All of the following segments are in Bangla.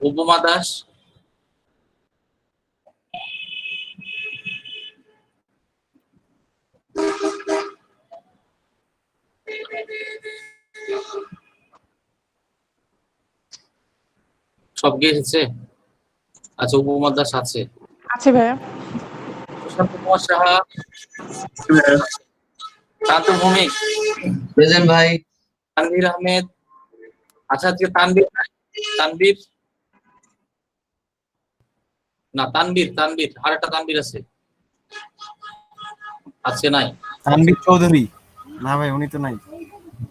উপমা দাস, সব গিয়েছে। আচ্ছা, উপমা দাস আছে। আছে ভাইয়া। সুশান্ত কুমার সাহা, শান্ত ভৌমিক, প্রেজেন্ট ভাই। তানভীর আহমেদ। আচ্ছা, আজকে তানভীর তানভীর না, তানভীর তানভীর আর একটা তানভীর আছে, আজকে নাই। তানভীর চৌধুরী, না ভাই উনি তো নাই।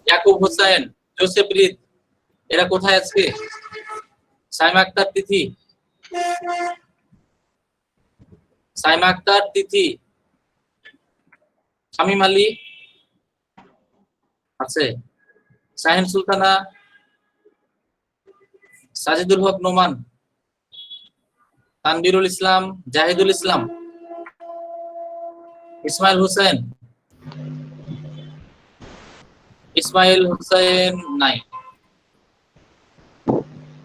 ইয়াকুব হোসেন, জোসেফ রিদ, এরা কোথায় আজকে? সাইমা আক্তার তিথি, সাইমা আক্তার তিথি, শামীম আলী আছে, শাহিন সুলতানা, সাজিদুল হক নোমান, তানভীরুল ইসলাম, জাহিদুল ইসলাম, ইসমাইল হোসেন, ইসমাইল হোসেন নাই।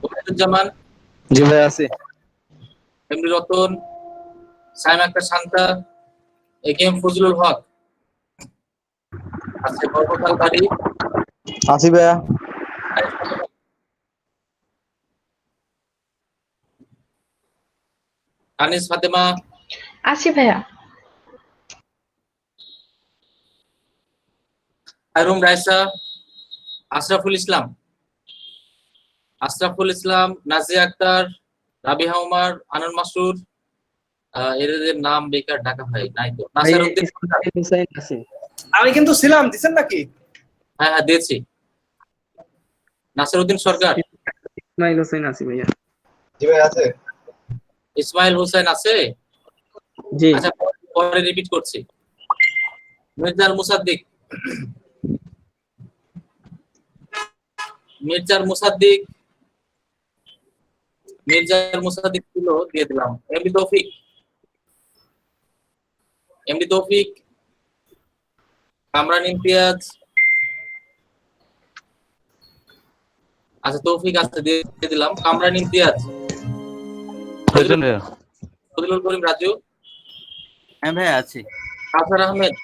ওবায়দুজ্জামান, জি ভাই আছে। এমডি রতন, সাইমা আক্তার শান্তা, এ কে এম ফজলুল হক আছে, বরকতাল বাড়ি আছি ভাইয়া। আনিস ফাতেমা, আছি ভাইয়া। আরুম রায়সা, আশরাফুল ইসলাম, আশরাফুল ইসলাম, নাজিয়া আক্তার, রাবিহা উমার, আনন্দ মাসুর, এদের নাম বেকার ঢাকা ভাই নাই তো। নাসির উদ্দিন, আমি কিন্তু ছিলাম, দিছেন নাকি? হ্যাঁ হ্যাঁ দিয়েছি। নাসির উদ্দিন সরকার, ইসমাইল হোসেন আছে ভাইয়া। জি ভাই আছে। ইসমাইল হোসেন আছে। জি। আচ্ছা, পরে রিপিট করছি। মির্জার মুসাদ্দিক, মির্জার মুসাদ্দিক, মির্জার মুসাদ্দিক ছিল, দিয়ে দিলাম। এমডি তৌফিক, এমডি তৌফিক, কামরান ইমতিয়াজ, আচ্ছা তৌফিক আছে, দিয়ে দিলাম। কামরান ইমতিয়াজ, ফজলুল করিম রাজু, হ্যাঁ ভাই আছে। কাউসার আহমেদ,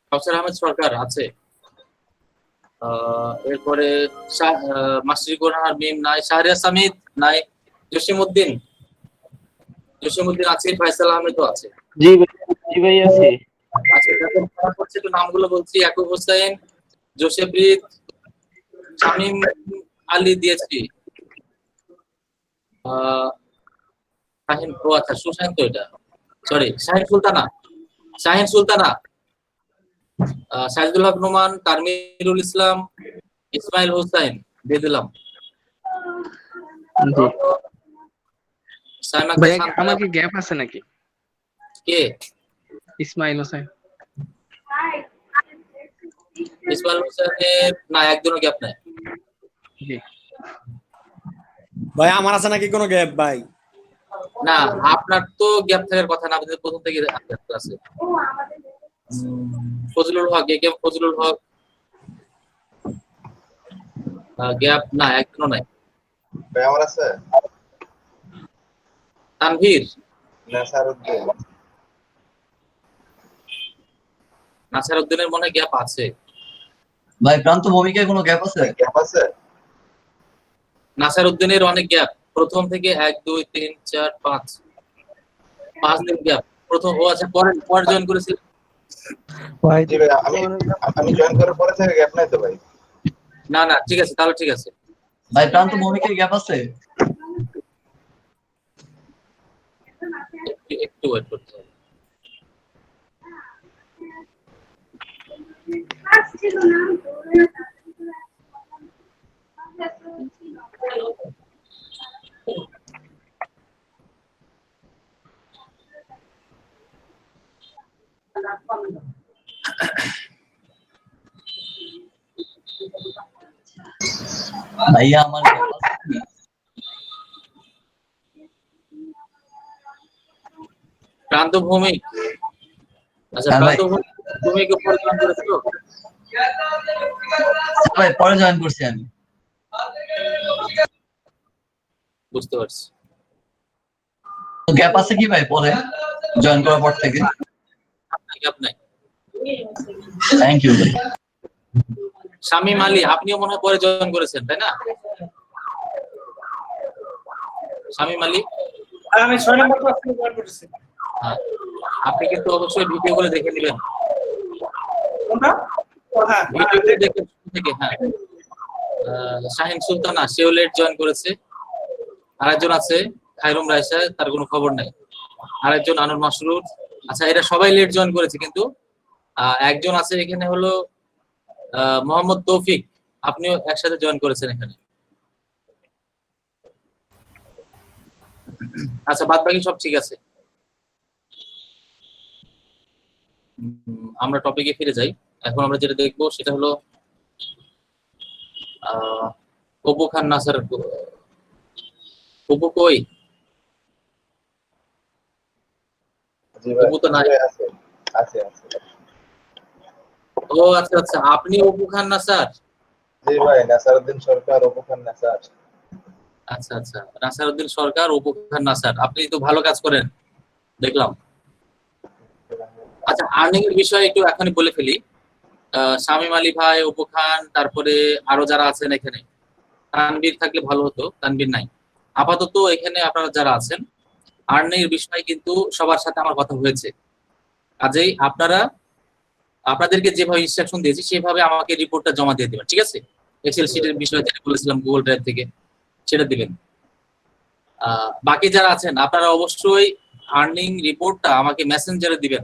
কাউসার আহমেদ সরকার আছে। এরপরে মাসরিকুর রহমান মিম নাই, শাহরিয়ার সামিদ নাই, জসিমউদ্দিন, জসিমউদ্দিন আছে, ফয়সাল আহমেদও আছে। জি ভাই আছে। আচ্ছা, একটু নামগুলো বলছি। ইয়াকুব হোসেন, জোসেফ রিদ, শামীম আলী দিয়েছি, শাহিন, ও আচ্ছা সুশান্ত, এটা সরি, শাহিন সুলতানা, শাহিন সুলতানা, সাইদুল হক নোমান, তানভীরুল ইসলাম, ইসমাইল হোসেন দিয়ে দিলাম। জি সাইমা ভাই, শান্তা, আমার কি গ্যাপ আছে নাকি? কে? ইসমাইল হোসেন। ইসমাইল হোসেনের না, একজনও গ্যাপ নাই। জি ভাই আমার আছে নাকি কোনো গ্যাপ ভাই? না, আপনার তো গ্যাপ থাকার কথা না, আপনাদের প্রথম থেকে আছে। ফজলুল হক, এ কে এম ফজলুল হক, গ্যাপ না, একজনও নাই। ভাই আমার আছে। তানভীর, নাসারউদ্দিন, নাসিরউদ্দিনের মনে গ্যাপ আছে। ভাই প্রান্ত ভূমিকায় কোনো গ্যাপ আছে? গ্যাপ আছে। নাসিরউদ্দিনের অনেক গ্যাপ, প্রথম থেকে 1 2 3 4 5 দিন গ্যাপ। প্রথম, ও আচ্ছা, পরে জয়েন করেছিল। জি ভাই, আমি জয়েন করার পরে থেকে গ্যাপ নাই তো ভাই। না না, ঠিক আছে, তাহলে ঠিক আছে। ভাই প্রান্ত ভূমিকায় গ্যাপ আছে? একটু ওয়েট করতে হবে। ভাইয়া আমার গ্যাপ আছে কি? প্রান্ত ভূমিক, আচ্ছা হ্যাঁ ভাই। প্রান্ত ভূমিক উপরে জয়েন করেছো? ভাই পরে জয়েন করছি আমি। বুঝতে পারছি। গ্যাপ আছে কি ভাই পরে জয়েন করার পর থেকে? গ্যাপ নাই। থ্যাংক ইউ ভাই। শামীম আলী, আপনিও মনে হয় পরে জয়েন করেছেন তাই না? শামীম আলী, আমি 6 নম্বর ক্লাস থেকে জয়েন করেছি। হ্যাঁ, আপনি কিন্তু অবশ্যই ভিডিও করে দেখে নেবেন। কোনটা? হ্যাঁ, ভিডিও দেখে থেকে, হ্যাঁ। শাহিন সুলতানা, সেও লেট জয়েন করেছে। আরেকজন আছে খায়রুম রায়সা, তার কোনো খবর নাই। আরেকজন আনুর মাসরুর। আচ্ছা, এরা সবাই লেট জয়েন করেছে, কিন্তু একজন আছে এখানে হলো মোহাম্মদ তৌফিক, আপনিও একসাথে জয়েন করেছেন এখানে। আচ্ছা, বাদ বাকি সব ঠিক আছে। আমরা টপিকে ফিরে যাই। এখন আমরা যেটা দেখবো সেটা হলো অপু খান নাসার। অপু কই? জি ভাই, অপু তো নাই। আছে আছে আছে। ও আচ্ছা আচ্ছা, আপনি অপু খান নাসার। জি ভাই, নাসারউদ্দিন সরকার, অপু খান নাসার। আচ্ছা আচ্ছা, নাসারউদ্দিন সরকার, অপু খান নাসার, আপনি তো ভালো কাজ করেন দেখলাম। আচ্ছা, আর্নিং এর বিষয়ে একটু এখনই বলে ফেলি। শামীম আলী ভাই, অপু খান, তারপরে আরো যারা আছেন এখানে, তানবীর থাকলে ভালো হতো, তানবীর নাই। আপাতত এখানে আপনারা যারা আছেন, আর্নিং এর বিষয়ে কিন্তু সবার সাথে আমার কথা হয়েছে। কাজেই আপনাদেরকে যেভাবে ইনস্ট্রাকশন দিয়েছি সেভাবে আমাকে রিপোর্টটা জমা দিয়ে দেবেন, ঠিক আছে? এক্সেল শিটের বিষয়ে যেটা বলেছিলাম গুগল ড্রাইভ থেকে, সেটা দিবেন। বাকি যারা আছেন আপনারা অবশ্যই আর্নিং রিপোর্টটা আমাকে মেসেঞ্জারে দিবেন,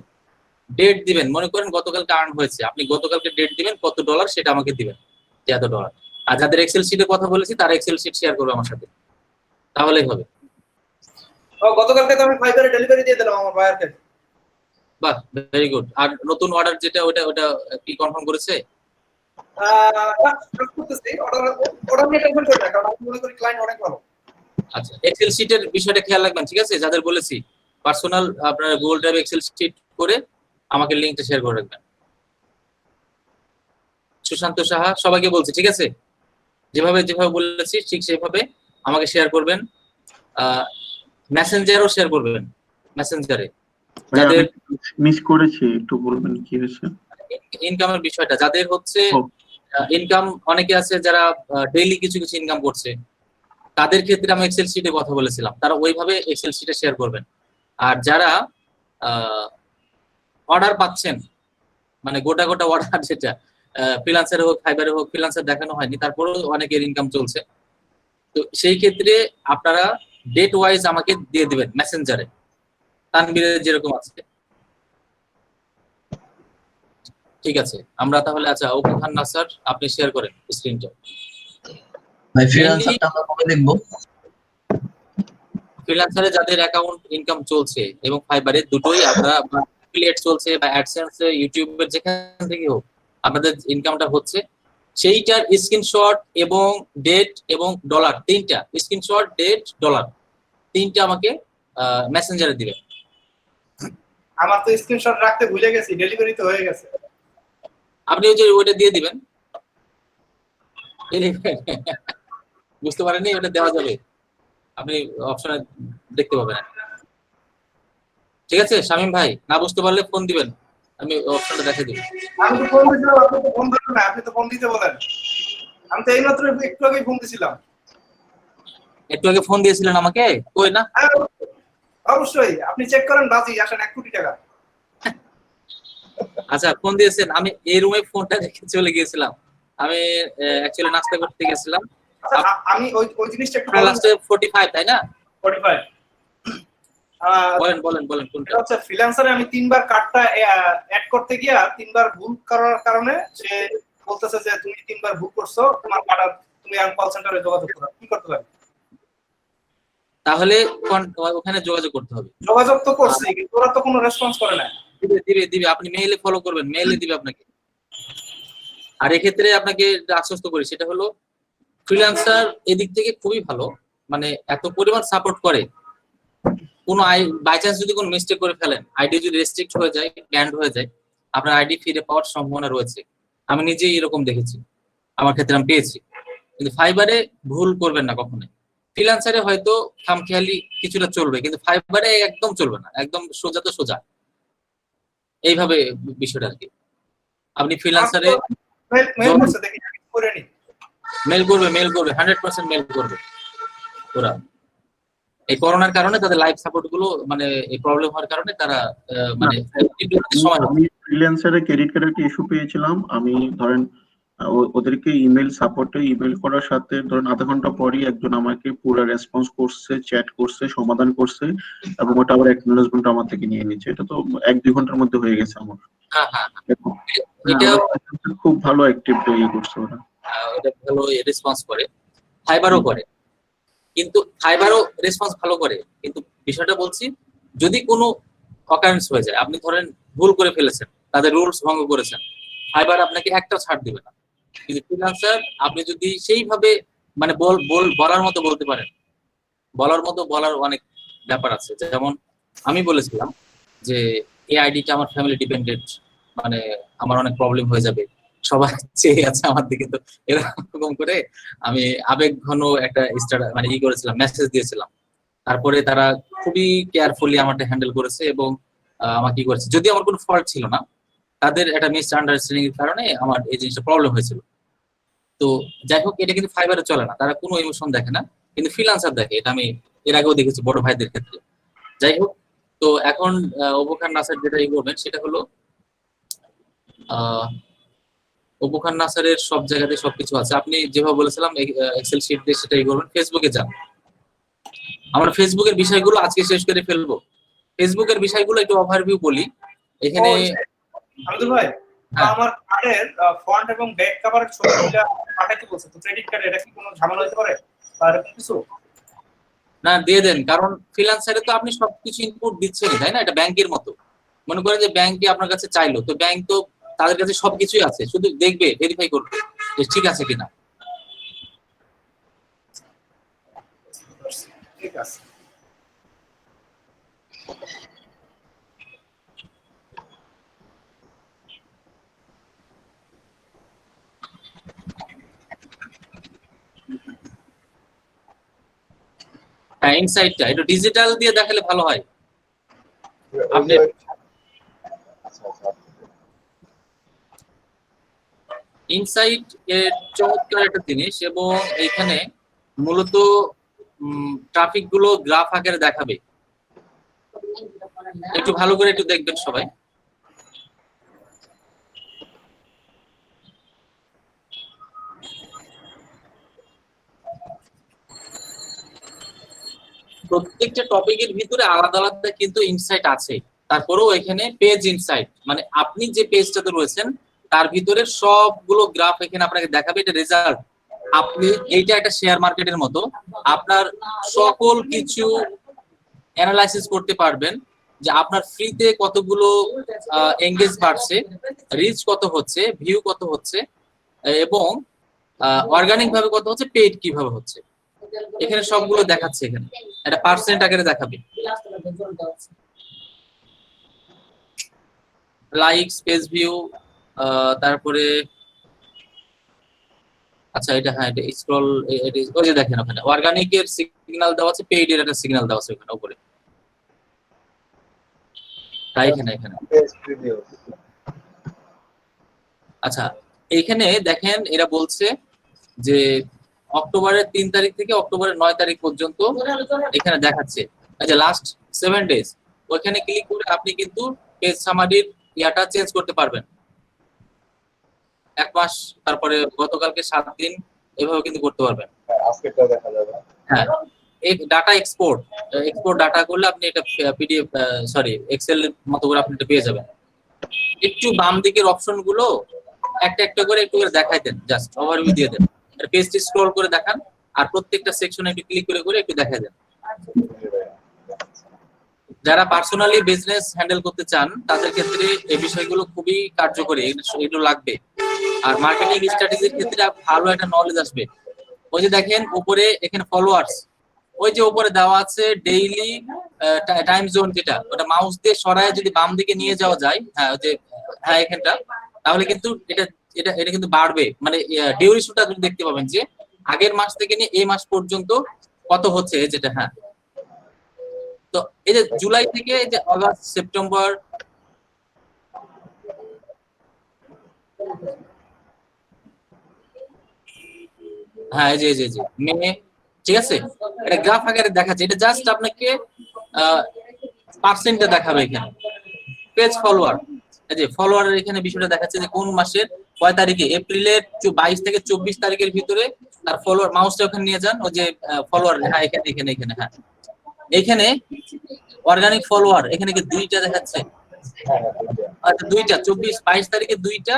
ডেট দিবেন। মনে করেন গতকালকে আর্ন হয়েছে, আপনি গতকালকে ডেট দিবেন কত ডলার, সেটা আমাকে দিবেন যে এত ডলার। আর যাদের এক্সেল শিটে কথা বলেছি তারা এক্সেল শিট শেয়ার করবে আমার সাথে, তাহলেই হবে। গতকালকে তো আমি ফাইবারে ডেলিভারি দিয়ে দিলাম আমার বায়ারকে। বাহ, ভেরি গুড। আর নতুন অর্ডার যেটা, ওটা কি কনফার্ম করেছে? অর্ডার নিয়ে টেনশন করি না, কারণ আমি মনে করি ক্লায়েন্ট অনেক ভালো। আচ্ছা, এক্সেল শিটের বিষয়টা খেয়াল রাখবেন, ঠিক আছে? যাদের বলেছি পার্সোনাল আপনার গুগল ড্রাইভ এক্সেল শিট করে আমাকে লিংকটা শেয়ার করে রাখবেন। সুশান্ত সাহা, সবাইকে বলছি, ঠিক আছে? যেভাবে যেভাবে বলেছি ঠিক সেভাবে আমাকে শেয়ার করবেন। মেসেঞ্জারও শেয়ার করবেন, মেসেঞ্জারে যাদের মিস করেছি, একটু বলবেন কি হয়েছে? ইনকামের বিষয়টা, যাদের হচ্ছে ইনকাম অনেকে আছে যারা ডেইলি কিছু কিছু ইনকাম করছে, তাদের ক্ষেত্রে আমি এক্সেল শিটে কথা বলেছিলাম, তারা ওইভাবে এক্সেল শিটে শেয়ার করবেন। আর যারা অর্ডার পাচ্ছেন, মানে গোটা গোটা অর্ডার, যেটা ফ্রিল্যান্সারে হোক ফাইবারে হোক, ফ্রিল্যান্সার দেখানো হয়নি, তারপরেও অনেকের ইনকাম চলছে, তো সেই ক্ষেত্রে আপনারা ডেট ওয়াইজ আমাকে দিয়ে দিবেন মেসেঞ্জারে, তানবীরের যেরকম আছে। ঠিক আছে, আমরা তাহলে, আচ্ছা অপু খান নাসার, আপনি শেয়ার করেন স্ক্রিনটা। ভাই ফ্রিল্যান্সারটা আমরা কবে দেখবো? ফ্রিল্যান্সারে যাদের অ্যাকাউন্ট ইনকাম চলছে এবং ফাইবারে, দুটোই আপনারা অ্যাফিলিয়েট চলছে বা অ্যাডসেন্সে, ইউটিউবের যেখান থেকে হোক আপনাদের ইনকামটা হচ্ছে, সেইটার স্ক্রিনশট এবং ডেট এবং ডলার, তিনটা স্ক্রিনশট, ডেট, ডলার, তিনটা আমাকে মেসেঞ্জারে দিবেন। আমার তো স্ক্রিনশট রাখতে ভুলে গেছি, ডেলিভারি তো হয়ে গেছে। আপনি ওই যে ওইটা দিয়ে দিবেন, বুঝতে পারেননি, ওটা দেওয়া যাবে, আপনি অপশনে দেখতে পাবেন। ঠিক আছে শামীম ভাই, না বুঝতে পারলে ফোন দিবেন, আমি অপশনটা দেখে দিব। আমি তো ফোন দিয়েছিলাম, আপনি তো ফোন ধরেন না, আপনি তো ফোন দিতে বলেন। আমি তো এইমাত্র একটু আগে ফোন দিয়েছিলাম। একটু আগে ফোন দিয়েছিলেন আমাকে, কই না? হ্যাঁ অবশ্যই, আপনি চেক করেন, বাজি আসেন 1 কোটি টাকা। আচ্ছা, ফোন দিয়েছেন, আমি এই রুমে ফোনটা রেখে চলে গিয়েছিলাম। আমি অ্যাকচুয়ালি নাস্তা করতে গেছিলাম। আচ্ছা, আমি ওই জিনিসটা একটু লাস্টে 45, তাই না? 45। বলেন বলেন বলেন, কোনটা? এটা হচ্ছে ফ্রিল্যান্সারে আমি 3বার কার্ডটা অ্যাড করতে গিয়া 3বার ভুল করার কারণে সে বলতেছে যে তুমি 3বার ভুল করছো, তোমার কার্ড তুমি কল সেন্টারে যোগাযোগ করো। কি করতে পারি? তাহলে ওখানে যোগাযোগ করতে হবে। যোগাযোগ তো করছি, কিন্তু ওরা তো কোনো রেসপন্স করে না। দিবে দিবে দিবে, আপনি মেইলে ফলো করবেন, মেইলে দিবে আপনাকে। আর এক্ষেত্রে আপনাকে আশ্বস্ত করি, সেটা হলো ফ্রিল্যান্সার এদিক থেকে খুবই ভালো, মানে এত পরিমাণ সাপোর্ট করে, কোনো বাই চান্স যদি কোনো মিস্টেক করে ফেলেন, আইডি যদি রেস্ট্রিক্ট হয়ে যায়, ব্যান্ড হয়ে যায়, আপনার আইডি ফিরে পাওয়ার সম্ভাবনা রয়েছে। আমি নিজেই এরকম দেখেছি, আমার ক্ষেত্রে আমি পেয়েছি। কিন্তু ফাইবারে ভুল করবেন না কখনোই, ফ্রিল্যান্সারে হয়তো খামখেয়ালি কিছুটা চলবে, কিন্তু ফাইবারে একদম চলবে না, একদম সোজা তো সোজা, এইভাবে বিষয়টা আর কি। আপনি ফ্রিল্যান্সারে মেল করছে দেখি করে নি। মেল করবে 100% মেল করবে ওরা। এই করোনার কারণে তাদের লাইফ সাপোর্ট গুলো মানে এই প্রবলেম হওয়ার কারণে তারা মানে সময় আমি ফ্রিল্যান্সারে ক্রেডিট কার্ডের একটা ইস্যু পেয়েছিলাম। আমি ধরেন ওদেরকে ইমেল সাপোর্টে ইমেল করার সাথে ধরেন আধা ঘন্টা পরই একজন আমাকে পুরো রেসপন্স করছে, চ্যাট করছে, সমাধান করছে, এবং ওটা আবার অ্যাকনলেজমেন্ট আমার থেকে নিয়ে নিচ্ছে। এটা তো 1-2 ঘন্টার মধ্যে হয়ে গেছে আমার। এটা খুব ভালো অ্যাক্টিভ ইয়ে করছে ওরা। এটা ভালো রেসপন্স করে, ফাইবারও করে, কিন্তু ফাইবারও রেসপন্স ভালো করে, কিন্তু বিষয়টা বলছি যদি কোনো অকারেন্স হয়ে যায়, আপনি ধরেন ভুল করে ফেলেছেন, তাদের রুলস ভঙ্গ করেছেন, ফাইবার আপনাকে একটাও ছাড় দিবে না। কিন্তু ফ্রিল্যান্সার আপনি যদি সেইভাবে মানে বলার মতো বলতে পারেন, বলার অনেক ব্যাপার আছে। যেমন আমি বলেছিলাম যে এই আইডিটা আমার ফ্যামিলি ডিপেন্ডেন্ট, মানে আমার অনেক প্রবলেম হয়ে যাবে, সবাই চেয়ে আছে আমার দিকে, তো এরকম করে আমি আবেগ ঘন একটা মানে করেছিলাম, মেসেজ দিয়েছিলাম। তারপরে তারা খুবই কেয়ারফুলি আমাকে হ্যান্ডেল করেছে এবং আমাকে কি করেছে, যদি আমার কোনো ফল্ট ছিল না, তাদের একটা মিস আন্ডারস্ট্যান্ডিং এর কারণে আমার এই জিনিসটা প্রবলেম হয়েছিল। তো যাই হোক, এটা কিন্তু ফাইবারে চলে না, তারা কোনো ইমোশন দেখে না, কিন্তু ফ্রিল্যান্সার দেখে। এটা আমি এর আগেও দেখেছি বড় ভাইদের ক্ষেত্রে। যাই হোক, তো এখন অপু খান নাসার যেটা করবেন সেটা হলো অপু খান নাসারের সব জায়গাতে সবকিছু আছে। আপনি যেভাবে বলেছিলাম এক্সেল শিট দিয়ে সেটাই করবেন। ফেসবুকে যান, আমরা ফেসবুকের বিষয়গুলো আজকে শেষ করে ফেলবো। ফেসবুকের বিষয়গুলো একটু ওভারভিউ বলি এখানে। আব্দুল ভাই, আমার কার্ডের ফ্রন্ট এবং ব্যাক কভারের ছবিটা পাঠাইতে বলছে, তো ক্রেডিট কার্ডে এটা কি কোনো ঝামেলা হতে পারে আর কিছু? না, দিয়ে দেন, কারণ ফ্রিল্যান্সারে তো আপনি সবকিছু ইনপুট দিচ্ছেন, তাই না? এটা ব্যাংকের মতো। মনে করেন যে ব্যাংকে আপনার কাছে চাইলো, তো ব্যাংক তো তাদের কাছে সবকিছুই আছে, শুধু দেখবে, ভেরিফাই করবে যে ঠিক আছে কিনা। ঠিক আছে। হ্যাঁ, ইনসাইটটা একটু ডিজিটাল দিয়ে দেখালে ভালো হয়। আপনি ইনসাইট এর চমৎকার একটা জিনিস, এবং এখানে মূলত ট্রাফিক গুলো গ্রাফ আকারে দেখাবে। একটু ভালো করে একটু দেখবেন সবাই। প্রত্যেকটা টপিকের ভিতরে আলাদা আলাদা কিন্তু ইনসাইট আছে। তারপরেও এখানে পেজ ইনসাইট, মানে আপনি যে পেজটাতে রয়েছেন তার ভিতরে সবগুলো গ্রাফ এখানে আপনাকে দেখাবে। এটা রেজাল্ট। আপনি এইটা একটা শেয়ার মার্কেটের মতো, আপনার সকল কিছু অ্যানালাইসিস করতে পারবেন যে আপনার ফ্রিতে কতগুলো এঙ্গেজ বাড়ছে, রিচ কত হচ্ছে, ভিউ কত হচ্ছে, এবং অর্গানিক ভাবে কত হচ্ছে, পেইড কিভাবে হচ্ছে, এখানে সবগুলো দেখাচ্ছে। এখানে একটা পার্সেন্ট আকারে দেখাবে। লাইকস, পেজ ভিউ, তারপরে আচ্ছা এটা, হ্যাঁ এটা স্ক্রল, ওই যে দেখেন ওখানে অর্গানিকের সিগন্যাল দেওয়া আছে, পেইড এর একটা সিগন্যাল দেওয়া আছে ওখানে উপরে। তাই এখানে আচ্ছা, এইখানে দেখেন এরা বলছে যে অক্টোবরের 3 তারিখ থেকে অক্টোবরের 9 তারিখ পর্যন্ত এখানে দেখাচ্ছে। আচ্ছা, লাস্ট 7 ডেজ ওইখানে ক্লিক করে আপনি কিন্তু পেজ সামারির ইয়াটা চেঞ্জ করতে পারবেন। 1 মাস, তারপরে গতকালকে 7 দিন, এভাবে কিন্তু করতে পারবেন। আজকেরটা দেখা যাবে। হ্যাঁ, এই ডাটা এক্সপোর্ট ডাটা করলে আপনি এটা পিডিএফ সরি এক্সেল এর মতো করে আপনি এটা পেয়ে যাবেন। একটু বাম দিকের অপশন গুলো একটা একটা করে একটু করে দেখাই দেন, জাস্ট ওভারভিউ দিয়ে দেন। পেজটি স্ক্রল করে দেখান, আর প্রত্যেকটা সেকশনে একটু ক্লিক করে করে একটু দেখাই দেন। যারা পার্সোনালি বিজনেস হ্যান্ডেল করতে চান তাদের ক্ষেত্রে এই বিষয়গুলো খুবই কার্যকরী, এগুলো লাগবে। আর মার্কেটিং স্ট্র্যাটেজির ক্ষেত্রে ভালো একটা নলেজ আসবে। ওই যে দেখেন উপরে এখানে ফলোয়ার্স, ওই যে উপরে দেওয়া আছে ডেইলি টাইম জোন, যেটা ওটা মাউস দিয়ে সরায় যদি বাম দিকে নিয়ে যাওয়া যায়, হ্যাঁ ওই যে হ্যাঁ এখানটা, তাহলে কিন্তু এটা এটা এটা কিন্তু বাড়বে। মানে ডিউরেশনটা আপনি দেখতে পাবেন যে আগের মাস থেকে নিয়ে এই মাস পর্যন্ত কত হচ্ছে যেটা, হ্যাঁ। তো এই যে জুলাই থেকে এই যে আগস্ট, সেপ্টেম্বর, হ্যাঁ, এই যে মে, ঠিক আছে, এটা গ্রাফ আকারে দেখাচ্ছে। এটা জাস্ট আপনাকে পার্সেন্টে দেখাবে এখানে। পেজ ফলোয়ার, এই যে ফলোয়ারের এখানে বিষয়টা দেখাচ্ছে যে কোন মাসের কয় তারিখে, এপ্রিলের 22 থেকে 24 তারিখের ভিতরে তার ফলোয়ার, মাউসটা ওখানে নিয়ে যান, ওই যে ফলোয়ার, হ্যাঁ এখানে, হ্যাঁ এখানে অর্গানিক ফলোয়ার এখানে কি দুইটা দেখাচ্ছে? আচ্ছা, দুইটা, 24-22 তারিখে দুইটা,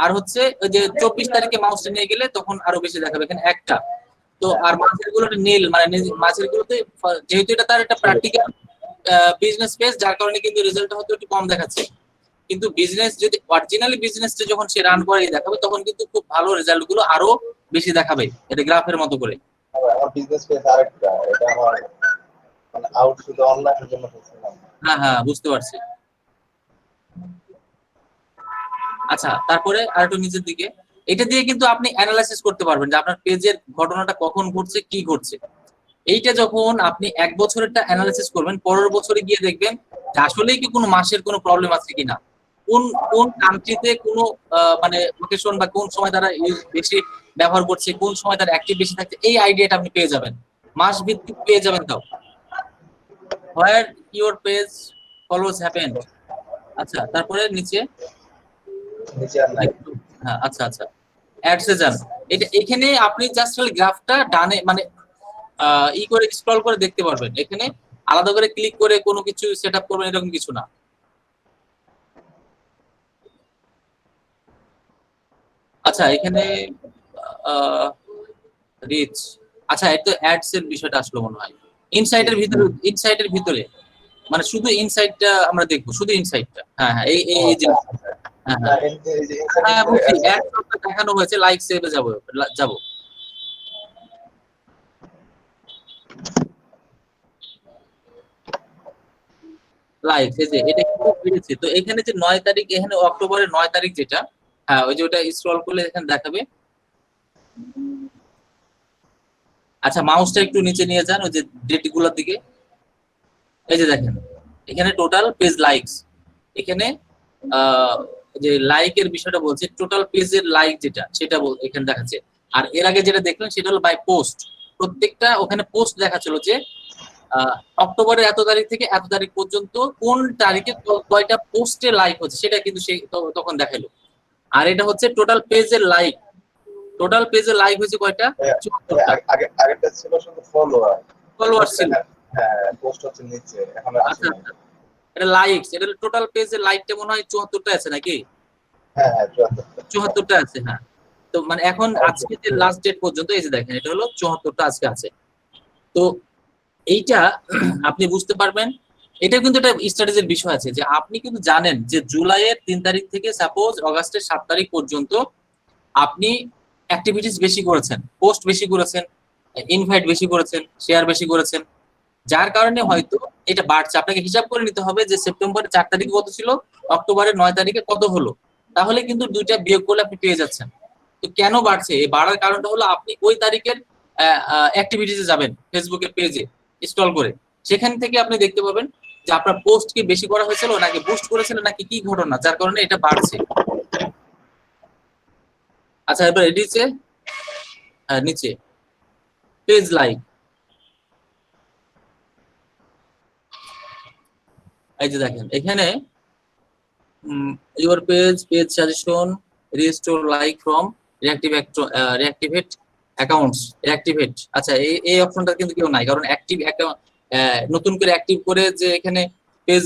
আর হচ্ছে ওই যে 24 তারিখে মাউসটা নিয়ে গেলে তখন আরো বেশি দেখাবে, এখানে একটা। তো আর মাঝের গুলোতে নীল, মানে মাঝের গুলোতে, যেহেতু এটা তার একটা প্র্যাকটিক্যাল বিজনেস পেজ, যার কারণে কিন্তু রেজাল্টটা হয়তো একটু কম দেখাচ্ছে। কিন্তু বিজনেস যদি অরিজিনালি বিজনেসটা যখন সে রান করে দেখাবে তখন কিন্তু খুব ভালো রেজাল্ট গুলো আরো বেশি দেখাবে, এটা গ্রাফের মতো করে। আমার বিজনেস পেজ আরেকটা, এটা আমার মানে আউট শুধু অনলাইনের জন্য করছিলাম। হ্যাঁ, বুঝতে পারছি। আচ্ছা, তারপরে আর একটু নিচের দিকে, এটা দিয়ে কিন্তু আপনি অ্যানালাইসিস করতে পারবেন যে আপনার পেজের ঘটনাটা কখন ঘটছে, কি ঘটছে। এইটা যখন আপনি 1 বছরেরটা অ্যানালাইসিস করবেন, পরের বছরে গিয়ে দেখবেন যে আসলেই কি কোনো মাসের কোনো প্রবলেম আছে কিনা, কোন কোন কান্ট্রিতে কোনো মানে লোকেশন বা কোন সময় তারা বেশি ব্যবহার করছে, কোন সময় তারা অ্যাক্টিভ বেশি থাকছে, এই আইডিয়াটা আপনি পেয়ে যাবেন, মাস ভিত্তিক পেয়ে যাবেন। তাও হোয়ার ইওর পেজ ফলোজ হ্যাপেন্ড। আচ্ছা, তারপরে নিচে, হ্যাঁ, আচ্ছা, অ্যাডসে যান। এটা এখানে আপনি জাস্ট গ্রাফটা ডানে মানে ই করে স্ক্রল করে দেখতে পারবেন। এখানে আলাদা করে ক্লিক করে কোনো কিছু সেটআপ করবেন এরকম কিছু না। আচ্ছা, এখানে রিচ, আচ্ছা এটা অ্যাডস এর বিষয়টা আসলো মনে হয় ইনসাইটের ভিতরে মানে শুধু ইনসাইটটা আমরা দেখবো, শুধু ইনসাইটটা। হ্যাঁ, এই যে হ্যাঁ বুঝছি, অ্যাডস দেখানো হয়েছে, লাইক সেভে যাব। লাইক, এই যে এটা কিন্তু বেড়েছে। তো এখানে যে 9 তারিখ, এখানে অক্টোবরের 9 তারিখ যেটা, হ্যাঁ ওই যে ওটা স্ক্রল করলে এখানে দেখাবে। আচ্ছা, মাউসটা একটু নিচে নিয়ে যান ওই যে ডেট গুলোর দিকে। এই যে দেখেন এখানে টোটাল পেজ লাইকস, এখানে যে লাইকের বিষয়টা বলছে, টোটাল পেজের লাইক যেটা সেটা এখানে দেখাচ্ছে। আর এর আগে যেটা দেখলেন সেটা হলো বাই পোস্ট, প্রত্যেকটা ওখানে পোস্ট দেখাচ্ছিল যে অক্টোবরের এত তারিখ থেকে এত তারিখ পর্যন্ত কোন তারিখে কয়টা পোস্টে লাইক হচ্ছে সেটা কিন্তু সেই তখন দেখালো। আর এটা হচ্ছে টোটাল পেজের লাইক, টোটাল পেজের লাইক হয়েছে কয়টা? 74টা। আগেরটা ছিল শুধু ফলোয়ার ছিল, হ্যাঁ, পোস্ট হচ্ছে নিচে, এখন আচ্ছা, এটা লাইকস, এটা টোটাল পেজের লাইকটা মনে হয় 74টা আছে নাকি? হ্যাঁ 74টা আছে, হ্যাঁ। তো মানে এখন আজকে যে লাস্ট ডেট পর্যন্ত, এই যে দেখেন এটা হলো 74টা আজকে আছে। তো এইটা আপনি বুঝতে পারবেন, এটা কিন্তু একটা স্ট্র্যাটেজির বিষয় আছে যে আপনি কিন্তু জানেন যে জুলাইয়ের 3 তারিখ থেকে সাপোজ অগাস্টের 7 তারিখ পর্যন্ত আপনি অ্যাক্টিভিটিস বেশি করেছেন, পোস্ট বেশি করেছেন, ইনভাইট বেশি করেছেন, শেয়ার বেশি করেছেন, যার কারণে হয়তো এটা বাড়ছে। আপনাকে হিসাব করে নিতে হবে যে সেপ্টেম্বরের 4 তারিখে কত ছিল, অক্টোবরের 9 তারিখে কত হলো, তাহলে কিন্তু দুইটা বিয়োগ করলে আপনি পেয়ে যাচ্ছেন। তো কেন বাড়ছে, এই বাড়ার কারণটা হলো আপনি ওই তারিখের অ্যাক্টিভিটিসে যাবেন, ফেসবুকের পেজে স্ক্রল করে, সেখান থেকে আপনি দেখতে পাবেন যে আপনার পোস্ট কি বেশি করা হয়েছিল নাকি বুস্ট করেছিল নাকি কি ঘটনা, যার কারণে এটা বাড়ছে। আচ্ছা, এবার এডিটে নিচে পেজ লাইক, এই যে দেখেন এখানে your page suggestion, restore like from reactivate accounts, reactivate. আচ্ছা, এই অপশনটা কিন্তু কেউ নাই, কারণ অ্যাক্টিভ নতুন করে অ্যাক্টিভ করে যে এখানে পেজ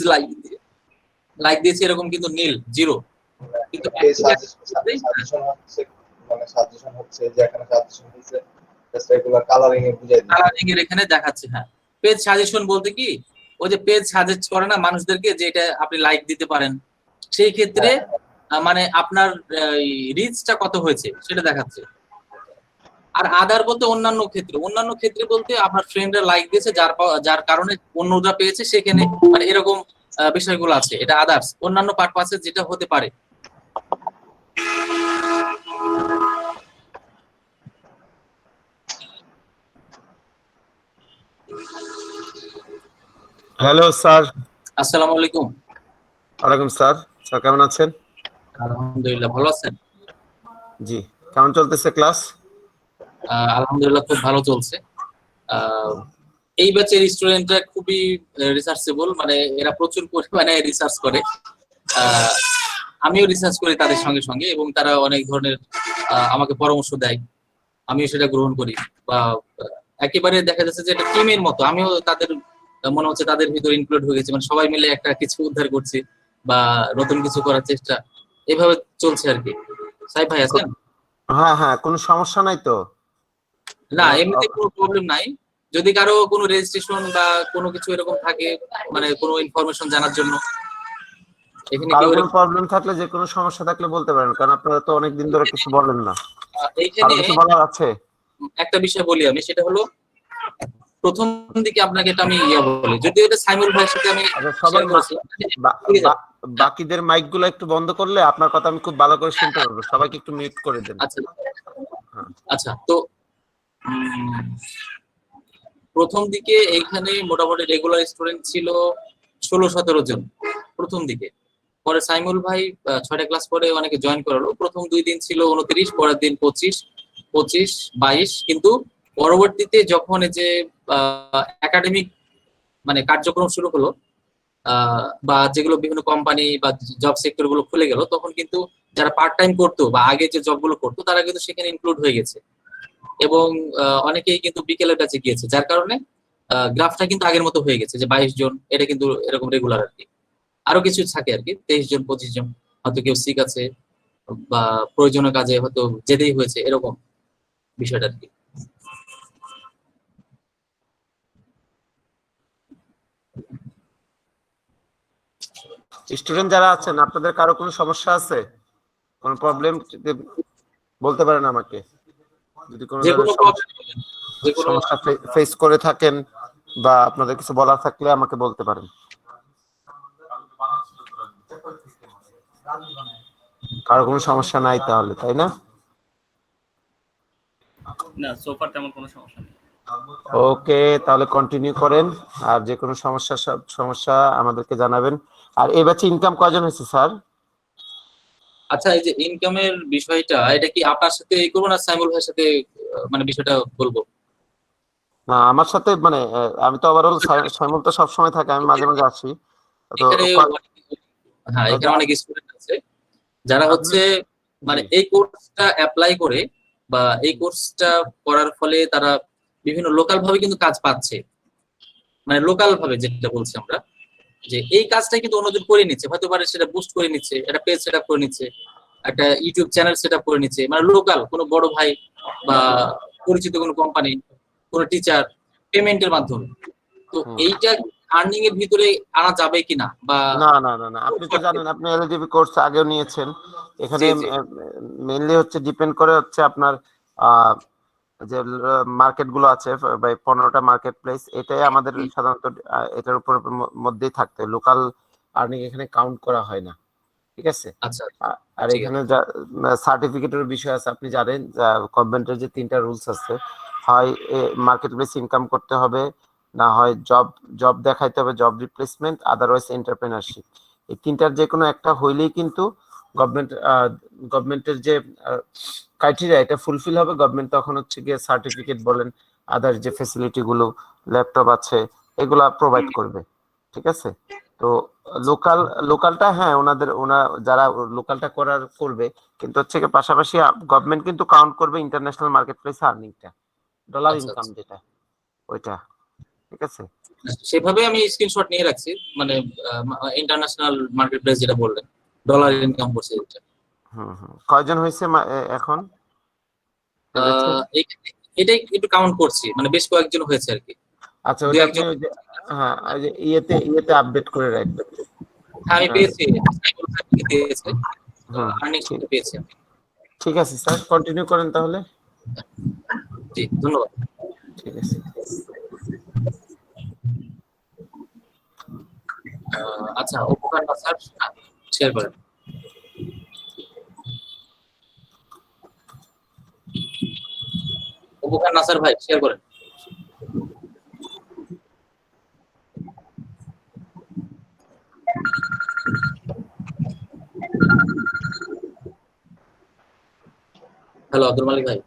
লাইক দিয়েছে এরকম কিন্তু নীল, জিরো। কিন্তু সাজেশন হচ্ছে যে এখানে সাজেশন হচ্ছে রেগুলার কালারিং এ বুঝাই দিই, কালারিং এর এখানে দেখাচ্ছে। হ্যাঁ, পেজ সাজেশন বলতে কি, ওই যে পেজ সাজেস্ট করে না মানুষদেরকে যে এটা আপনি লাইক দিতে পারেন, সেই ক্ষেত্রে মানে আপনার রিচটা কত হয়েছে সেটা দেখাচ্ছে। আর আদার বলতে অন্যান্য ক্ষেত্রে বলতে আপনার ফ্রেন্ডরা লাইক দিয়েছে, যার কারণে অন্যরা পেয়েছে, সেখানে মানে এরকম বিষয়গুলো আছে। এটা আদার্স, অন্যান্য পারপাসে যেটা হতে পারে। Hello sir. আসসালামু আলাইকুম। ওয়ালাইকুম স্যার। স্যার কেমন আছেন? আলহামদুলিল্লাহ, ভালো আছেন? জি। কেমন চলতেছে ক্লাস? আলহামদুলিল্লাহ, খুব ভালো চলছে। আহ, এই ব্যাচের স্টুডেন্টরা খুবই রিসার্চেবল, মানে এরা প্রচুর পরিমাণে রিসার্চ করে। আহ, আমিও রিসার্চ করি তাদের সঙ্গে সঙ্গে, এবং তারা অনেক ধরনের আমাকে পরামর্শ দেয়, আমিও সেটা গ্রহণ করি। বা একেবারে দেখা যাচ্ছে যে এটা টিমের মতো, আমিও তাদের মনে হচ্ছে তাদের ভিতরে ইনক্লুড হয়ে গেছে, মানে সবাই মিলে একটা কিছু উদ্ধার করছি বা নতুন কিছু করার চেষ্টা, এভাবে চলছে আর কি। সাহেব ভাই আছেন? হ্যাঁ হ্যাঁ, কোনো সমস্যা নাই তো? না, এমনিতে কোনো প্রবলেম নাই। যদি কারো কোনো রেজিস্ট্রেশন বা কোনো কিছু এরকম থাকে, মানে কোনো ইনফরমেশন জানার জন্য, এখানে কারো কেউ কোনো প্রবলেম থাকলে, যে কোনো সমস্যা থাকলে বলতে পারেন, কারণ আপনারা তো অনেকদিন ধরে কিছু বলেন না। এইখানে কারো কিছু বলার আছে? একটা বিষয় বলি আমি, সেটা হলো প্রথম দিকে আপনাকে এটা আমি বলি, যদি এটা সাইমুল ভাইয়ের সাথে আমি আচ্ছা, সবার শেয়ার করেছি। বাকিদের মাইক গুলো একটু বন্ধ করলে আপনার কথা আমি খুব ভালো করে শুনতে পারবো। সবাইকে একটু মিউট করে দেন। আচ্ছা আচ্ছা, তো প্রথম দিকে এইখানে মোটামুটি রেগুলার স্টুডেন্ট ছিল 16-17 জন প্রথম দিকে। পরে সাইমুল ভাই 6টা ক্লাস পরে অনেকে জয়েন করালো। প্রথম 2 দিন ছিল 29, পরের দিন 25, 22। কিন্তু পরবর্তীতে যখন এই যে একাডেমিক মানে কার্যক্রম শুরু হলো, বা যেগুলো বিভিন্ন কোম্পানি বা জব সেক্টর গুলো খুলে গেল, তখন কিন্তু যারা পার্ট টাইম করতো বা আগে যে জব গুলো করতো, তারা কিন্তু সেখানে ইনক্লুড হয়ে গেছে। এবং অনেকেই কিন্তু বিকেলের কাছে গিয়েছে, যার কারণে গ্রাফটা কিন্তু আগের মতো হয়ে গেছে যে 22 জন, এটা কিন্তু এরকম রেগুলার আর কি। আরো কিছু থাকে আর কি, 23 জন 25 জন, হয়তো কেউ সিক আছে বা প্রয়োজনীয় কাজে হয়তো যেতেই হয়েছে, এরকম বিষয়টা আর কি। স্টুডেন্ট যারা আছেন, আপনাদের কারো কোনো সমস্যা আছে, কোনো প্রবলেম বলতে পারেন আমাকে। যদি কোনো সমস্যা ফেস করে থাকেন বা আপনাদের কিছু বলার থাকলে আমাকে বলতে পারেন। কারো কোনো সমস্যা নাই তাহলে, তাই না? না, সোফার তেমন কোনো সমস্যা নেই। ওকে, তাহলে কন্টিনিউ করেন। আর যে কোনো সমস্যা আমাদেরকে জানাবেন। আর এই ব্যাচে ইনকাম কয়জন হয়েছে স্যার? আচ্ছা, এই যে ইনকামের বিষয়টা, এটা কি আপনার সাথে করবো না সাইমুল ভাইয়ের সাথে মানে বিষয়টা বলবো? না, আমার সাথে মানে আমি তো ওভারঅল, সাইমুল তো সবসময় থাকে, আমি মাঝে মাঝে আসি তো। হ্যাঁ, এখানে অনেক স্টুডেন্ট আছে যারা হচ্ছে মানে এই কোর্সটা অ্যাপ্লাই করে বা এই কোর্সটা করার ফলে তারা বিভিন্ন লোকাল ভাবে কিন্তু কাজ পাচ্ছে। মানে লোকাল ভাবে যেটা বলছি আমরা, যে এই কাজটাই কিন্তু অন্যজন করে নিচ্ছে, হয়তো পারে সেটা বুস্ট করে নিচ্ছে, একটা পেজ সেট আপ করে নিচ্ছে, একটা ইউটিউব চ্যানেল সেট আপ করে নিচ্ছে, মানে লোকাল কোনো বড় ভাই বা পরিচিত কোনো কোম্পানি, কোনো টিচার, পেমেন্টের মাধ্যমে। তো এইটা আর্নিং এর ভিতরে আনা যাবে কিনা বা না না না না, আপনি তো জানেন, আপনি এলজিবি কোর্স আগেও নিয়েছেন। এখানে মেইনলি হচ্ছে ডিপেন্ড করে হচ্ছে আপনার যে মার্কেট গুলো আছে, 15টা মার্কেট প্লেস, এটাই আমাদের সাধারণত এটার উপর মধ্যেই থাকতে, লোকাল আর্নিং এখানে কাউন্ট করা হয় না। ঠিক আছে? আর এখানে সার্টিফিকেটের বিষয় আছে, আপনি জানেন গভর্নমেন্টের যে 3টা রুলস আছে, হয় মার্কেট প্লেস ইনকাম করতে হবে, না হয় জব দেখাইতে হবে, জব রিপ্লেসমেন্ট, আদারওয়াইজ এন্টারপ্রেনারশিপ। এই 3টার যে কোনো একটা হইলেই কিন্তু গভর্নমেন্টের যে ক্রাইটেরিয়া, এটা ফুলফিল হবে। গভর্নমেন্ট তখন হচ্ছে গিয়ে সার্টিফিকেট বলেন, আদার যে ফ্যাসিলিটি গুলো, ল্যাপটপ আছে, এগুলা প্রোভাইড করবে। ঠিক আছে? তো লোকালটা, হ্যাঁ, ওনা যারা লোকালটা করবে, কিন্তু হচ্ছে কি পাশাপাশি গভর্নমেন্ট কিন্তু কাউন্ট করবে ইন্টারন্যাশনাল মার্কেট প্লেস আর্নিংটা, ডলার ইনকাম যেটা, ওইটা। ঠিক আছে? সেভাবে আমি স্ক্রিনশট নিয়ে রাখছি, মানে ইন্টারন্যাশনাল মার্কেট প্লেস যেটা বললেন, ডলার ইনকাম করছে এটা। কয়জন হয়েছে এখন? এটাই একটু কাউন্ট করছি, মানে বেশ কয়েকজন হয়েছে আর কি। আচ্ছা, ওটা আপনি হ্যাঁ, ইয়েতে আপডেট করে রাখবেন। আমি পেয়েছি, পেয়েছি। ঠিক আছে স্যার, কন্টিনিউ করেন তাহলে। জি, ধন্যবাদ। ঠিক আছে। আচ্ছা, উপকার স্যার শেয়ার করেন। উপকার নাসার ভাই শেয়ার করেন। হ্যালো আব্দুল মালিক ভাই।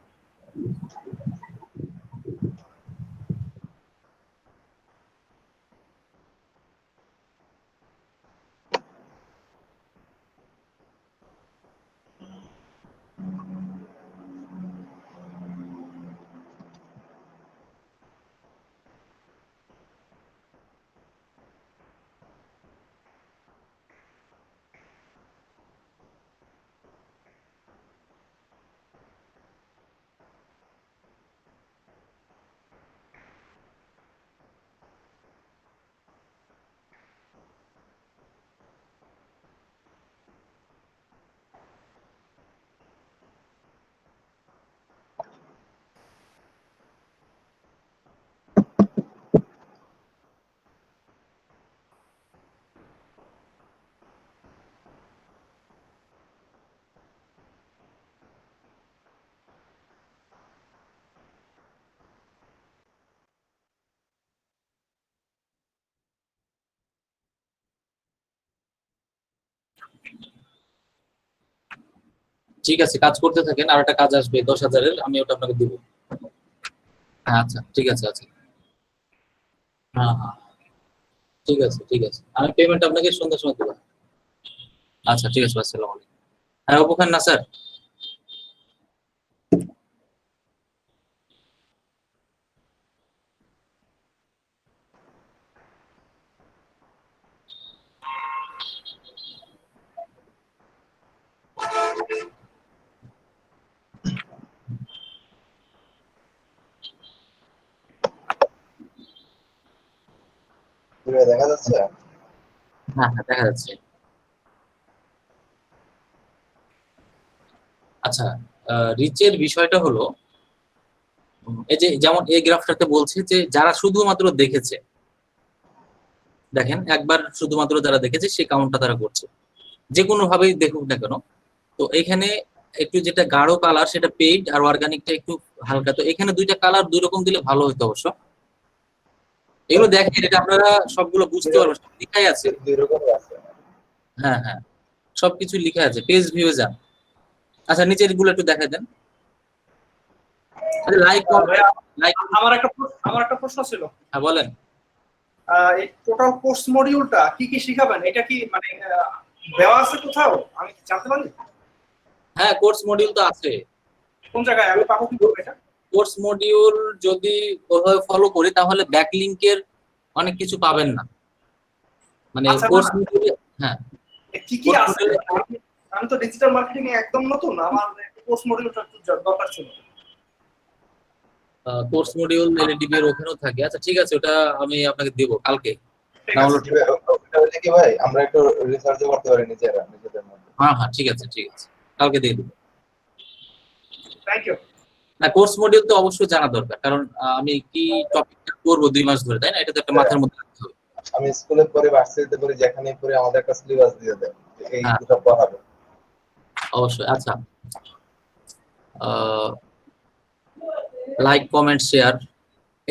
ঠিক আছে, কাজ করতে থাকেন, আর একটা কাজ আসবে 10,000-এর, আমি ওটা আপনাকে দিব। হ্যাঁ আচ্ছা ঠিক আছে, আচ্ছা হ্যাঁ হ্যাঁ ঠিক আছে ঠিক আছে, আমি পেমেন্ট আপনাকে সন্ধ্যার সময় দেবো। আচ্ছা ঠিক আছে, আসসালামু আলাইকুম। হ্যাঁ অপু খান না স্যার? দেখা যাচ্ছে? হ্যাঁ হ্যাঁ দেখা যাচ্ছে। আচ্ছা, রিচের বিষয়টা হলো এই যে যেমন এই গ্রাফটাতে বলছে যে যারা শুধুমাত্র দেখেছে, দেখেন একবার শুধুমাত্র যারা দেখেছে সেই কাউন্টটা তারা করছে, যে কোনো ভাবেই দেখুক না কেন। তো এখানে একটু যেটা গাঢ় কালার সেটা পেইড, আর অর্গানিকটা একটু হালকা। তো এখানে দুইটা কালার দুই রকম দিলে ভালো হতো অবশ্য। এগুলো দেখেন, এটা আপনারা সবগুলো বুঝতে পারবেন, সব লেখাই আছে। দুই রকমই আছে। হ্যাঁ হ্যাঁ সবকিছু লিখা আছে, পেজ ভিউ যান। আচ্ছা নিচের গুলো একটু দেখা দেন। লাইক ভাইয়া, লাইক আমার একটা প্রশ্ন ছিল। হ্যাঁ বলেন। এই টোটাল কোর্স মডিউলটা কি কি শিখাবেন, এটা কি মানে দেওয়া আছে কোথাও, আমি কি জানতে পারি? হ্যাঁ কোর্স মডিউল তো আছে। কোন জায়গায় আমি পাবো, কি করবো এটা? কোর্স মডিউল যদি ওভাবে ফলো করি তাহলে ব্যাকলিংকের অনেক কিছু পাবেন না, মানে আচ্ছা, কোর্স না, মডিউলে। হ্যাঁ কি কি কোর্স আছে? মডিউলে, আমি তো ডিজিটাল মার্কেটিং এ একদম নতুন, আমার কোর্স মডিউলটা একটু দরকার ছিল। কোর্স মডিউল এলএডিবি এর ওখানেও থাকে। আচ্ছা ঠিক আছে, ওটা আমি আপনাকে দেব কালকে ঠিক আছে। ডাউনলোড। ওটা হলে কি ভাই আমরা একটু রিসার্চও করতে পারি নিজেদের মধ্যে। হ্যাঁ হ্যাঁ ঠিক আছে ঠিক আছে, কালকে দিয়ে দেবো। Thank you. না কোর্স মডিউল তো অবশ্যই জানা দরকার, কারণ আমি কি টপিকটা করবো 2 মাস ধরে, তাই না? এটা তো একটা মাথার মধ্যে রাখতে হবে। আমি স্কুলে পড়ে ভার্সিটিতে পড়ে যেখানেই পড়ে আমাদের একটা সিলেবাস দিয়ে দেয় এই হ্যাঁ দুটো পড়াবে। অবশ্যই। আচ্ছা লাইক কমেন্ট শেয়ার,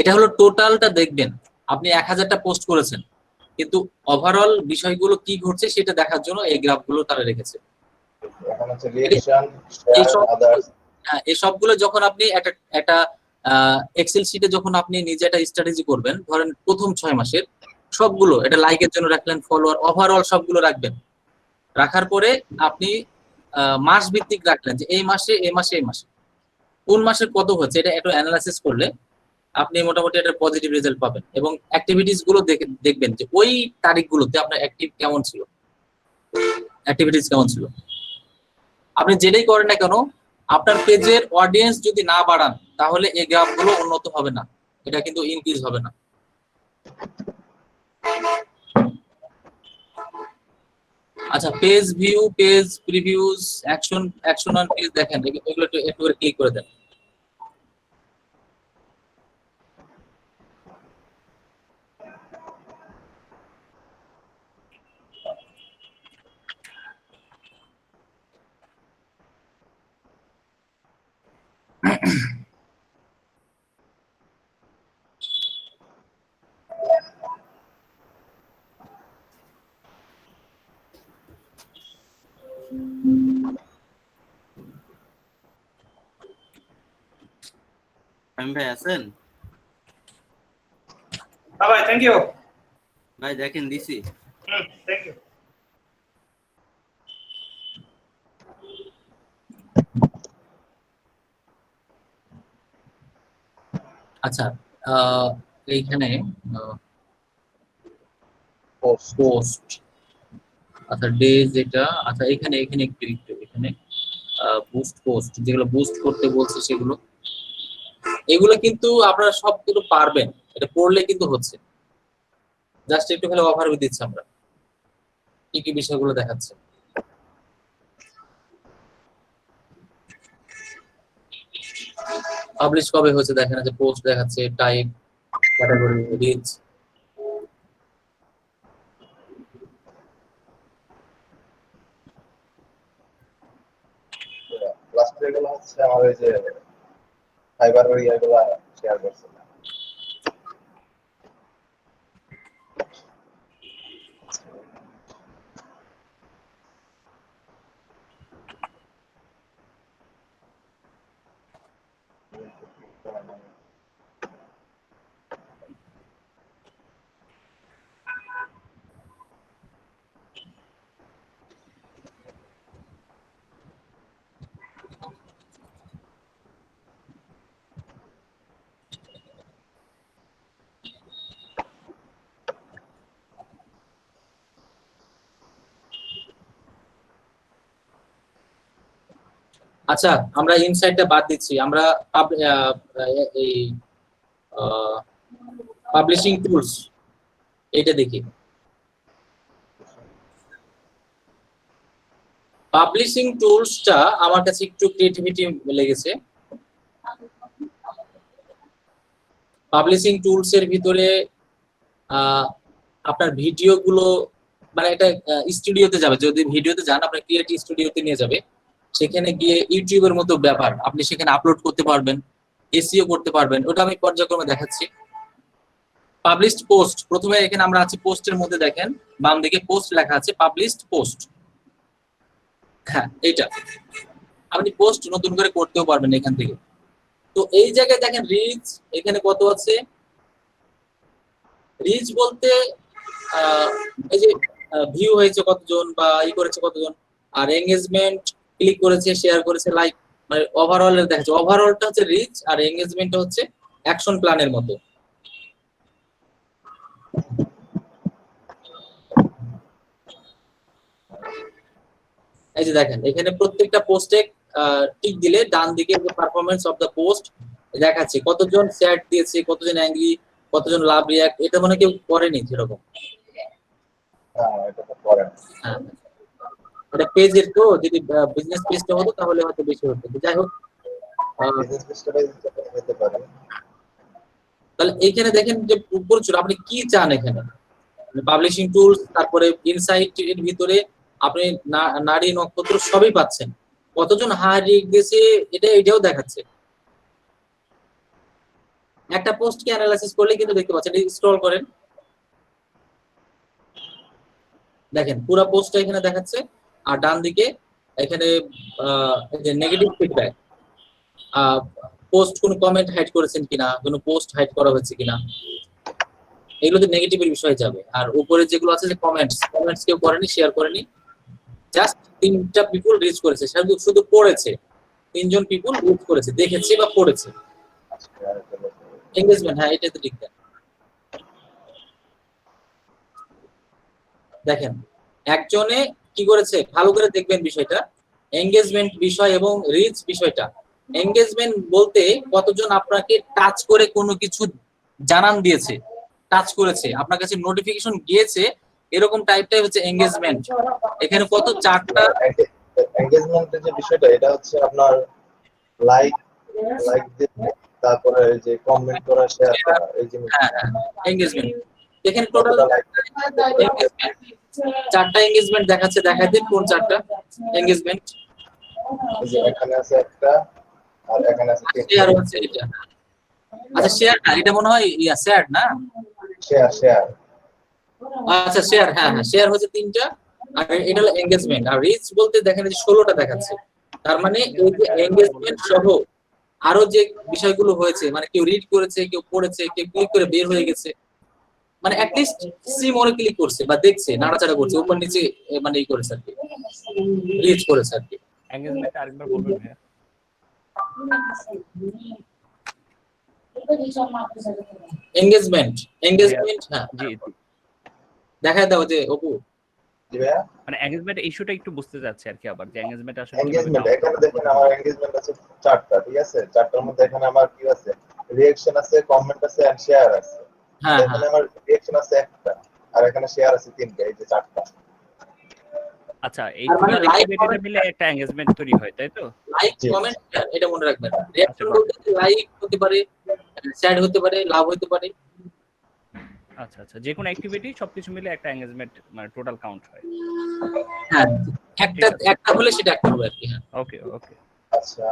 এটা হলো টোটালটা দেখবেন। আপনি 1000টা পোস্ট করেছেন, কিন্তু ওভারঅল বিষয়গুলো কি ঘটছে সেটা দেখার জন্য এই গ্রাফগুলো তারা রেখেছে। এখন হচ্ছে রিঅ্যাকশন, শেয়ার, আদার্স। হ্যাঁ এই সবগুলো যখন আপনি একটা একটা এক্সেল শিটে যখন আপনি নিজে একটা স্ট্র্যাটেজি করবেন, ধরেন প্রথম 6 মাসের সবগুলো, এটা লাইকের জন্য রাখলেন, ফলোয়ার, ওভারঅল সবগুলো রাখবেন। রাখার পরে আপনি মাস ভিত্তিক রাখলেন যে এই মাসে এই মাসে এই মাসে কোন মাসে কত হচ্ছে, এটা একটু অ্যানালাইসিস করলে আপনি মোটামুটি একটা পজিটিভ রেজাল্ট পাবেন। এবং অ্যাক্টিভিটিস গুলো দেখবেন যে ওই তারিখগুলোতে আপনার অ্যাক্টিভ কেমন ছিল, অ্যাক্টিভিটিস কেমন ছিল। আপনি যেটাই করেন না কেন, আপনার পেজের অডিয়েন্স যদি না বাড়ান তাহলে এই গ্রাফগুলো উন্নত হবে না, এটা কিন্তু ইনক্রিজ হবে না। আচ্ছা page view, page previews, action on page দেখেন, এগুলো একটু একটু করে ক্লিক করে দেন। আমি ভাই আছেন? হ্যাঁ ভাই, থ্যাংক ইউ। ভাই দেখেন দিছি। Thank you. আচ্ছা, এইখানে পোস্ট পোস্ট, আচ্ছা ডেজ, এটা আচ্ছা এখানে এখানে একটু একটু এখানে বুস্ট পোস্ট, যেগুলো বুস্ট করতে বলছে সেগুলো, এগুলো কিন্তু আপনারা সব কিছু পারবেন, এটা পড়লে কিন্তু হচ্ছে। জাস্ট একটু খালি ওভারভিউ দিচ্ছি আমরা, কি কি বিষয়গুলো দেখাচ্ছে। পাবলিশ কবে হয়েছে দেখেন, যে পোস্ট দেখাচ্ছে, টাইপ, ক্যাটাগরি, রিচ। লাস্ট এগুলো হচ্ছে আমার ওই যে ফাইবার ইয়াগুলা শেয়ার করছে। আচ্ছা, আমরা ইনসাইটটা বাদ দিচ্ছি, আমরা এই পাবলিশিং টুলস এটা দেখি। পাবলিশিং টুলসটা আমার কাছে একটু ক্রিয়েটিভিটি লেগেছে। পাবলিশিং টুলস এর ভিতরে আপনার ভিডিওগুলো, মানে এটা স্টুডিওতে যাবে, যদি ভিডিওতে যান আপনার ক্রিয়েট স্টুডিওতে নিয়ে যাবে, সেখানে গিয়ে ইউটিউবের মতো ব্যাপার, আপনি সেখানে আপলোড করতে পারবেন, এসইও করতে পারবেন, ওটা আমি পর্যায়ক্রমে দেখাচ্ছি। পাবলিশড পোস্ট, প্রথমে এখানে আমরা আছি পোস্টের মধ্যে, দেখেন বাম দিকে পোস্ট লেখা আছে, পাবলিশড পোস্ট, হ্যাঁ এইটা আপনি পোস্ট নতুন করে করতেও পারবেন এখান থেকে। তো এই জায়গায় দেখেন রিচ এখানে কত আছে, রিচ বলতে এই যে ভিউ হয়েছে কতজন বা ই করেছে কতজন, আর এঙ্গেজমেন্ট, ক্লিক করেছে, শেয়ার করেছে, লাইক, মানে ওভারঅল এর দেখাচ্ছে। ওভারঅলটা হচ্ছে রিচ আর এঙ্গেজমেন্টটা হচ্ছে অ্যাকশন প্ল্যানের মতো। এই যে দেখেন এখানে প্রত্যেকটা পোস্টে টিক দিলে ডান দিকে পারফরম্যান্স অফ দ্য পোস্ট দেখাচ্ছে, কতজন শেয়ার দিয়েছে, কতজন অ্যাংরি, কতজন লাভ রিয়াক্ট, এটা মনে কেউ করেনি সেরকম। এটা তো পরে হ্যাঁ, এটা পেজের, তো যদি বিজনেস পেজটা হতো তাহলে হয়তো বেশি হতো। যাই হোক, বিজনেস পেজটাই হতে পারে। তাহলে এইখানে দেখেন যে প্রচুর, আপনি কি চান এখানে, পাবলিশিং টুলস, তারপরে ইনসাইট এর ভিতরে আপনি নারী নক্ষত্র সবই পাচ্ছেন, কতজন হারিয়ে গেছে এটাও দেখাচ্ছে। একটা পোস্টকে অ্যানালাইসিস করলে কিন্তু দেখতে পাচ্ছেন, স্ক্রল করেন, দেখেন পুরো পোস্টটা এখানে দেখাচ্ছে, আর ডান দিকে এখানে নেগেটিভ ফিডব্যাক, পোস্ট কোন কমেন্ট হাইড করেছেন কিনা, কোন পোস্ট হাইড করা হয়েছে কিনা, এগুলোতে নেগেটিভের বিষয়ে যাবে। আর উপরে যেগুলো আছে যে কমেন্টস কেউ করেনি, শেয়ার করেনি, জাস্ট 3টা পিপল রিচ করেছে, শুধু পড়েছে, 3জন পিপল রিচ করেছে, দেখেছে বা পড়েছে। এঙ্গেজমেন্ট, হ্যাঁ এটা তো ঠিক। দেখেন একজনে কি করেছে, ভালো করে দেখবেন বিষয়টা, এঙ্গেজমেন্ট বিষয় এবং রিচ বিষয়টা। এঙ্গেজমেন্ট বলতে কতজন আপনাকে টাচ করে কোনো কিছু জানান দিয়েছে, টাচ করেছে, আপনার কাছে নোটিফিকেশন গিয়েছে, এরকম টাইপটাই হচ্ছে এঙ্গেজমেন্ট। এখানে কত, 4টা। এঙ্গেজমেন্টের যে বিষয়টা, এটা হচ্ছে আপনার লাইক তারপরে যে কমেন্ট করা, শেয়ার করা, এই জিনিস। হ্যাঁ এঙ্গেজমেন্ট, এখানে টোটাল 4টা এঙ্গেজমেন্ট দেখাচ্ছে, দেখাই দিন কোন 4টা এঙ্গেজমেন্ট। এখানে আছে একটা, আর এখানে আছে শেয়ার হচ্ছে এটা, আচ্ছা শেয়ার না, এটা মনে হয় শেয়ার না, শেয়ার। আচ্ছা শেয়ার, হ্যাঁ শেয়ার হচ্ছে 3টা, আর এটা হলো এঙ্গেজমেন্ট। আর রিচ বলতে দেখেন যে 16টা দেখাচ্ছে, তার মানে এই যে এঙ্গেজমেন্ট সহ আরো যে বিষয়গুলো হয়েছে মানে কেউ রিড করেছে, কেউ পড়েছে, কেউ ক্লিক করে বের হয়ে গেছে, মানে অ্যাটলিস্ট সি মোরে ক্লিক করছে বা দেখছে, নাড়াচাড়া করছে, উপর নিচে মানে ই করেছে আর কি, রিচ করেছে আর কি। এঙ্গেজমেন্ট আরেকবার বলবেন ভাইয়া। এঙ্গেজমেন্ট হ্যাঁ জি দেখায় দাও যে অপু। জি ভাইয়া, মানে এঙ্গেজমেন্ট ইস্যুটা একটু বুঝতে চাচ্ছি আর কি আবার, যে এঙ্গেজমেন্ট আসলে কিভাবে এঙ্গেজমেন্ট count এখানে করতে দেখেন আমার এঙ্গেজমেন্ট আছে 4টা, ঠিক আছে? 4টার মধ্যে এখানে আমার কি আছে, রিঅ্যাকশন আছে, কমেন্ট আছে এন্ড শেয়ার আছে। হ্যাঁ এখানে আমার রিঅ্যাকশন আছে একটা, আর এখানে শেয়ার আছে 3টা, এই যে 4টা। আচ্ছা, এই আর মানে তিনটা লাইক অ্যাক্টিভিটি মিলে একটা এঙ্গেজমেন্ট তৈরি হয়, তাই তো? লাইক জি কমেন্ট এটা মনে রাখবেন। রিঅ্যাকশন আচ্ছা, বলতে লাইক হতে পারে, চ্যাট হতে পারে, লাভ হতে পারে। আচ্ছা আচ্ছা, যে কোনো অ্যাক্টিভিটি সবকিছু মিলে একটা এঙ্গেজমেন্ট মানে টোটাল কাউন্ট হয়। হ্যাঁ একটা ঠিক আছে। একটা হলে সেটা একটা হবে আর কি। হ্যাঁ ওকে ওকে। আচ্ছা,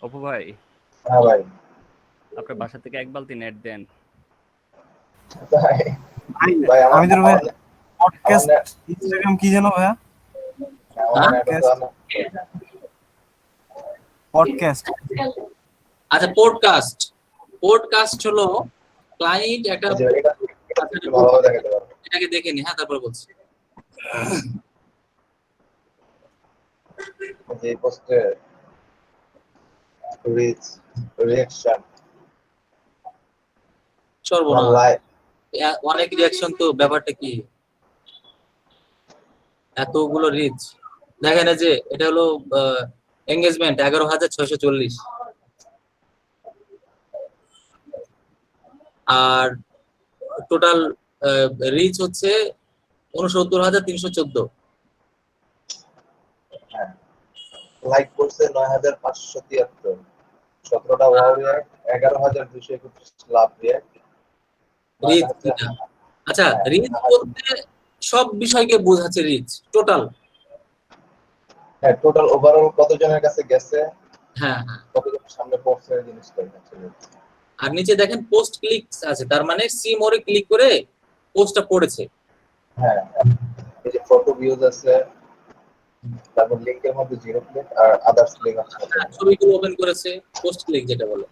অপু ভাই, হ্যাঁ ভাই। আপনার বাসা থেকে এক বালতি নেট দেন। ভাই ভাই আমার পডকাস্ট ইনস্টাগ্রাম কি জানো ভাইয়া? পডকাস্ট আচ্ছা পডকাস্ট হলো ক্লায়েন্ট একটা ভালোভাবে দেখাতে পারবো। এটাকে দেখে নি, হ্যাঁ তারপর বলছি। যে পোস্টে রিচ রিঅ্যাকশন সর্বনাশ, লাইক অনেক রিঅ্যাকশন, তো ব্যাপারটা কি এতগুলো রিচ? দেখেন এই যে এটা হলো এঙ্গেজমেন্ট 11,640, আর টোটাল রিচ হচ্ছে 69,314। লাইক করছে 9,573, 17টা ওয়াও রিঅ্যাক্ট, 11,231 লাভ রিঅ্যাক্ট। রিচ আচ্ছা, রিচ বলতে সব বিষয়কে বোঝাচ্ছে রিচ টোটাল। হ্যাঁ, টোটাল ওভারঅল কতজনের কাছে গেছে, হ্যাঁ হ্যাঁ, কতজনের সামনে পৌঁছে জিনিসটা হচ্ছে। আর নিচে দেখেন পোস্ট ক্লিক আছে, তার মানে সি মোরে ক্লিক করে পোস্টটা পড়েছে। হ্যাঁ, এই যে ফটো ভিউজ আছে, তারপর লিংকের মধ্যে 0 ক্লিক আর আদার্স লিংক আছে। ছবিগুলো ওপেন করেছে, পোস্ট ক্লিক যেটা বলে।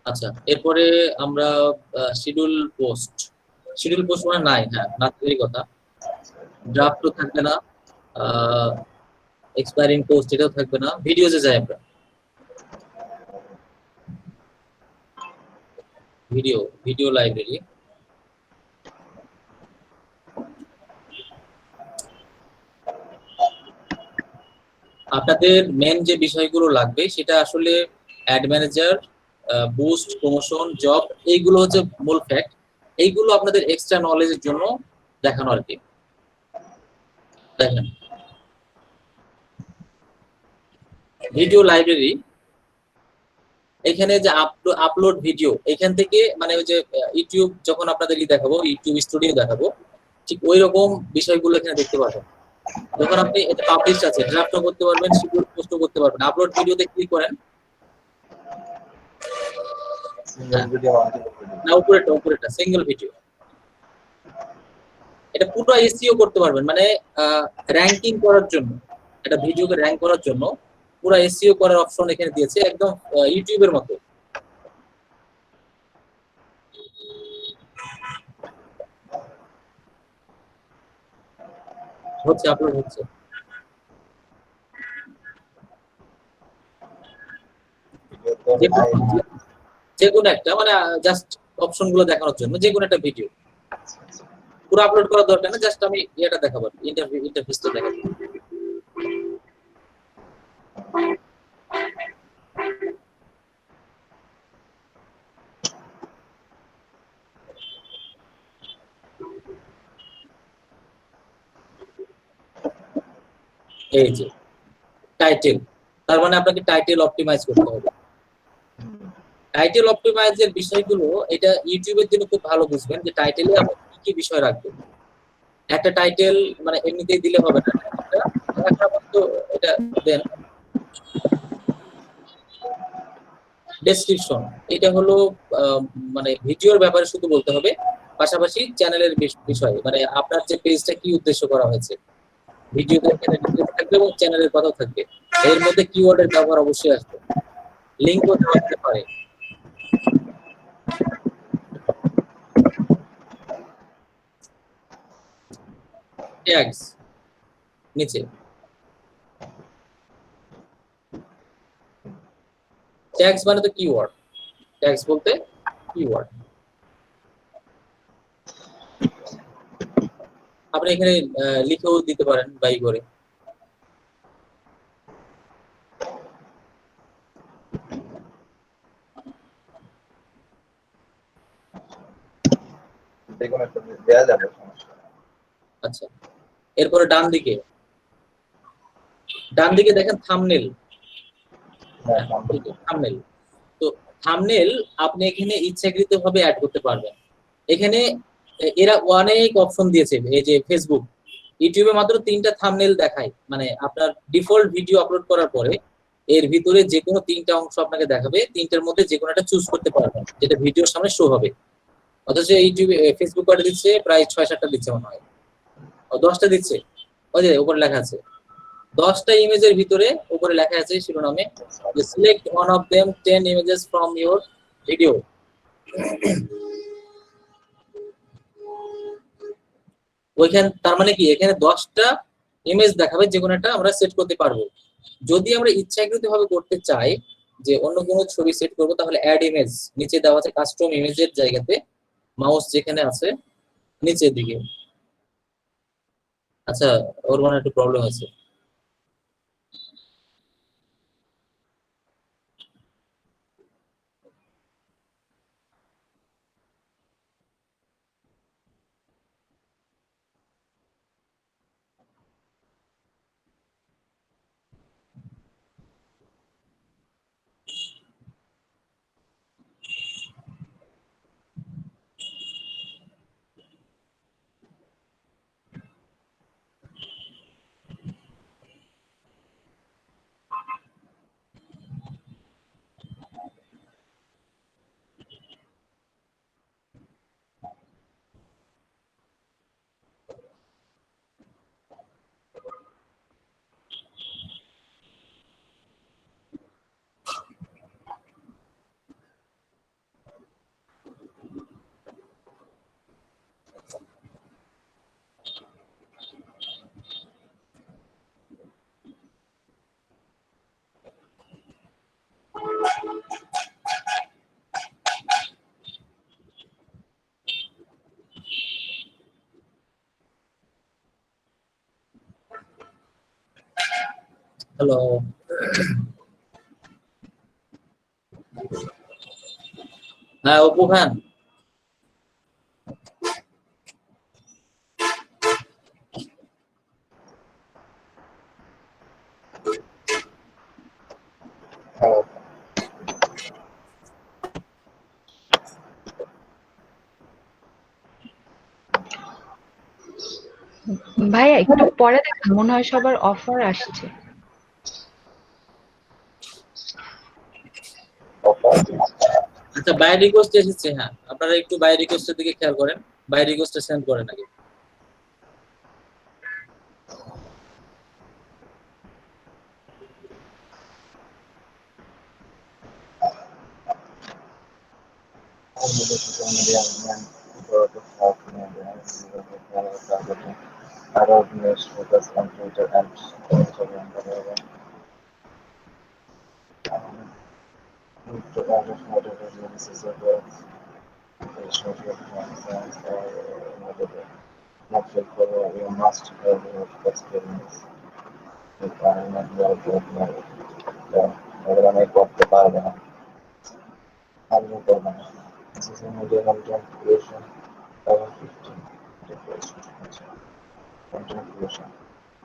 আচ্ছা, এরপরে আমরা শিডিউল পোস্ট মানে নাই, হ্যাঁ না, এই কথা। ড্রাফটও থাকবে না, এক্সপায়ারিং পোস্ট এটাও থাকবে না। ভিডিওতে যাই আমরা, ভিডিও লাইব্রেরি। আপনাদের মেন যে বিষয়গুলো লাগবে সেটা আসলে add manager, boost, promotion, job, এইগুলো হচ্ছে মূল ফ্যাক্ট। এইগুলো আপনাদের এক্সট্রা নলেজের জন্য দেখানো আর কি। দেখেন ভিডিও লাইব্রেরি, এখানে যে আপলোড ভিডিও, এখান থেকে মানে ওই যে ইউটিউব যখন আপনাদের দেখাবো, ইউটিউব স্টুডিও দেখাবো, ঠিক ওই রকম বিষয়গুলো এখানে দেখতে পাবেন। যখন আপনি এটা পাবলিশ আছে, ড্রাফটও করতে পারবেন, শিডিউল পোস্টও করতে পারবেন। আপলোড ভিডিওতে ক্লিক করেন, না উপরেটা সিঙ্গেল ভিডিও। এটা পুরো এসইও করতে পারবেন, মানে র‍্যাঙ্কিং করার জন্য, এটা ভিডিওকে র‍্যাঙ্ক করার জন্য পুরো এসইও করার অপশন এখানে দিয়েছে, একদম ইউটিউবের মতো। হচ্ছে আপলোড হচ্ছে, যে কোনো একটা মানে জাস্ট অপশন গুলো দেখানোর জন্য, যে কোনো একটা ভিডিও পুরো আপলোড করার দরকার না, জাস্ট আমি এটা দেখাবো, ইন্টারফেসটা দেখাবো। এই যে টাইটেল, তার মানে আপনাকে টাইটেল অপটিমাইজ করতে হবে। টাইটেল অপটিমাইজের বিষয়গুলো এটা ইউটিউবের জন্য খুব ভালো বুঝবেন যে টাইটেলে আপনি কি কি বিষয় রাখবেন। একটা টাইটেল মানে এমনিতেই দিলে হবে না, এটা দেন। ডেসক্রিপশন, এটা হলো মানে ভিডিওর ব্যাপারে শুধু বলতে হবে, পাশাপাশি চ্যানেলের বিষয়ে, মানে আপনার যে পেজটা কি উদ্দেশ্য করা হয়েছে, ভিডিওতে এখানে ডিটেইলস থাকবে এবং চ্যানেলের কথাও থাকবে। এর মধ্যে কিওয়ার্ডের ব্যবহার অবশ্যই আসবে, লিংকও দেওয়া যেতে পারে। ট্যাগস নিচে, ট্যাগস মানে তো কিওয়ার্ড, ট্যাগস বলতে কিওয়ার্ড। আপনি এখানে লিখেও দিতে পারেন বাই করে। দেখুন একটা দেয়া যাবে, সমস্যা নেই। আচ্ছা, এরপরে ডান দিকে দেখেন থাম্বনেল। হ্যাঁ, সম্ভব। থাম্বনেল, তো থাম্বনেল আপনি এখানে ইচ্ছাকৃতভাবে অ্যাড করতে পারবেন। এখানে এরা অনেক অপশন দিয়েছে, এই যে ফেসবুক, ইউটিউবে মাত্র 3টা থাম্বনেল দেখায়, মানে আপনার ডিফল্ট ভিডিও আপলোড করার পরে এর ভিতরে যে কোনো 3টা অংশ আপনাকে দেখাবে, 3টার মধ্যে যে কোনো একটা চুজ করতে পারবেন যেটা ভিডিওর সামনে শো হবে। অথচ ইউটিউবে ফেসবুক কয়টা দিচ্ছে, প্রায় 6-7টা দিচ্ছে মনে হয়, 10টা দিচ্ছে। ওই যে উপরে লেখা আছে 10টা ইমেজের ভিতরে উপরে লেখা আছে শিরোনামে select one of them 10 images from your video. ওইখানে তার মানে কি, এখানে 10টা ইমেজ দেখাবে, যে কোনো একটা আমরা সেট করতে পারবো। যদি আমরা ইচ্ছাকৃতভাবে করতে চাই যে অন্য কোনো ছবি সেট করবো, তাহলে অ্যাড ইমেজ নিচে দেওয়া আছে কাস্টম ইমেজের জায়গাতে মাউস যেখানে আছে নিচের দিকে। আচ্ছা, ওর মানে একটু প্রবলেম আছে। হ্যালো, হ্যাঁ অপু খান, হ্যাঁ, ভাইয়া একটু পরে দেখেন, মনে হয় সবার অফার আসছে। আচ্ছা বাই রিকোয়েস্ট এসেছে, হ্যাঁ আপনারা একটু বাই রিকোয়েস্টের দিকে খেয়াল করেন, বাই রিকোয়েস্টটা সেন্ড করেন আগে। social media and South Media, Arab news focus on Twitter and Instagram. To average moderate releases of social concerns or moderate. Not for you must have experience. If I am not well এগুলো আমি করতে পারবো না, আমি করবো না। Social media content creation, 2015 content creation.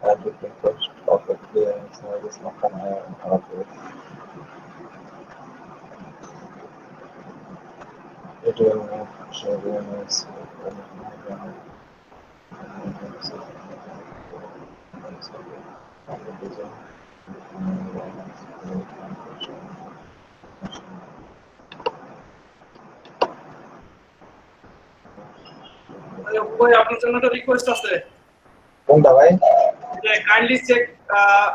Everything cost of a clearing service makan ayam output. It will make sure units ওই আপনার জন্য একটা রিকোয়েস্ট আছে কোনটা ভাই? যে kindly check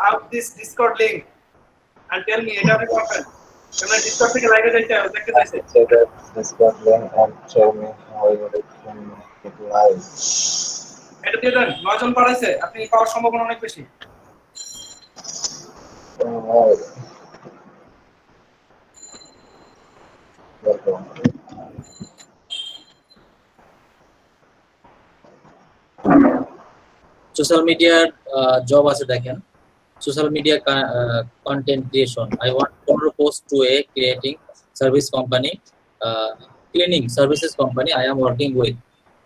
out this Discord link and tell me এটা আপনি পাবেন আমরা ডিসকর্ড থেকে লাইভে যাইতে হবে দেখতে চাইছি check out Discord link and show me how you can make it live. এটা দিয়ে দেন 9 জন পাঠাইছে আপনি পাওয়ার সম্ভাবনা অনেক বেশি Alright. Welcome. সোশ্যাল মিডিয়ার জব আছে দেখেন social media content creation I want 15 post to a creating service company cleaning services company I am working with.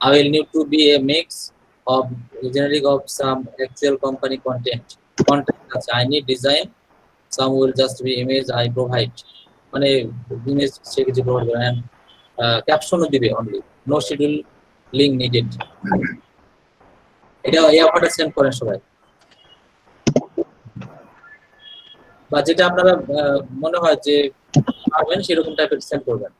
I will need to be a mix of generic of some Excel company content I need design some will just be image I provide মানে image সে কিছু provide করে and caption দিবে only no schedule link needed এটা এই অফারটা সেন্ড করেন সবাই বা যেটা আপনারা মনে হয় যে পারবেন সেরকম টাইপের সেন্ড করবেন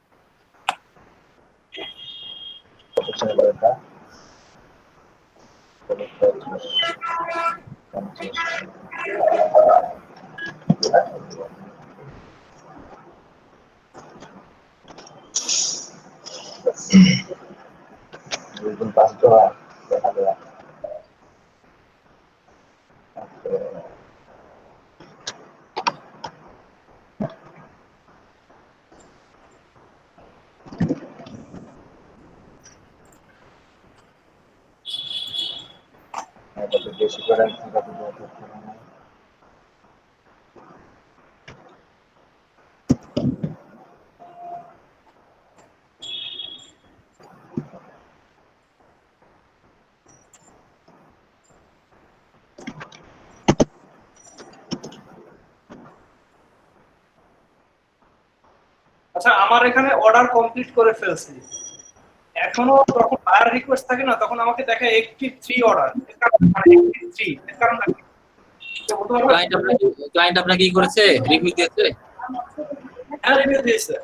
বেশি করে আচ্ছা আমার এখানে অর্ডার কমপ্লিট করে ফেলছি এখনো যখন বায়ার রিকোয়েস্ট থাকে না তখন আমাকে দেখায় 83 অর্ডার এর কারণ 83 এর কারণ কি ক্লায়েন্ট আপনাকে কি করেছে রিভিউ দিয়েছে হ্যাঁ রিভিউ দিয়েছে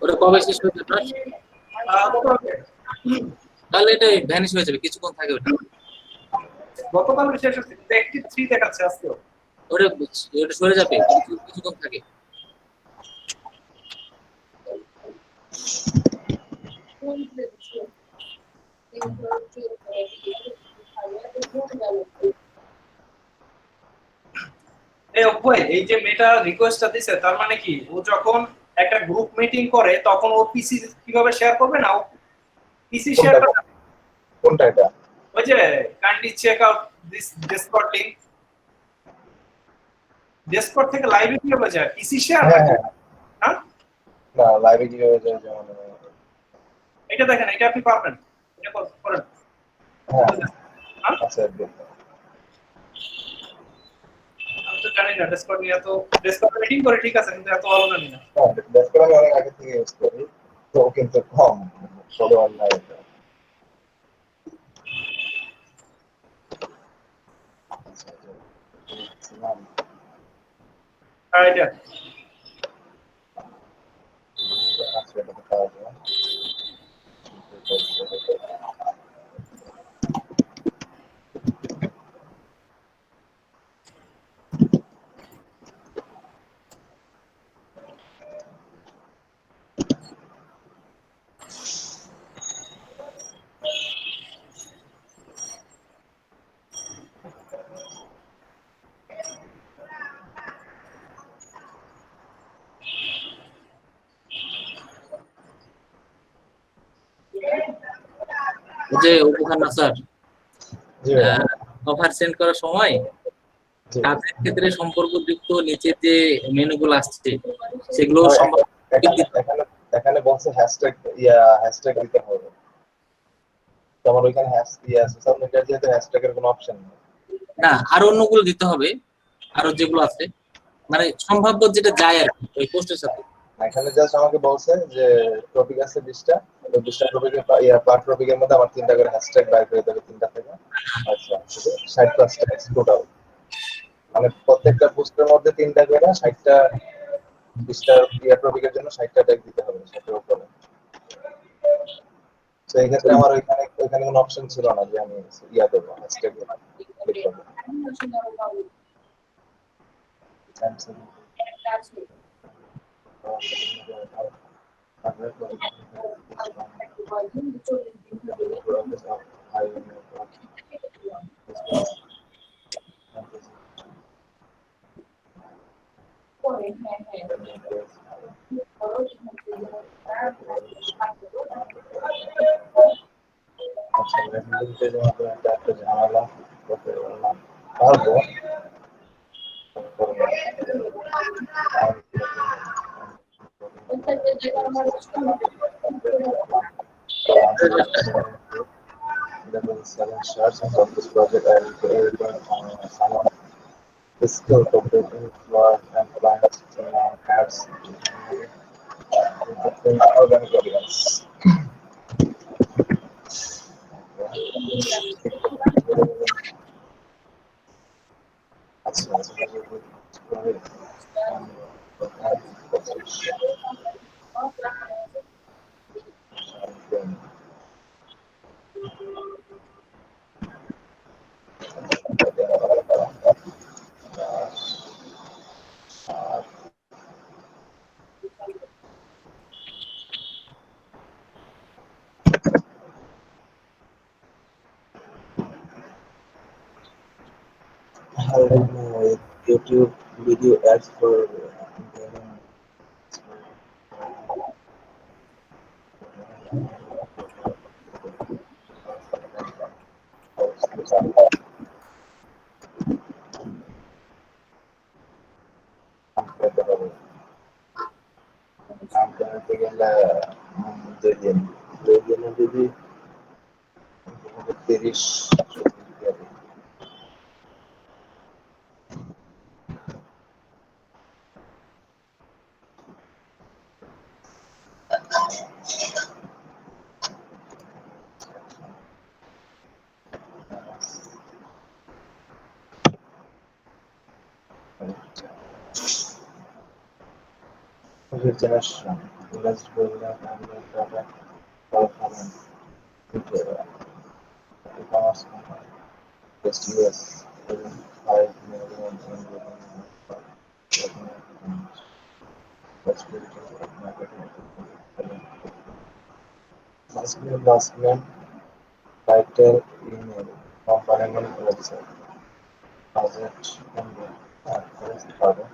ওটা কবে শেষ হয়েছে তাহলে এটা ভ্যানিশ হয়ে যাবে কিছুক্ষণ থাকে ওটা গতকাল শেষ হচ্ছে 83 দেখাচ্ছে আজকে ওটা সরে যাবে কিছুক্ষণ থাকে এই যে মেটা রিকোয়েস্টটা দিছে তার মানে কি ও যখন একটা গ্রুপ মিটিং করে তখন ও পিসি কিভাবে শেয়ার করবে না ও পিসি শেয়ার করবে কোনটা এটা ওই যে kindly check out this Discord link Discord থেকে লাইভে কিভাবে যায় পিসি শেয়ার হ্যাঁ না লাইভে কিভাবে যায় যেমন এটা দেখেন এটা আপনি পারবেন এটা করেন হ্যাঁ আচ্ছা আমি তো জানি না ডিসকর্ড নিয়ে তো ডিসকর্ড মিটিং করে ঠিক আছে কিন্তু এত ভালো জানি না হ্যাঁ ডিসকর্ড আমি অনেক আগে থেকে ইউজ করি তো কিন্তু কম সলো অনলাইন আইডিয়া যে উপকার না স্যার অফার সেন্ড করার সময় কাজের ক্ষেত্রে সম্পর্কযুক্ত নিচে যে মেনুগুলো আসছে সেগুলো এখানে বলছে হ্যাশট্যাগ দিতে হবে তো আমার ওইখানে সোশ্যাল মিডিয়ার যেহেতু হ্যাশট্যাগের কোনো অপশন নেই। না, আরো অন্যগুলো দিতে হবে, আরো যেগুলো আছে, মানে সম্ভাব্য যেটা যায় আর কি ওই পোস্টের সাথে। এখানে জাস্ট আমাকে বলছে যে টপিক আছে 20টা, ওই 20টা টপিকের পার টপিকের মধ্যে আমার 3টা করে হ্যাশট্যাগ বাইর করে দেবে 3টা থেকে। আচ্ছা 60টা টোটাল, মানে প্রত্যেকটা পোস্টের মধ্যে 3টা করে 60টা 20টা টপিকের জন্য 60টা ট্যাগ দিতে হবে 60টার উপরে। তো এই ক্ষেত্রে আমার ওইখানে কোনো অপশন ছিল না যে আমি দেবো হ্যাশট্যাগ ক্লিক করবো। আচ্ছা রেফারেন্সের মধ্যে একটা ঝামেলা করতে পারবো। Level 7 shots of this project I will someone physical cooperating for and clients ads organic audience. I don't know YouTube video ads for gaming. যদি 30 generation let's build that and that performance e-commerce company just US 5 million last name title email company name website budget number pardon.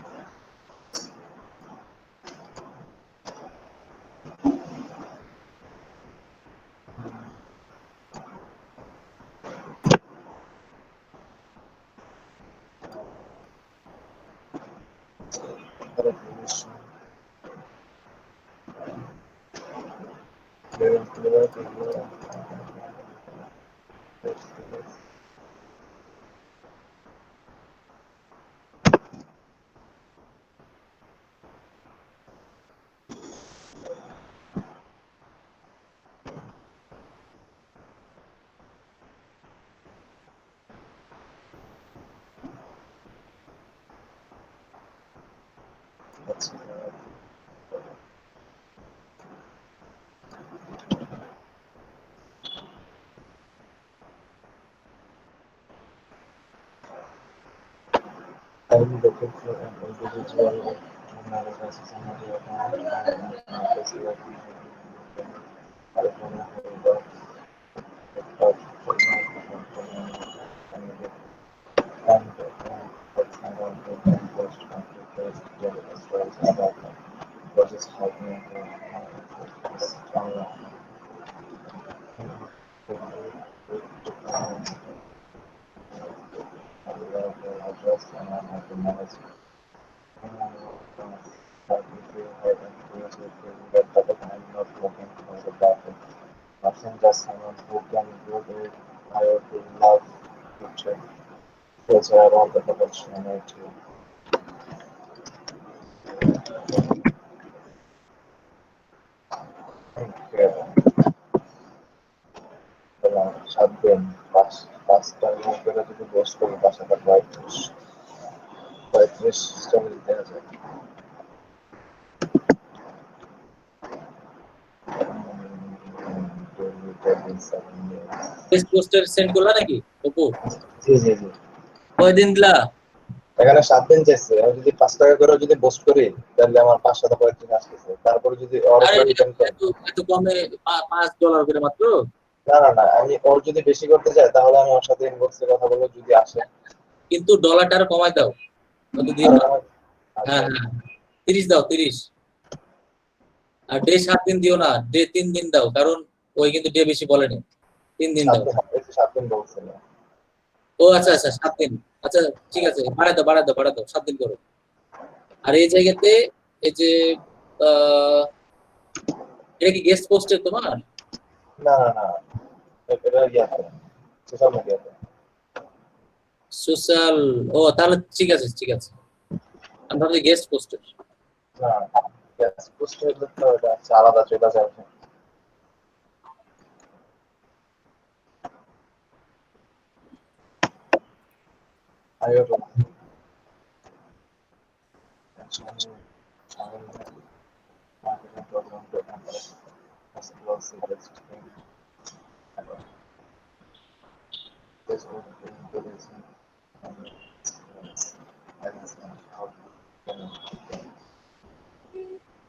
I'm looking for an individual analysis summary of just someone who can go to higher to love future. Future all the opportunity. সাত দিন পাঁচটার মধ্যে যদি বস করি 5,000 চল্লিশ দেওয়া যায়। টেস্ট পোস্টার সেন্ড করলা নাকি অপু? জি জি জি। কয়দিন দিলা? এখানে 7 দিন চাইছে। আমি যদি 5 টাকা করে যদি পোস্ট করি তাহলে আমার 5 টাকা পরে দিন আসতেছে। তারপরে যদি ওর উপর ডিপেন্ড করে এত কমে $5 করে মাত্র? না না না, আমি ওর যদি বেশি করতে চাই তাহলে আমি ওর সাথে ইনবক্সে কথা বলবো যদি আসে। কিন্তু ডলারটা আরো কমায় দাও। কত দিও না? হ্যাঁ হ্যাঁ 30 দাও 30। আর ডে 7 দিন দিও না, ডে 3 দিন দাও, কারণ ওই কিন্তু ডে বেশি বলেনি। 3 দিন দাও। 7 দিন বলছিল। ও আচ্ছা আচ্ছা 7 দিন। আচ্ছা ঠিক আছে, বাড়ায় দাও 7 দিন করো। আর এই জায়গাতে এই যে এটা কি গেস্ট পোস্টে তোমার? না না না, এটা ইয়াতে সোশ্যাল মিডিয়াতে। সোশ্যাল, ও তাহলে ঠিক আছে আমি ভাবছি গেস্ট পোস্টে। না গেস্ট পোস্ট হলে তো এটা আলাদা চলে যাবে। আইও তো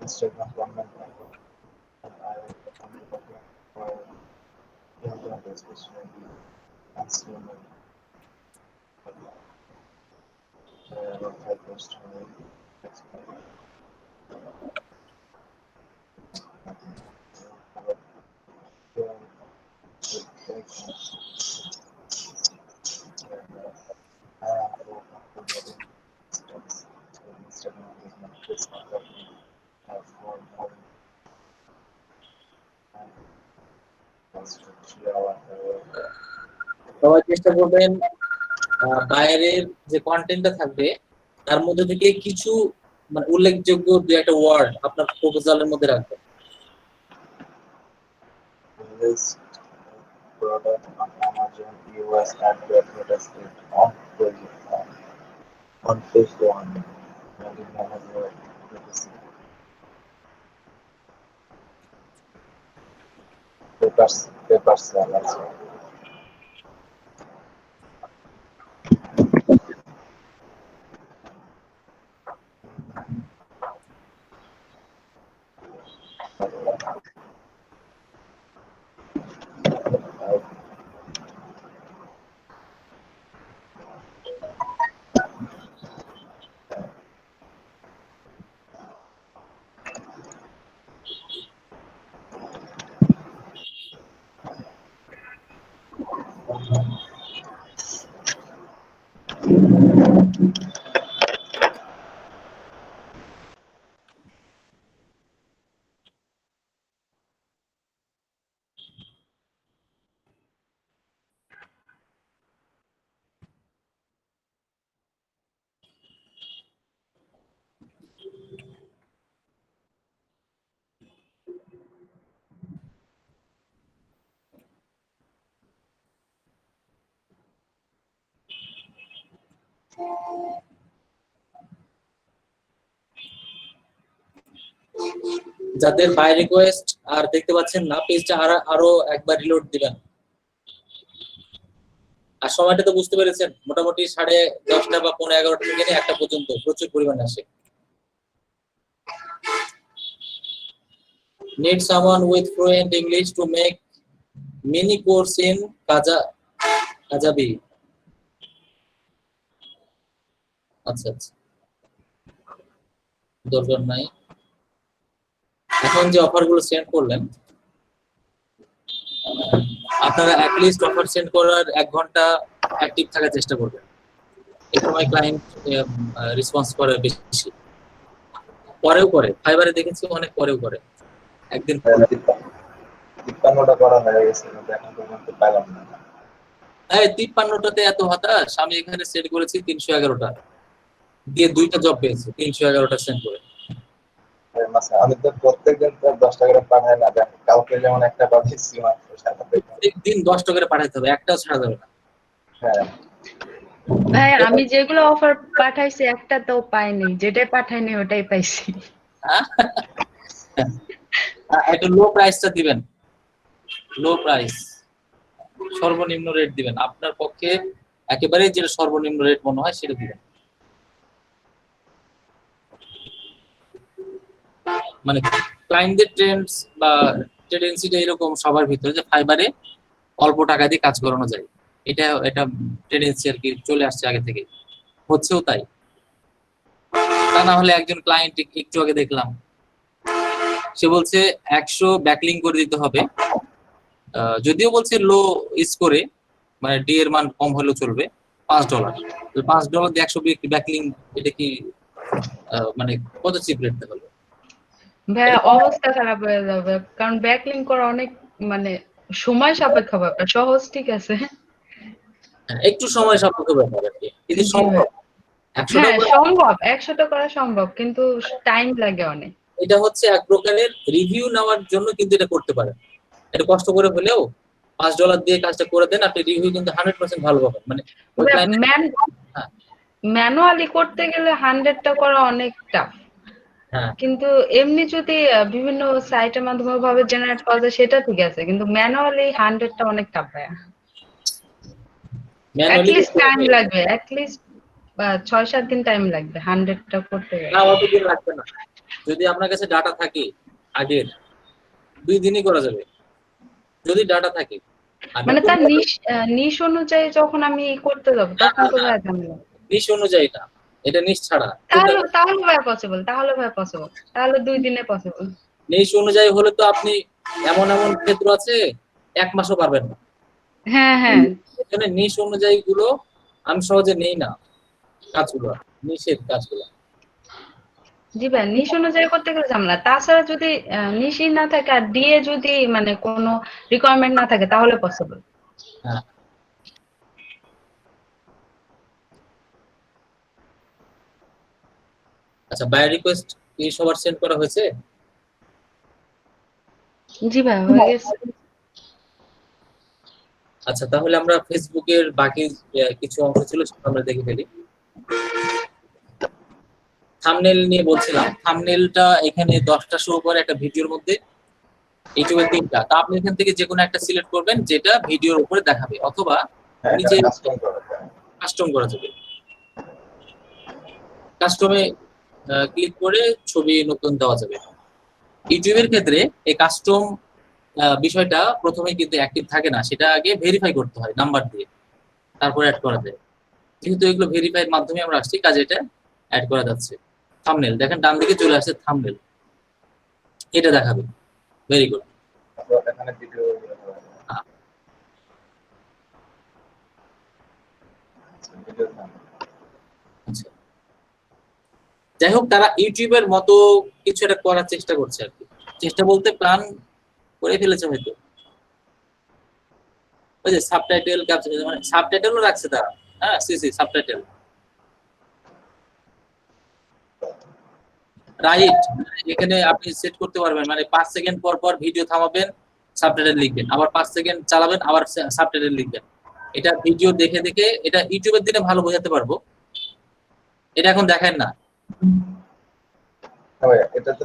Instagram comment and I will for Instagram especially consumer post সবাই চেষ্টা করবেন বাইরের যে কন্টেন্টটা থাকবে তার মধ্যে থেকে কিছু মানে উল্লেখযোগ্য দুই একটা ওয়ার্ড আপনার প্রপোজালের মধ্যে রাখবেন। list product on Amazon US and the advertisement on page 1 and in Amazon paper sell as well. যাদের বাই রিকোয়েস্ট আর দেখতে পাচ্ছেন না, পেজটা আরো একবার রিলোড দিবেন। আর সময়টা তো বুঝতে পেরেছেন, মোটামুটি 10:30 বা 11:15 থেকে নিয়ে 1টা পর্যন্ত প্রচুর পরিমাণে আসে। Need someone with fluent English to make mini course in Kajabi. আচ্ছা দরকার নাই। এখন যে অফারগুলো সেন্ড করলেন, আপনারা অ্যাটলিস্ট অফার সেন্ড করার 1 ঘন্টা অ্যাক্টিভ থাকার চেষ্টা করবেন। এই সময় ক্লায়েন্ট রেসপন্স করে বেশি, পরেও করে। ফাইবারে দেখেছি অনেক পরেও করে, একদিন 53টা করা হয়ে গেছে কিন্তু এখন পর্যন্ত পেলাম না। এই 53টাতে এত হতাশ, আমি এখানে সেট করেছি 311টা দিয়ে 2টা জব পেয়েছি 311টা সেন্ড করে। আমি তো প্রত্যেকদিন তো 10টা করে পাঠাই না, কালকে যেমন একটা পাঠিয়েছি মাত্র 7টা। প্রত্যেকদিন 10টা করে পাঠাতে হবে, একটাও ছাড়া যাবে না। হ্যাঁ ভাই আমি যেগুলো অফার পাঠাইছি একটা তো পাইনি, যেটাই পাঠাইনি ওটাই পাইছি। হ্যাঁ? একটা লো প্রাইসটা দিবেন, লো প্রাইস, সর্বনিম্ন রেট দিবেন আপনার পক্ষে, একেবারে যেটা সর্বনিম্ন রেট মনে হয় সেটা দিবেন। মানে ক্লায়েন্টদের ট্রেন্ডস বা টেন্ডেন্সিটা এরকম সবার ভিতরে যে ফাইবারে অল্প টাকা দিয়ে কাজ করানো যায়, এটা টেন্ডেন্সি আর কি চলে আসছে আগে থেকে, হচ্ছেও তাই। তা না হলে একজন ক্লায়েন্ট একটু আগে দেখলাম সে বলছে 100 ব্যাকলিং করে দিতে হবে, যদিও বলছে লো স্কোরে, মানে ডি এর মান কম হলেও চলবে, $5। $5 দিয়ে 100 ব্যাকলিং, এটা কি মানে কত চিপ রেট হলো? ভাই অবস্থা খারাপ হয়ে যাবে, কারণ ব্যাকলিংক করা অনেক মানে সময় সাপেক্ষ ব্যাপার। সহজ ঠিক আছে, একটু সময় সাপেক্ষ ব্যাপার আর কি, কিন্তু জি সম্ভব। ভাই। 100টা হ্যাঁ সম্ভব, 100টা করা সম্ভব, কিন্তু টাইম লাগে অনেক। এটা হচ্ছে এক প্রকারের রিভিউ নেওয়ার জন্য কিন্তু এটা করতে পারেন। এটা কষ্ট করে হলেও $5 দিয়ে কাজটা করে দেন, আপনি রিভিউ কিন্তু 100% ভালো পাবেন। মানে ওই client- হ্যাঁ, ম্যানুয়ালি করতে গেলে 100টা করা অনেক টাফ, হ্যাঁ, কিন্তু এমনি যদি বিভিন্ন সাইটের মাধ্যমে ভাবে জেনারেট করা যায় সেটা ঠিক আছে, কিন্তু ম্যানুয়ালি 100টা অনেক টাফ ভাই। manually অ্যাটলিস্ট করতে টাইম হবে। লাগবে, অ্যাটলিস্ট 6-7 দিন টাইম লাগবে 100টা করতে গেলে। না, অতদিন লাগবে না। যদি আপনার কাছে ডাটা থাকে আগের, 2 দিনই করা যাবে যদি ডাটা থাকে। আর মানে নতুন তার নিশ অনুযায়ী যখন আমি করতে যাব তখন তো ভাই ঝামেলা। নিশ অনুযায়ী না, এটা নিশ ছাড়া। তাহলে ভাই পসিবল, তাহলে 2 দিনে পসিবল। নিশ অনুযায়ী হলে তো আপনি এমন এমন ক্ষেত্র আছে 1 মাসও পারবেন না। হ্যাঁ হ্যাঁ এখানে নিশ অনুযায়ী গুলো আমি সহজে নেই না, কাজগুলো নিশের কাজগুলো। জি ভাই, নিশ অনুযায়ী করতে গেলে ঝামেলা। তাছাড়া যদি নিশই না থাকে আর দিয়ে যদি মানে কোনো রিকোয়ারমেন্ট না থাকে তাহলে পসিবল। হ্যাঁ, আচ্ছা, বাই রিকোয়েস্ট কি সবার সেন্ড করা হয়েছে? জি ভাই হয়ে গেছে। আচ্ছা, তাহলে আমরা ফেসবুকের বাকি কিছু অংশ ছিল সেটা আমরা দেখে ফেলি। থাম্বনেল নিয়ে বলছিলাম, থাম্বনেলটা এখানে 10টা শো করে একটা ভিডিওর মধ্যে, ইউটিউবে 3টা। তা আপনি এখান থেকে যে কোনো একটা সিলেক্ট করবেন যেটা ভিডিওর উপরে দেখাবে, অথবা নিচে কাস্টম করা যাবে। কাস্টমে ক্লিক করে ছবি নতুন দেওয়া যাবে। ইউটিউবের ক্ষেত্রে এই কাস্টম বিষয়টা প্রথমে কিন্তু অ্যাক্টিভ থাকে না, সেটা আগে ভেরিফাই করতে হয় নাম্বার দিয়ে, তারপরে অ্যাড করা যায়। যেহেতু এগুলো ভেরিফাইয়ের মাধ্যমে আমরা আসছি, কাজে এটা অ্যাড করা যাচ্ছে। থাম্বনেল দেখেন ডান দিকে চলে আসছে, থাম্বনেল এটা দেখাবে। Very good. এখানে ভিডিও আচ্ছা, যাই হোক, তারা ইউটিউবের মতো কিছু একটা করার চেষ্টা করছে আর কি। চেষ্টা বলতে প্ল্যান করে ফেলেছে হয়তো। ওই যে সাবটাইটেল, মানে সাবটাইটেলও রাখছে তারা। হ্যাঁ, সাবটাইটেল রাইট। এখানে আপনি সেট করতে পারবেন, মানে 5 সেকেন্ড পর পর ভিডিও থামাবেন, সাবটাইটেল লিখবেন, আবার 5 সেকেন্ড চালাবেন, আবার সাবটাইটেল লিখবেন। এটা ভিডিও দেখে দেখে, এটা ইউটিউবের দিনে ভালো বোঝাতে পারবো, এটা এখন দেখেন না। এটা তো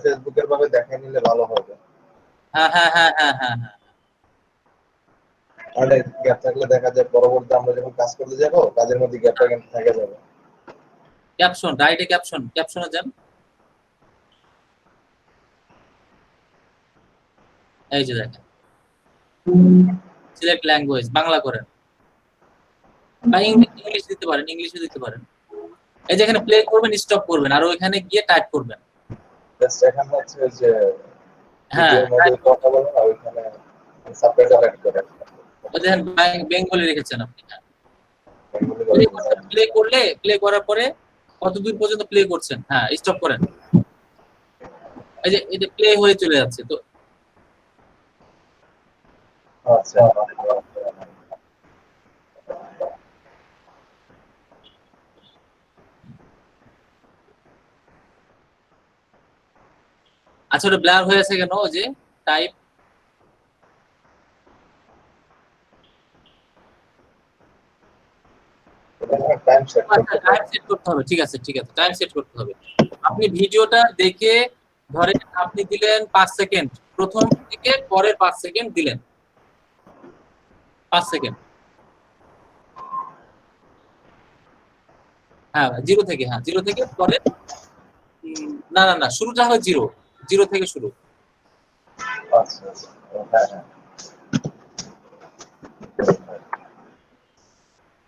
ফেসবুকের ভাবে দেখে নিলে ভালো হবে। হ্যাঁ হ্যাঁ হ্যাঁ হ্যাঁ হ্যাঁ হ্যাঁ, তাহলে গ্যাপ থাকলে দেখা যায় পরবর্তী আমরা যখন কাজ করতে যাব কাজের মধ্যে গ্যাপটা কিন্তু থেকে যাবে। ক্যাপশন রাইটে, ক্যাপশনে যান। এই যে দেখেন, সিলেক্ট ল্যাঙ্গুয়েজ, বাংলা করেন বা ইংলিশ দিতে পারেন, ইংলিশে দিতে পারেন। এই যে এখানে প্লে করবেন, স্টপ করবেন, আর ওইখানে গিয়ে টাইপ করবেন। জাস্ট এখানে হচ্ছে যে হ্যাঁ, ভিডিওর মধ্যে কথা বলে না, ওইখানে সাবটাইটেল অ্যাড করে ওই দেখেন বেঙ্গলি রেখেছেন আপনি। প্লে করার পরে কতদূর পর্যন্ত প্লে করছেন, হ্যাঁ স্টপ করেন। এই যে এটা প্লে হয়ে চলে যাচ্ছে। তো আচ্ছা আচ্ছা, ওটা ব্লার হয়ে আছে কেন? ওই যে type time set time set করতে হবে। ঠিক আছে, ঠিক আছে, টাইম সেট করতে হবে। আপনি ভিডিওটা দেখে ধরেন আপনি দিলেন 5 সেকেন্ড, প্রথম থেকে পরের 5 সেকেন্ড দিলেন, 5 সেকেন্ড। হ্যাঁ, জিরো থেকে, হ্যাঁ জিরো থেকে পরে না না না, শুরুটা হবে জিরো, জিরো থেকে শুরু। আচ্ছা আচ্ছা হ্যাঁ হ্যাঁ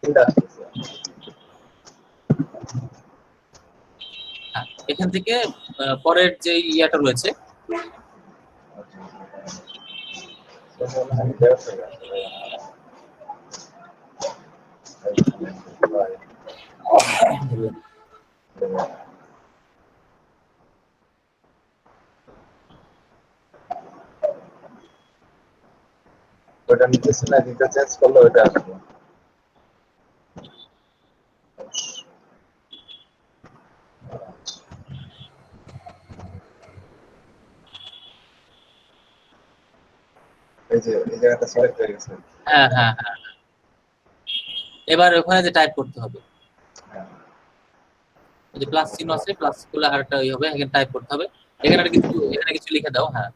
ঠিক আছে হ্যাঁ, এখান থেকে পরের যে ইয়াটা রয়েছে ওটা নিতেছে না, নিতে চেঞ্জ করলে ওটা আসবে। এই যে এই জায়গাটা সিলেক্ট হয়ে গেছে। হ্যাঁ হ্যাঁ হ্যাঁ, এবার ওখানে যে টাইপ করতে হবে, ওই যে প্লাস চিহ্ন আছে, প্লাস গুলো আরেকটা ওই হবে, এখানে টাইপ করতে হবে। এখানে কিছু লিখে দাও। হ্যাঁ,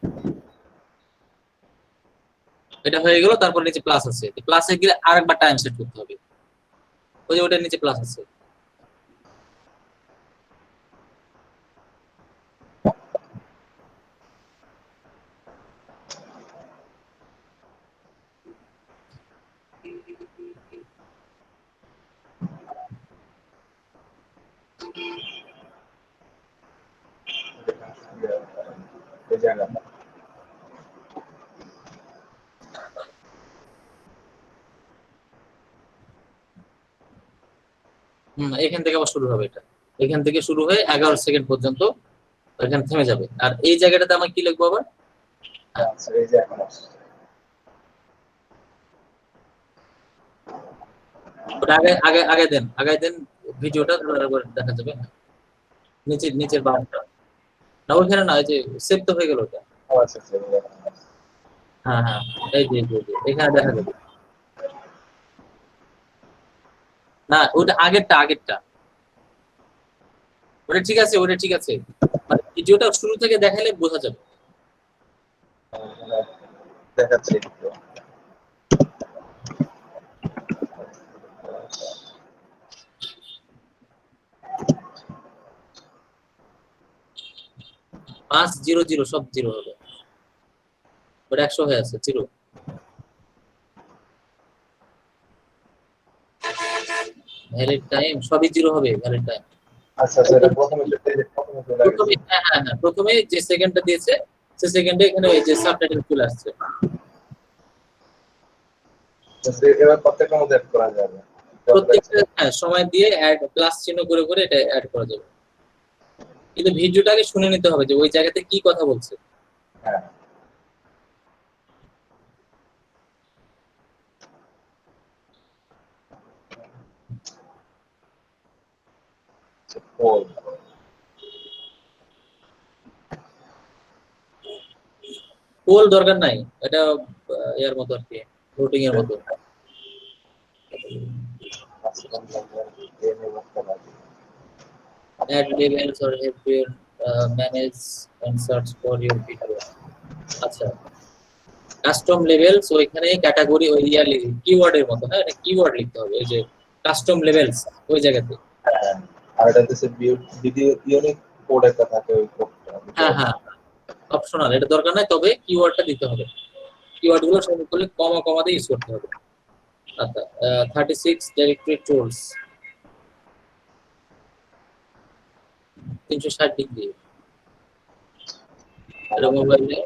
এটা হয়ে গেল। তারপর নিচে প্লাস আছে, প্লাসে গিয়ে আরেকবার টাইম সেট করতে হবে। ওই যে ওটার নিচে প্লাস আছে। এই জায়গাটা এখান থেকে আবার শুরু হবে। এটা এখান থেকে শুরু হয়ে 11 সেকেন্ড পর্যন্ত এখানে থেমে যাবে। আর এই জায়গাটাতে আমার কি লিখবো আবার? আচ্ছা এই যে এখন আসছে। ওটা আগে আগে আগে দেন, আগে দেন ভিডিওটা, তারপর দেখা যাবে। নিচের বামটা না, ওইখানে না, এই যে সেভ তো হয়ে গেল ওটা। আচ্ছা আচ্ছা হ্যাঁ হ্যাঁ, এই যে এখানে দেখা যাবে। না, ওটা আগেরটা ওটা ঠিক আছে, ওটা ঠিক আছে। মানে ভিডিওটা শুরু থেকে দেখালে বোঝা যাবে। দেখাচ্ছি। 500 সব জিরো হবে। ওটা 100 হয়ে আছে, জিরো। ভ্যালিড টাইম সবই জিরো হবে, ভ্যালিড টাইম। আচ্ছা আচ্ছা এটা প্রথমে হ্যাঁ হ্যাঁ হ্যাঁ, প্রথমে যে সেকেন্ডটা দিয়েছে সে সেকেন্ডে এখানে এই যে সাবটাইটেল চলে আসছে। এবার প্রত্যেকটা মধ্যে অ্যাড করা যাবে। প্রত্যেকটা হ্যাঁ সময় দিয়ে অ্যাড প্লাস চিহ্ন করে করে এটা অ্যাড করা যাবে। কিন্তু ভিডিওটাকে শুনে নিতে হবে যে ওই জায়গাতে কি কথা বলছে। হ্যাঁ পোল পোল দরকার নাই, এটা এর মতো আর কি, ভোটিং এর মতো। Add labels or help you manage and search for your video. আচ্ছা, কাস্টম লেভেলস ওইখানে ক্যাটাগরি ওই কিওয়ার্ডের মতো। হ্যাঁ, এটা কিওয়ার্ড লিখতে হবে, এই যে কাস্টম লেভেলস ওই জায়গাতে। আর এটা হচ্ছে ভিডিও ইউনিক কোড একটা থাকে, ওই কোডটা। হ্যাঁ হ্যাঁ, অপশনাল, এটা দরকার নাই, তবে কিওয়ার্ডটা দিতে হবে। কিওয়ার্ড গুলো সব করলে কমা কমা দিয়ে ইউজ করতে হবে। আচ্ছা, 36 ডাইরেক্টরি টুলস 360 ডিগ্রি। এটা মোবাইলে,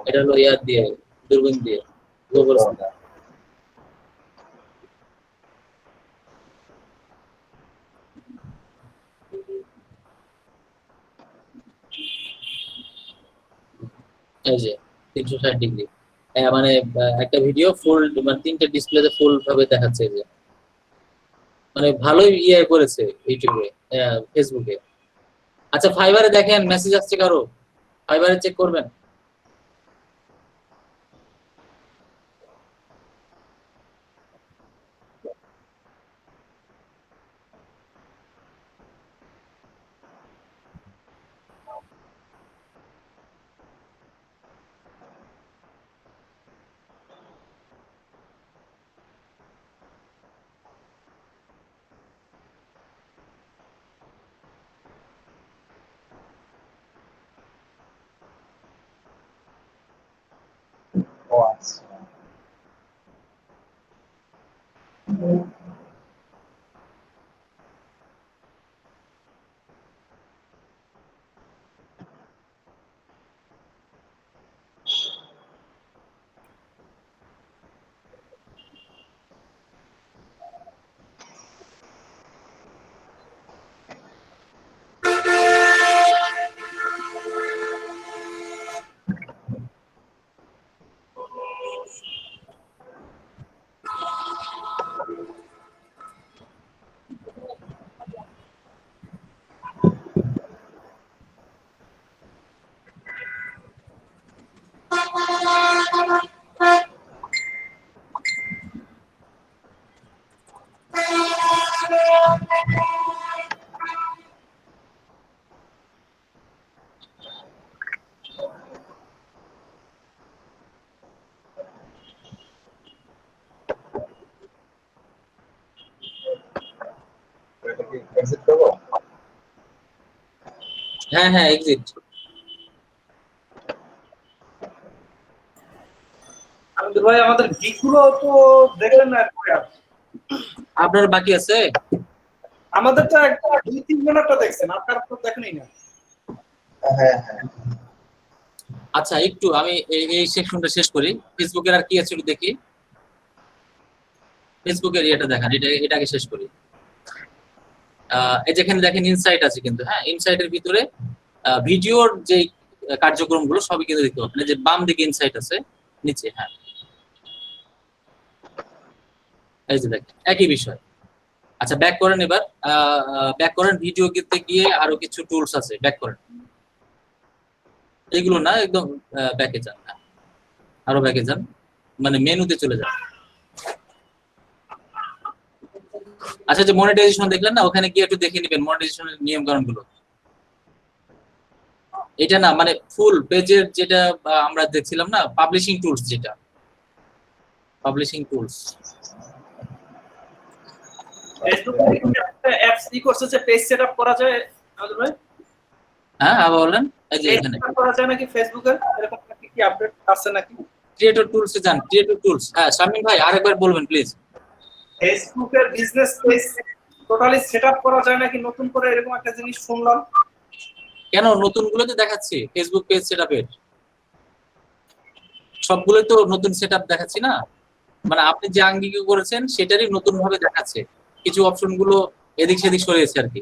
এটা হলো ইয়ার দিয়ে, দূরবীন দিয়ে, গ্লোবাল। এই যে 360 ডিগ্রি মানে একটা ভিডিও ফুল মানে 3টে ডিসপ্লেতে ফুল ভাবে দেখাচ্ছে যে মানে ভালোই ইয়ে করেছে ইউটিউবে ফেসবুকে। আচ্ছা ফাইবারে দেখেন মেসেজ আসছে কারো, ফাইবারে চেক করবেন। ও আচ্ছা। এটা কি এক্সিট করবো? হ্যাঁ হ্যাঁ এক্সিট। আমাদের ভাই আমাদের গিকগুলো তো দেখলেন না একবার। আপনার বাকি আছে? আমাদের তো একটা 2-3 ঘন্টা দেখছেন, আপনার তো দেখেনই না। হ্যাঁ হ্যাঁ। আচ্ছা একটু আমি এই সেকশনটা শেষ করি। ফেসবুকের আর কি আছে একটু দেখি। ফেসবুকের ইয়েটা দেখান, এটাকে শেষ করি। এই যেখানে দেখেন ইনসাইট আছে কিন্তু, হ্যাঁ ইনসাইটের ভিতরে ভিডিওর যে কার্যক্রমগুলো সবই কিন্তু দেখতে পাবেন। যে বাম দিকে ইনসাইট আছে নিচে, হ্যাঁ এই যে দেখেন একই বিষয়। আচ্ছা ব্যাক করেন এবার, ব্যাক করেন ভিডিওতে গিয়ে আরো কিছু টুলস আছে, ব্যাক করেন। এগুলো না একদম ব্যাকে যান, হ্যাঁ আরো ব্যাকে যান, মানে মেনুতে চলে যান। আচ্ছা যে মনিটাইজেশন দেখলেন না, ওখানে গিয়ে একটু দেখে নেবেন মনিটাইজেশনের নিয়ম কানুন গুলো। এটা না মানে ফুল পেজের যেটা আমরা দেখছিলাম না, পাবলিশিং টুলস, যেটা পাবলিশিং টুলস। ফেসবুকে একটা অ্যাপস ই করছে যে পেজ সেটআপ করা যায় আমাদের ভাই। হ্যাঁ আবার বলেন, এই যে পেজ এখানে সেটআপ করা যায় নাকি ফেসবুকে, এরকম কি আপডেট আছে নাকি? ক্রিয়েটর টুলসে যান, ক্রিয়েটর টুলস। হ্যাঁ শামিম ভাই আরেকবার বলবেন প্লিজ। ফেসবুকের বিজনেস পেজ টোটালি সেটআপ করা যায় নাকি নতুন করে, এরকম একটা জিনিস শুনলাম। কেন নতুন গুলোতে দেখাচ্ছি, ফেসবুক পেজ সেটআপের সবগুলোই তো নতুন সেটআপ দেখাচ্ছি না। মানে আপনি যে আঙ্গিকে করেছেন সেটারই নতুন ভাবে দেখাচ্ছে, কিছু অপশন গুলো এদিক সেদিক সরিয়েছে আর কি।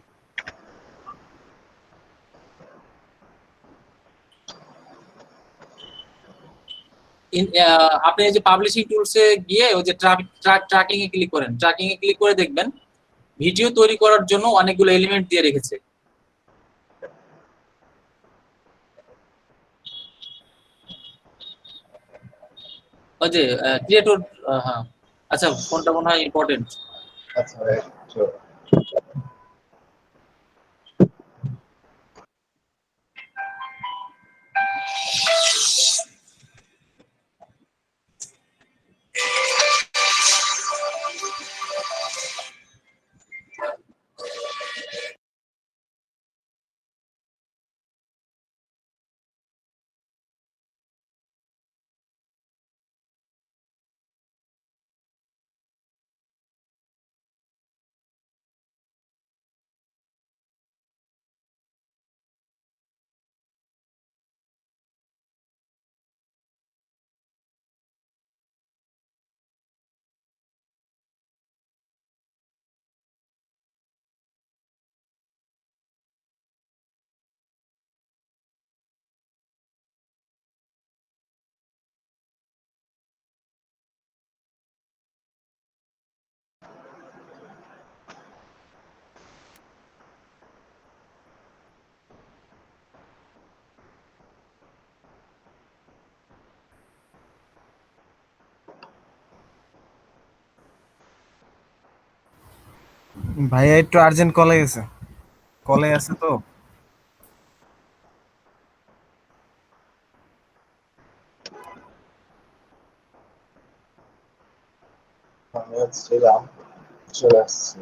আপনি এই যে পাবলিশিং টুলসে গিয়ে ওই যে ট্র্যাকিং এ ক্লিক করেন, ট্র্যাকিং এ ক্লিক করে দেখবেন ভিডিও তৈরি করার জন্য অনেকগুলো এলিমেন্ট দিয়ে রেখেছে। ওই যে ক্রিয়েটর, হ্যাঁ আচ্ছা ফোনটা মনে হয় ইম্পর্টেন্ট। আচ্ছা ভাই। ভাইয়া একটু আর্জেন্ট কলে আছে তো। আমি ছিলাম, চলে আসছি।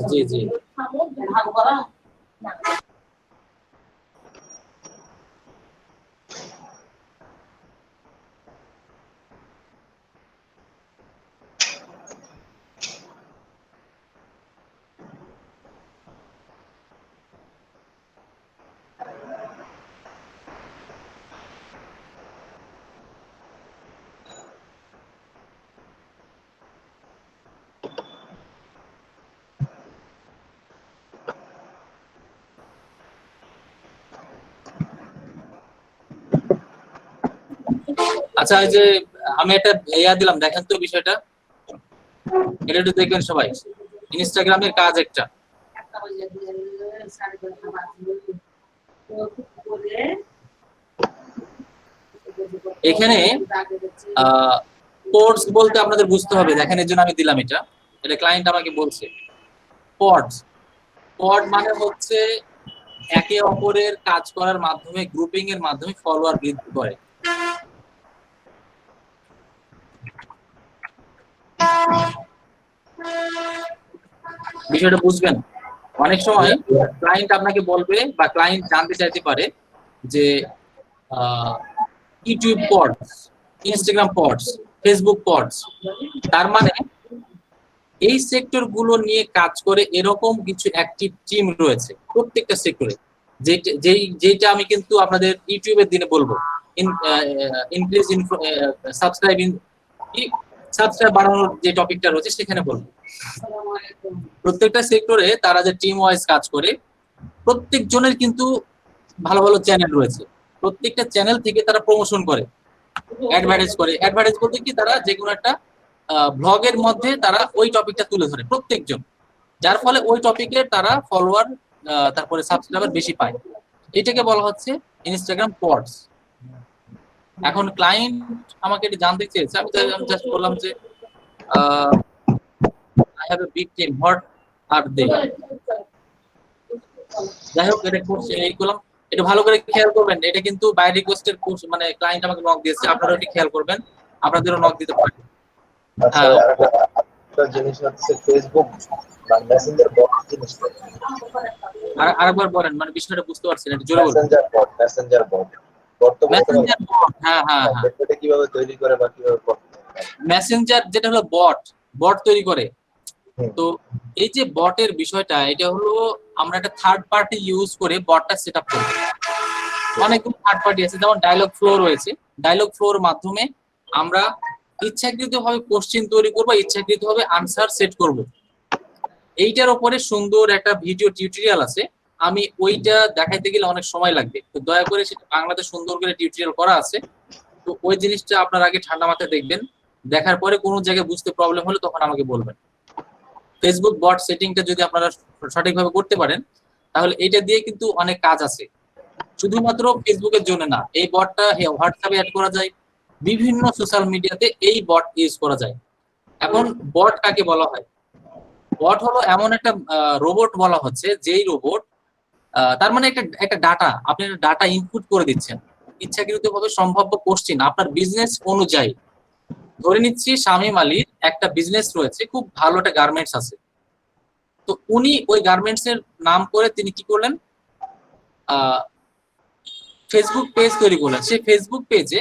জি জি। আচ্ছা, এই যে আমি একটা দিলাম, দেখেন তো বিষয়টা, এটা একটু দেখবেন সবাই। ইনস্টাগ্রামের কাজ একটা, এখানে কোর্স বলতে আপনাদের বুঝতে হবে, দেখেন এর জন্য আমি দিলাম এটা, এটা ক্লায়েন্ট আমাকে বলছে। পডস, পড মানে হচ্ছে একে অপরের কাজ করার মাধ্যমে, গ্রুপিং এর মাধ্যমে ফলোয়ার বৃদ্ধি করে। বিষয়টা বুঝবেন। অনেক সময় ক্লায়েন্ট আপনাকে বলবে বা ক্লায়েন্ট জানতে চাইতে পারে যে YouTube pods, Instagram pods, Facebook pods, তার মানে এই সেক্টর গুলো নিয়ে কাজ করে এরকম কিছু অ্যাক্টিভ টিম রয়েছে প্রত্যেকটা সেক্টরে। যেটা আমি কিন্তু আপনাদের ইউটিউবের দিনে বলবো, ইনক্রিজ সাবস্ক্রাইব বাড়ানোর যে টপিকটা রয়েছে সেখানে বলবো। প্রত্যেকটা সেক্টরে তারা যে টিম ওয়াইজ কাজ করে, প্রত্যেকজনের কিন্তু ভালো ভালো চ্যানেল রয়েছে, প্রত্যেকটা চ্যানেল থেকে তারা প্রমোশন করে, অ্যাডভার্টাইজ করে। অ্যাডভার্টাইজ বলতে কি, তারা যে কোনো একটা ব্লগের মধ্যে তারা ওই টপিকটা তুলে ধরে প্রত্যেকজন, যার ফলে ওই টপিকে তারা ফলোয়ার তারপরে সাবস্ক্রাইবার বেশি পায়। এটাকে বলা হচ্ছে ইনস্টাগ্রাম পডস। এখন ক্লায়েন্ট আমাকে এটা জানতে চেয়েছে, আমি জাস্ট বললাম যে I have a big team, what are they. যাই হোক, এটা কোর্স এই করলাম, এটা ভালো করে খেয়াল করবেন। এটা কিন্তু বাই রিকোয়েস্টের কোর্স, মানে ক্লায়েন্ট আমাকে নক দিয়েছে, আপনারা একটু খেয়াল করবেন, আপনাদেরও নক দিতে পারেন। আচ্ছা, আরেকটা জিনিস হচ্ছে ফেসবুক বা মেসেঞ্জার বট জিনিসটা। আরেকবার বলেন, মানে বিষয়টা বুঝতে পারছেন, একটু জোরে বলুন। মেসেঞ্জার বট মেসেঞ্জার বট, হ্যাঁ হ্যাঁ হ্যাঁ। এটা কিভাবে তৈরি করে বা কিভাবে করতে হয়? মেসেঞ্জার যেটা হলো বট তৈরি করে। তো এই যে বটের বিষয়টা, এটা হলো আমরা একটা থার্ড পার্টি ইউজ করে বটটা সেট আপ করি। অনেকগুলো থার্ড পার্টি আছে, যেমন ডায়লগ ফ্লো রয়েছে, ডায়লগ ফ্লোর মাধ্যমে আমরা ইচ্ছাকৃতভাবে কোশ্চেন তৈরি করবো, ইচ্ছাকৃতভাবে আনসার সেট করব। এইটার উপরে সুন্দর একটা ভিডিও টিউটোরিয়াল আছে, আমি ওইটা দেখাইতে গেলে অনেক সময় লাগবে, তো দয়া করে সেটা বাংলাতে সুন্দর করে টিউটোরিয়াল করা আছে, তো ওই জিনিসটা আপনার আগে ঠান্ডা মাথায় দেখবেন, দেখার পরে কোনো জায়গায় বুঝতে প্রবলেম হলে তখন আমাকে বলবেন। ফেসবুক বট সেটিংটা যদি আপনারা সঠিকভাবে করতে পারেন তাহলে এটা দিয়ে কিন্তু অনেক কাজ আছে, শুধুমাত্র ফেসবুকের জন্য না, এই বটটা হোয়াটসঅ্যাপে অ্যাড করা যায়, বিভিন্ন সোশ্যাল মিডিয়াতে এই বট ইউজ করা যায়। এখন বট কাকে বলা হয়? বট হলো এমন একটা রোবট বলা হচ্ছে, যেই রোবট তার মানে একটা ডাটা, আপনি ডাটা ইনপুট করে দিচ্ছেন ইচ্ছাকৃতভাবে সম্ভাব্য কোশ্চেন আপনার বিজনেস অনুযায়ী। ধরে নিচ্ছি শামীম আলীর একটা বিজনেস রয়েছে, খুব ভালো একটা গার্মেন্টস আছে, তো উনি ওই গার্মেন্টস এর নাম করে তিনি কি করলেন, ফেসবুক পেজ তৈরি করলেন। সেই ফেসবুক পেজে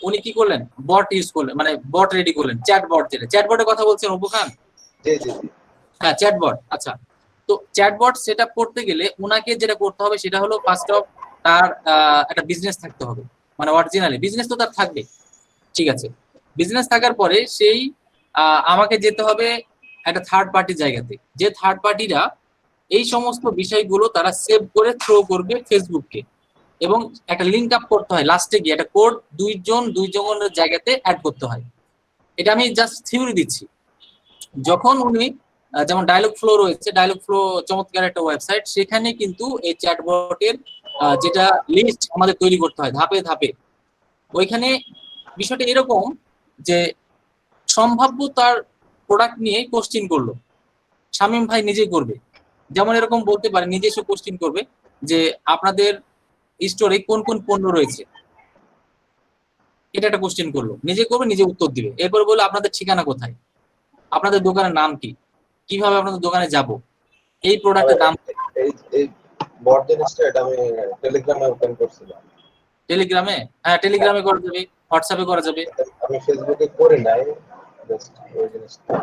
উনি কি করলেন, বট ইউজ করলেন, মানে বট রেডি করলেন, চ্যাট বট, যেটা চ্যাট বটের কথা বলছেন অপু খান? হ্যাঁ, চ্যাট বট। আচ্ছা, তো চ্যাট বট সেট আপ করতে গেলে ওনাকে যেটা করতে হবে সেটা হলো ফার্স্ট অফ তার একটা বিজনেস থাকতে হবে, মানে অরিজিনালি বিজনেস তো তার থাকবে, ঠিক আছে। বিজনেস থাকার পরে সেই আমাকে যেতে হবে একটা থার্ড পার্টি জায়গাতে, যে থার্ড পার্টিরা এই সমস্ত বিষয়গুলো তারা সেভ করে থ্রো করবে ফেসবুককে, এবং একটা লিঙ্ক আপ করতে হয়, লাস্টে গিয়ে একটা কোড দুইজনের জায়গাতে অ্যাড করতে হয়। এটা আমি জাস্ট থিওরি দিচ্ছি। যখন উনি যেমন ডায়লগ ফ্লো রয়েছে, ডায়লগ ফ্লো চমৎকার একটা ওয়েবসাইট, সেখানে কিন্তু এই চ্যাটবটের যেটা লিস্ট আমাদের তৈরি করতে হয় ধাপে ধাপে, ওইখানে বিষয়টা এরকম যে সম্ভাব্য তার প্রোডাক্ট নিয়ে কোশ্চিন করলো, শামীম ভাই নিজেই করবে, যেমন এরকম বলতে পারে নিজস্ব কোশ্চিন করবে যে আপনাদের স্টোরে কোন কোন পণ্য রয়েছে, এটা একটা কোশ্চেন করলো, নিজে করবে, নিজে উত্তর দিবে। এরপর বললো আপনাদের ঠিকানা কোথায়, আপনাদের দোকানের নাম কি, কিভাবে আপনাদের দোকানে যাব, এই প্রোডাক্টের দাম। এই বট জিনিসটা এটা আমি টেলিগ্রামে ওপেন করছিলাম। টেলিগ্রামে? হ্যাঁ, টেলিগ্রামে করা যাবে, হোয়াটসঅ্যাপে করা যাবে। আমি ফেসবুকে করি নাই, জাস্ট ওই জিনিসটা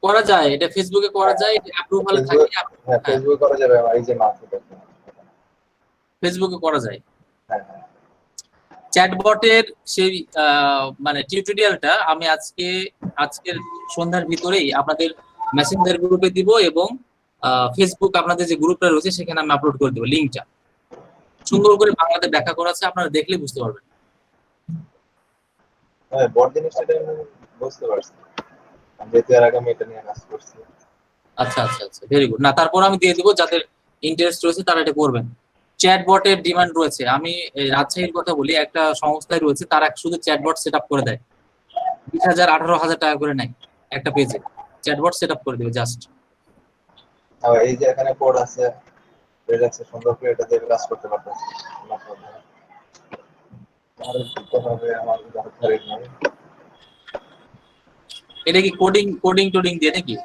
করা যায়, এটা ফেসবুকে করা যায়, এটা অ্যাপ্রুভালে থাকে। হ্যাঁ, ফেসবুকে করা যাবে, এই যে মার্কেট ফেসবুকে করা যায়। হ্যাঁ, চ্যাটবটের সেই মানে টিউটোরিয়ালটা আমি আজকের সন্ধ্যার ভিতরেই আপনাদের মেসেঞ্জার গ্রুপে দিব, এবং ফেসবুক আপনাদের যে গ্রুপটা রয়েছে সেখানে আমি আপলোড করে দেবো লিঙ্কটা, সুন্দর করে বাংলাতে ব্যাখ্যা করা আছে, আপনারা দেখলে বুঝতে পারবেন। হ্যাঁ, বট জিনিসটা আমি বুঝতে পারছি, আমি যেতে আর আগে আমি এটা নিয়ে কাজ করছি। আচ্ছা আচ্ছা আচ্ছা, ভেরি গুড। না, তারপর আমি দিয়ে দিব, যাদের ইন্টারেস্ট রয়েছে তারা এটা করবেন। চ্যাটবটের ডিমান্ড রয়েছে, আমি রাজশাহীর কথা বলি, একটা সংস্থায় রয়েছে, তারা শুধু চ্যাটবট সেট আপ করে দেয়, 20,000 18,000 টাকা করে নেয় একটা পেজে, চ্যাটবট সেট আপ করে দেবে জাস্ট। আর এই যে এখানে কোড আছে, রিল্যাক্সে সুন্দর করে এটা দিয়ে কাজ করতে পারতেছি। আর দিতে হবে আমার দরকার নেই। এটা কি কোডিং টোডিং দিয়ে নাকি?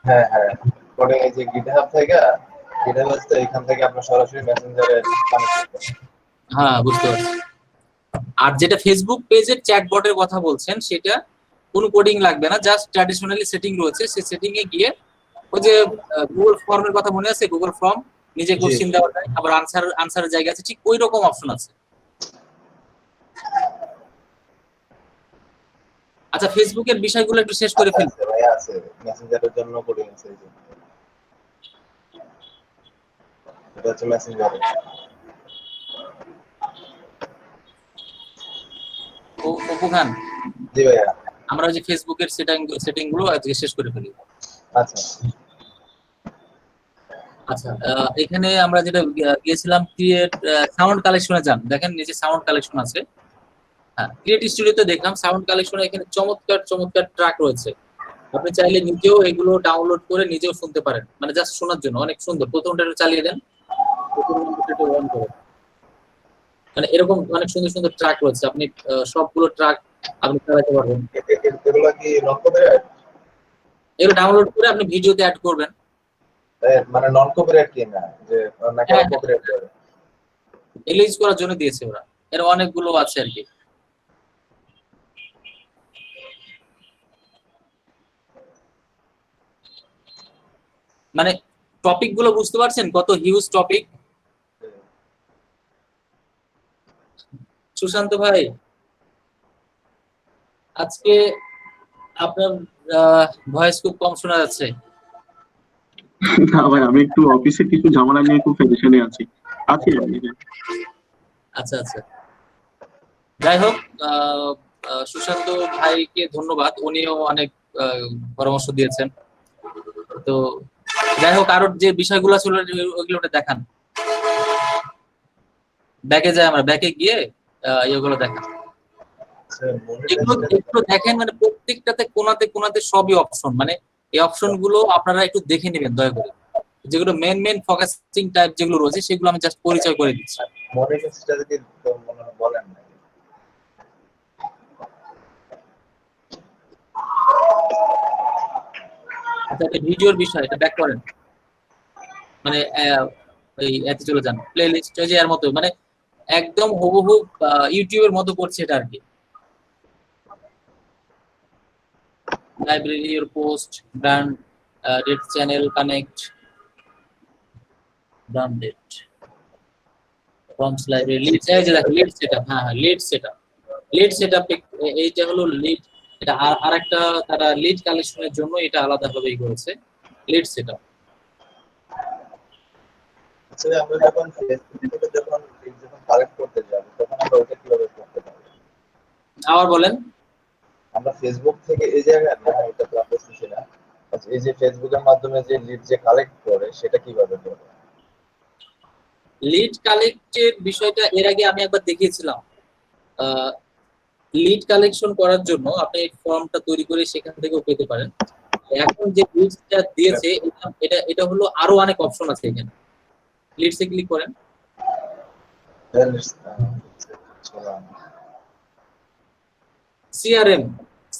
হ্যাঁ হ্যাঁ, কোডিং এই যে গিটহাব থেকে, গিটহাব আছে, এখান থেকে আপনি সরাসরি মেসেঞ্জারে কানেক্ট করতে পারেন। হ্যাঁ, বুঝতে পারছি। আর যেটা ফেসবুক পেজের চ্যাটবটের কথা বলছেন, সেটা কোনো কোডিং লাগবে না, জাস্ট ট্র্যাডিশনালি সেটিং রয়েছে, সেই সেটিং এ গিয়ে ওই যে গুগল ফর্মের কথা মনে আছে, গুগল ফর্ম নিজে কোশ্চেন দেওয়া যায়, আবার আনসারের জায়গা আছে, ঠিক ওই রকম অপশন আছে। আচ্ছা, ফেসবুকের বিষয়গুলো একটু শেষ করে ফেলি। ভাই আছে মেসেঞ্জারের জন্য কোডিং আছে, এই যে এটা হচ্ছে মেসেঞ্জার। অপু খান, জি ভাইয়া, আমরা যে ফেসবুকের সেটিং গুলো আজকে শেষ করে ফেলি। আচ্ছা আচ্ছা, এখানে আমরা যেটা গিয়েছিলাম ক্রিয়েট সাউন্ড কালেকশনে, যান দেখেন নিচে সাউন্ড কালেকশন আছে। হ্যাঁ, ক্রিয়েট স্টুডিওতে দেখলাম সাউন্ড কালেকশনে এখানে চমৎকার চমৎকার ট্র্যাক রয়েছে, আপনি চাইলে নিজেও এগুলো ডাউনলোড করে নিজেও শুনতে পারেন, মানে জাস্ট শোনার জন্য অনেক সুন্দর। প্রথমটা একটু চালিয়ে দেন, প্রথমটা অন করেন, মানে এরকম অনেক সুন্দর সুন্দর ট্র্যাক রয়েছে, আপনি সবগুলো ট্র্যাক আপনি চালাতে পারবেন। এগুলো কি নন কপিরাইট? এগুলো ডাউনলোড করে আপনি ভিডিওতে অ্যাড করবেন। মানে নন কপিরাইট কি না, যে নাকি কপিরাইট করে? রিলিজ করার জন্য দিয়েছে ওরা, এর অনেকগুলো আছে আর কি। মানে টপিক গুলো বুঝতে পারছেন, কত হিউজ টপিক। সুশান্ত ভাই, আজকে আপনার ভয়েস খুব কম শোনা যাচ্ছে। না ভাই, আমি একটু অফিসে কিছু ঝামেলা নিয়ে একটু টেনশনে আছি। আচ্ছা আচ্ছা, যাই হোক, সুশান্ত ভাইকে ধন্যবাদ, উনিও অনেক পরামর্শ দিয়েছেন। তো যাই হোক, আরো যে বিষয়গুলো ছিল ওইগুলো দেখান, ব্যাকে যায়, আমরা ব্যাকে গিয়ে এগুলো দেখান, একটু দেখেন, মানে প্রত্যেকটাতে কোনাতে কোনাতে সবই অপশন, মানে এই অপশন গুলো আপনারা একটু দেখে নেবেন দয়া করে। যেগুলো মেন ফোকাসিং টাইপ যেগুলো রয়েছে সেগুলো আমি জাস্ট পরিচয় করে দিচ্ছি। বলেন না। আচ্ছা, এটা ভিডিওর বিষয়, এটা ব্যাক করেন, মানে এই এতে চলে যান, প্লে লিস্ট যে এর মতো, মানে একদম হুবহু ইউটিউবের মতো করছে এটা আর কি। Library, your post, brand, date, channel, connect, brand date, forms library, leads, এই যে দেখো lead setup, হ্যাঁ lead setup, এইটা হলো lead, এটা আরেকটা তারা lead কালেকশনের জন্য এটা আলাদা ভাবে করেছে, lead setup। আসলে আমরা যখন ফেসবুকে যখন কালেক্ট করতে যাব তখন আমরা ওটা কিভাবে করতে পারবো? আবার বলেন। আমরা ফেসবুক থেকে এই জায়গায় না, এটা তো আমরা বুঝছি না। আচ্ছা, এই যে ফেসবুকের মাধ্যমে যে লিড যে কালেক্ট করে সেটা কিভাবে করবে? লিড কালেক্টের বিষয়টা এর আগে আমি একবার দেখিয়েছিলাম। লিড কালেকশন করার জন্য আপনি ফর্মটা তৈরি করে সেখান থেকেও পেতে পারেন। এখন যে লিডসটা দিয়েছে এটা হলো আরো অনেক অপশন আছে এখানে। লিডসে ক্লিক করেন,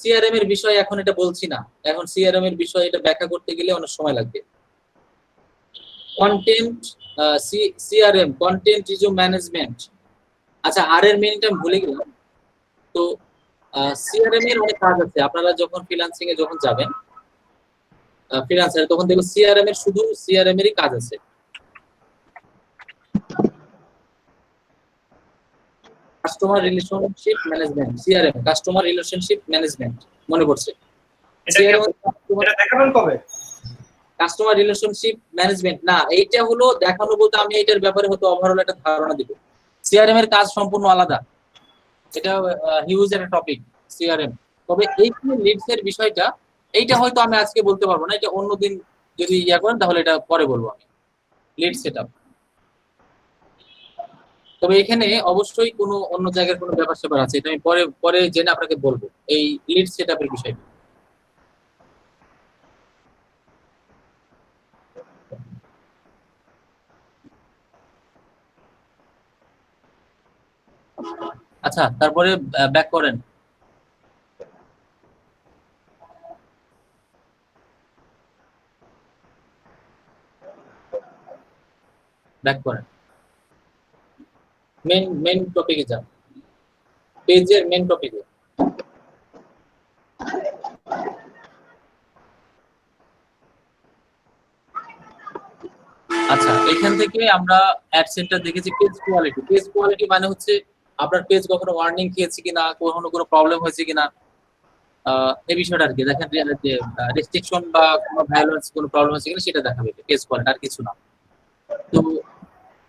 সিআরএম এর বিষয় এখন এটা বলছি না, এখন সিআরএম এর বিষয় এটা ব্যাখ্যা করতে গেলে অনেক সময় লাগবে। Content, CRM, content resume management. আচ্ছা, আর এর মেইনটা আমি ভুলে গেলাম। তো সিআরএম এর অনেক কাজ আছে, আপনারা যখন ফ্রিল্যান্সিং এ যখন যাবেন ফ্রিল্যান্সার, তখন দেখবেন সিআরএম এর শুধু সিআরএম এরই কাজ আছে। Customer relationship management, CRM, customer relationship management, মনে পড়ছে। এটা দেখাবেন কবে? কাস্টমার রিলেশনশিপ ম্যানেজমেন্ট না, এইটা হলো দেখানো বলতে আমি এটার ব্যাপারে হয়তো ওভারঅল একটা ধারণা দিব। সিআরএম এর কাজ সম্পূর্ণ আলাদা, এটা হিউজ একটা টপিক সিআরএম। তবে এই লিডস এর বিষয়টা এইটা হয়তো আমি আজকে বলতে পারবো না, এটা অন্যদিন যদি ইয়া করেন তাহলে এটা পরে বলবো আমি, লিড সেটআপ। তবে এখানে অবশ্যই কোনো অন্য জায়গার কোনো ব্যাপার স্যাপার আছে, এটা আমি পরে জেনে আপনাকে বলবো এই লিড সেটআপের বিষয়টা। আচ্ছা, তারপরে ব্যাক করেন, মেন টপিকে যান, পেজের মেন টপিকে। আচ্ছা, এখান থেকে আমরা অ্যাড সেন্টার দেখেছি পেজ কোয়ালিটি। পেজ কোয়ালিটি মানে হচ্ছে আপনার পেজ কখনো ওয়ার্নিং খেয়েছে কিনা, কখনো কোনো প্রবলেম হয়েছে কিনা, এই বিষয়টা আর কি দেখেন, যে রেস্ট্রিকশন বা কোনো ভায়োলেন্স কোনো প্রবলেম হয়েছে কিনা সেটা দেখাবে পেজ কোয়ালিটি, আর কিছু না। তো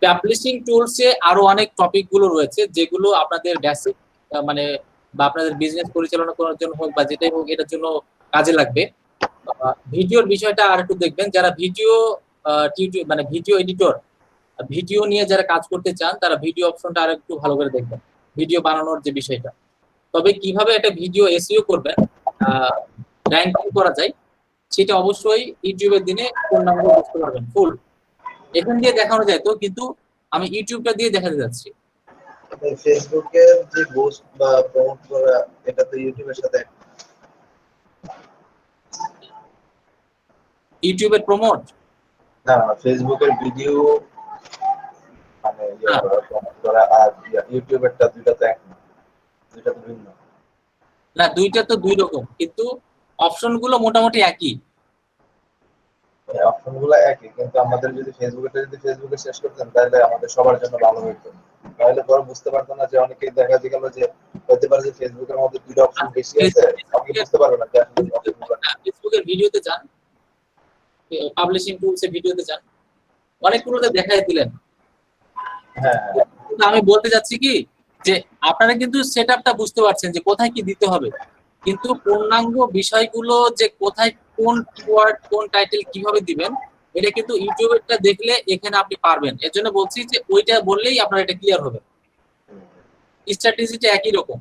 পাবলিশিং টুলসে আরো অনেক টপিক গুলো রয়েছে যেগুলো আপনাদের বেসিক মানে বা আপনাদের বিজনেস পরিচালনা করার জন্য হোক বা যেটাই হোক এটার জন্য কাজে লাগবে। ভিডিওর বিষয়টা আর একটু দেখবেন, যারা ভিডিও মানে ভিডিও এডিটর, ভিডিও নিয়ে যারা কাজ করতে চান তারা ভিডিও অপশনটা আর একটু ভালো করে দেখবেন, ভিডিও বানানোর যে বিষয়টা। তবে কিভাবে একটা ভিডিও এসইও করবেন, র্যাঙ্কিং করা যায়, সেটা অবশ্যই ইউটিউবের দিনে কোন নাম্বার বুঝতে পারবেন ফুল। এখান দিয়ে দেখানো যায় তো, কিন্তু আমি ইউটিউবটা দিয়ে দেখাতে যাচ্ছি। ফেসবুকের যে পোস্ট বা প্রমোট করা, এটা তো ইউটিউবের সাথে ইউটিউবের প্রমোট না, ফেসবুকের ভিডিও মানে প্রমোট করা আর ইউটিউবেরটা দুইটা তো এক না, দুইটা তো ভিন্ন না, দুইটা তো দুই রকম, কিন্তু অপশনগুলো মোটামুটি একই। অপশনগুলো একই, কিন্তু আমাদের যদি ফেসবুকে শেষ করতেন তাহলে আমাদের সবার জন্য ভালো হতো। তাহলে পরে বুঝতে পারতো না যে অনেকেই দেখা গেল যে হতে পারে যে ফেসবুকের মধ্যে দুটো অপশন বেশি আছে, অনেকে বুঝতে পারবে না যে আসলে অপশনগুলো ফেসবুকের ভিডিওতে যান, পাবলিশিং টুলসে ভিডিওতে যান, অনেকগুলো তো দেখাই দিলেন। হ্যাঁ কিন্তু আমি বলতে যাচ্ছি কি যে আপনারা কিন্তু সেটআপটা বুঝতে পারছেন যে কোথায় কি দিতে হবে, কিন্তু পূর্ণাঙ্গ বিষয়গুলো যে কোথায় কোন কিওয়ার্ড কোন টাইটেল কিভাবে দিবেন এটা কিন্তু ইউটিউবেরটা দেখলে এখানে আপনি পারবেন। এর জন্য বলছি যে ওইটা বললেই আপনার এটা ক্লিয়ার হবে। স্ট্র্যাটেজিটা একই রকম।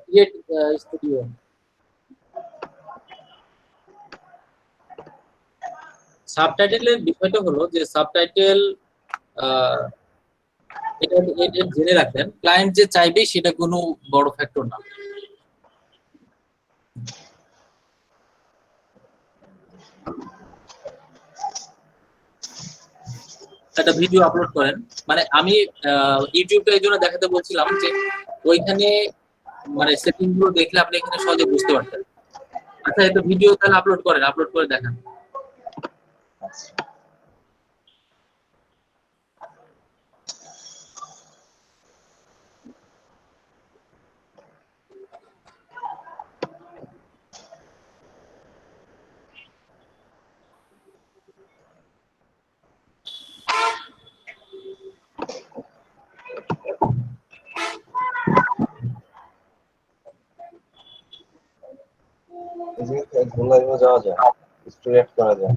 ক্রিয়েট স্টুডিও, সাবটাইটেলের বিষয়টা হলো যে সাবটাইটেল এটা এটা জেনে রাখেন, ক্লায়েন্ট যে চাইবে সেটা কোনো বড় ফ্যাক্টর না। একটা ভিডিও আপলোড করেন, মানে আমি ইউটিউবটা এই জন্য দেখাতে বলছিলাম যে ওইখানে মানে সেটিং গুলো দেখলে আপনি এখানে সহজে বুঝতে পারতেন। আচ্ছা, এটা ভিডিও তাহলে আপলোড করেন, আপলোড করে দেখান। লাইভে যাওয়া যায়, স্টোরি অ্যাড করা যায়।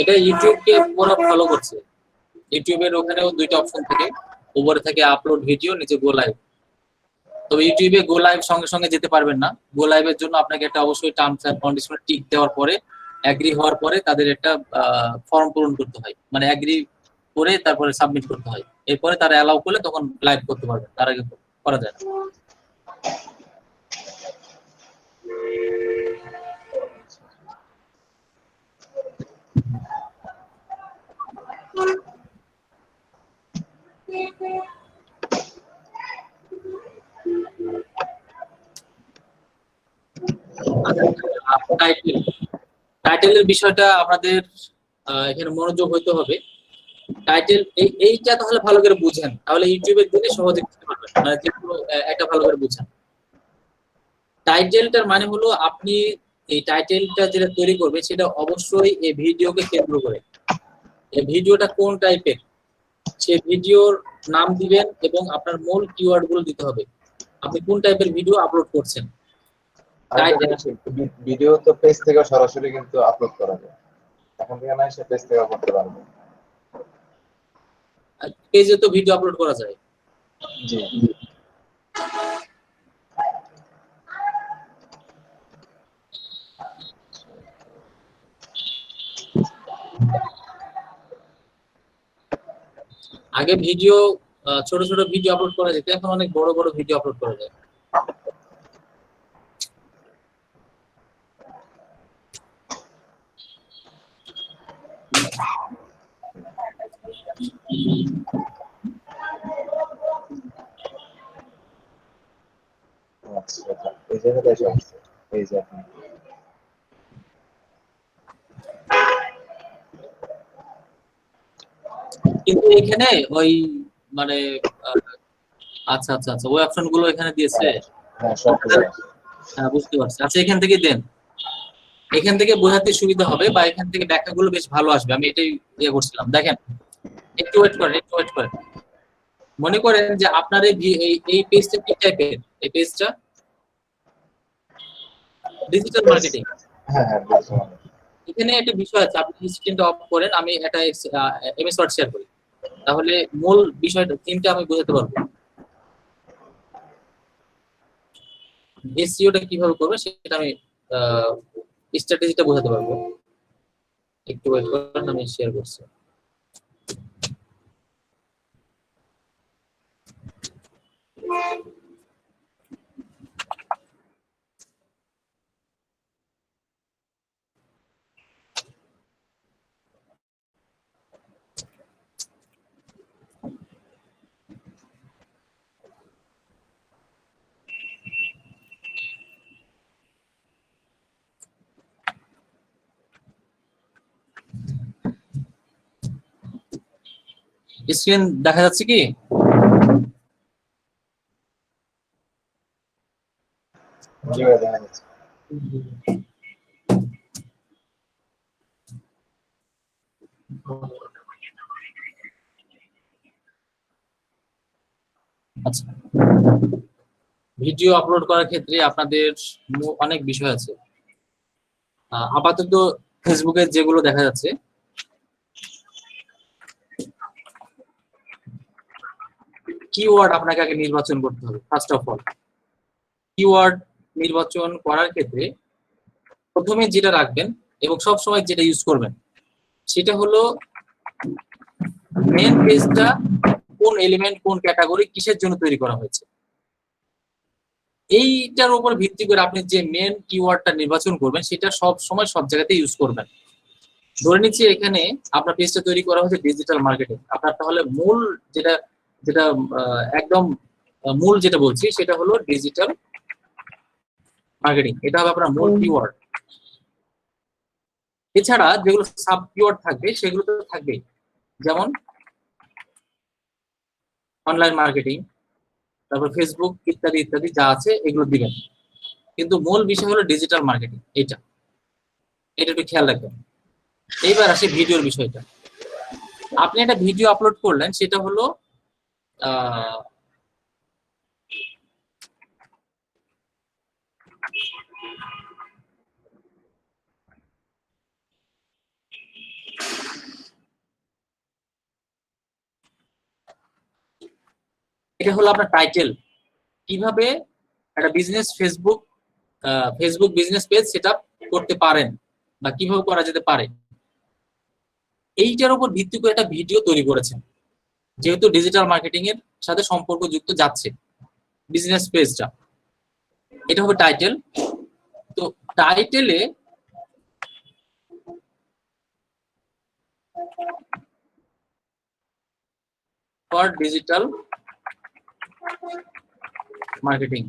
এটা ইউটিউবকে পুরো ফলো করছে। ইউটিউবের ওখানেও দুইটা অপশন থাকে, উপরে থাকে আপলোড ভিডিও, নিচে গো লাইভ। তবে ইউটিউবে গো লাইভ সঙ্গে সঙ্গে যেতে পারবেন না। গো লাইভের জন্য আপনাকে একটা অবশ্যই টার্মস এন্ড কন্ডিশনে টিক দেওয়ার পরে, এগ্রি হওয়ার পরে তাদের একটা ফর্ম পূরণ করতে হয়, মানে এগ্রি করে তারপরে সাবমিট করতে হয়। এরপরে তারা অ্যালাউ করলে তখন লাইভ করতে পারবেন, তার আগে করা যায় না। টাইটেলের বিষয়টা আমাদের এখানে মনোযোগ হইতে হবে। টাইটেল এইটা তাহলে ভালো করে বুঝেন, তাহলে ইউটিউবের দিনে সহজে বুঝতে পারবেন, মানে যেগুলো একটা ভালো করে বুঝেন। টাইটেলটার মানে হলো আপনি এই টাইটেলটা যেটা তৈরি করবে সেটা অবশ্যই এই ভিডিওকে কেন্দ্র করে। এই ভিডিওটা কোন টাইপের সেই ভিডিওর নাম দিবেন এবং আপনার মূল কিওয়ার্ড গুলো দিতে হবে। আপনি কোন টাইপের ভিডিও আপলোড করছেন। ভিডিও তো পেজ থেকে সরাসরি কিন্তু আপলোড করা যায়, এখন থেকে না সে পেজ থেকে করতে পারবে। পেজে তো ভিডিও আপলোড করা যায়। জি আগে ভিডিও ছোট ছোট ভিডিও আপলোড করা যেত, এখন অনেক বড় বড় ভিডিও আপলোড করা যায়। আচ্ছা, এই জায়গাটাই সমস্যা। এই যে আপনি কিন্তু এখানে ওই মানে আচ্ছা আচ্ছা আচ্ছা ওই অপশন গুলো এখানে দিয়েছে। হ্যাঁ বুঝতে পারছি। আচ্ছা এখান থেকে দেন, এখান থেকে বোঝাতে সুবিধা হবে বা এখান থেকে ব্যাখ্যাগুলো বেশ ভালো আসবে। আমি এটাই ইয়ে করছিলাম। দেখেন, একটু ওয়েট করেন, একটু ওয়েট করেন। মনে করেন যে আপনার এই পেজটা কি টাইপের? এই পেজটা ডিজিটাল মার্কেটিং। হ্যাঁ হ্যাঁ বুঝলাম। এখানে একটা বিষয় আছে, আপনি স্ক্রিনটা অফ করেন, আমি এটা এমএস ওয়ার্ড শেয়ার করি, তাহলে মূল বিষয়টা থিমটা আমি বোঝাতে পারবো। এসইওটা কিভাবে করবে সেটা আমি স্ট্র্যাটেজিটা বোঝাতে পারবো। একটু ওয়েট করেন, আমি শেয়ার করছি। স্ক্রিন দেখা যাচ্ছে কি? জি ভাই, দেখা যাচ্ছে। আচ্ছা, ভিডিও আপলোড করার ক্ষেত্রে আপনাদের অনেক বিষয় আছে। আপাতত ফেসবুকে যেগুলো দেখা যাচ্ছে, কিওয়ার্ড আপনাকে আগে নির্বাচন করতে হবে। ফার্স্ট অফ অল, কিওয়ার্ড নির্বাচন করার ক্ষেত্রে প্রথমে যেটা রাখবেন এবং সব সময় যেটা ইউজ করবেন সেটা হলো মেন পেজটা কোন এলিমেন্ট, কোন ক্যাটাগরি, কিসের জন্য তৈরি করা হয়েছে। এইটার উপর ভিত্তি করে আপনি যে মেন কিওয়ার্ডটা নির্বাচন করবেন সেটা সব সময় সব জায়গাতে ইউজ করবেন। ধরে নিচ্ছি এখানে আপনার পেজটা তৈরি করা হচ্ছে ডিজিটাল মার্কেটিং, আপনার তাহলে মূল যেটা যেটা একদম মূল যেটা বলছি সেটা হলো ডিজিটাল মার্কেটিং, এটা হবে আপনার মূল কিওয়ার্ড। এছাড়া যেগুলো সাব কিওয়ার্ড থাকবে সেগুলো তো থাকবেই, যেমন অনলাইন মার্কেটিং, তারপর ফেসবুক ইত্যাদি ইত্যাদি যা আছে এগুলো দিবেন, কিন্তু মূল বিষয় হলো ডিজিটাল মার্কেটিং। এটা একটু খেয়াল রাখবেন। এইবার আসে ভিডিওর বিষয়টা। আপনি একটা ভিডিও আপলোড করলেন, সেটা হলো এটা হলো আপনার টাইটেল। কিভাবে একটা business Facebook business page setup করতে পারেন বা কিভাবে করা যেতে পারে, এইটার উপর ভিত্তি করে একটা ভিডিও তৈরি করেছেন। যেহেতু ডিজিটাল মার্কেটিং এর সাথে সম্পর্কযুক্ত যাচ্ছে বিজনেস পেজটা, এটা হবে টাইটেল। তো টাইটেলে ফর ডিজিটাল মার্কেটিং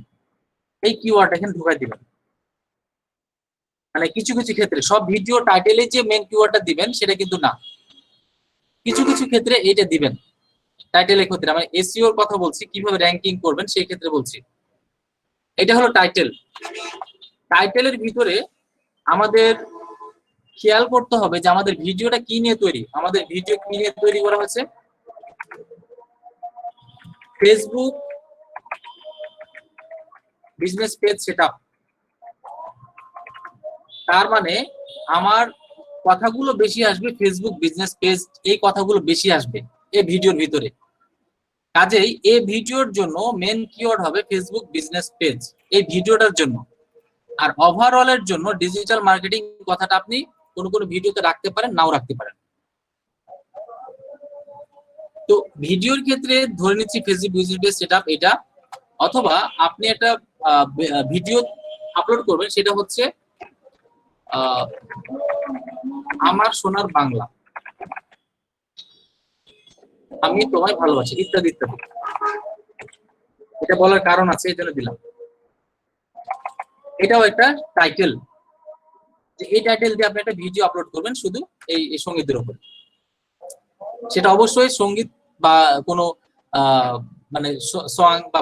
এই কিওয়ার্ড এখানে ঢুকাই দিবেন। মানে কিছু কিছু ক্ষেত্রে সব ভিডিও টাইটেলে যে মেন কিওয়ার্ডটা দিবেন সেটা কিন্তু না, কিছু কিছু ক্ষেত্রে এইটা দিবেন টাইটেলের ক্ষেত্রে। আমি এসইও এর কথা বলছি, কিভাবে র্যাঙ্কিং করবেন সেই ক্ষেত্রে বলছি। এটা হলো টাইটেল। টাইটেলের ভিতরে আমাদের খেয়াল করতে হবে যে আমাদের ভিডিওটা কি নিয়ে তৈরি। আমাদের ভিডিও কি নিয়ে তৈরি করা হয়েছে? Facebook business page setup. তার মানে আমার কথাগুলো বেশি আসবে ফেসবুক বিজনেস পেজ, এই কথাগুলো বেশি আসবে এই ভিডিওর ভিতরে। কাজেই এই ভিডিওর জন্য মেন কিওয়ার্ড হবে ফেসবুক বিজনেস পেজ এই ভিডিওটার জন্য। আর ওভারঅলের জন্য ডিজিটাল মার্কেটিং কথাটা আপনি কোনো কোনো ভিডিওতে রাখতে পারেন, নাও রাখতে পারেন। তো ভিডিওর ক্ষেত্রে ধরে নিচ্ছি ফেসবুক বিজনেস পেজ সেটআপ এটা, অথবা আপনি একটা ভিডিও আপলোড করবেন সেটা হচ্ছে আমার সোনার বাংলা, আমি তোমায় ভালোবাসি ইত্যাদি ইত্যাদি। এটা বলার কারণ আছে, এই জন্য দিলাম। এটাও একটা টাইটেল, যে এই টাইটেল দিয়ে আপনি একটা ভিডিও আপলোড করবেন শুধু এই সঙ্গীতের উপর। সেটা অবশ্যই সঙ্গীত বা কোনো মানে সং বা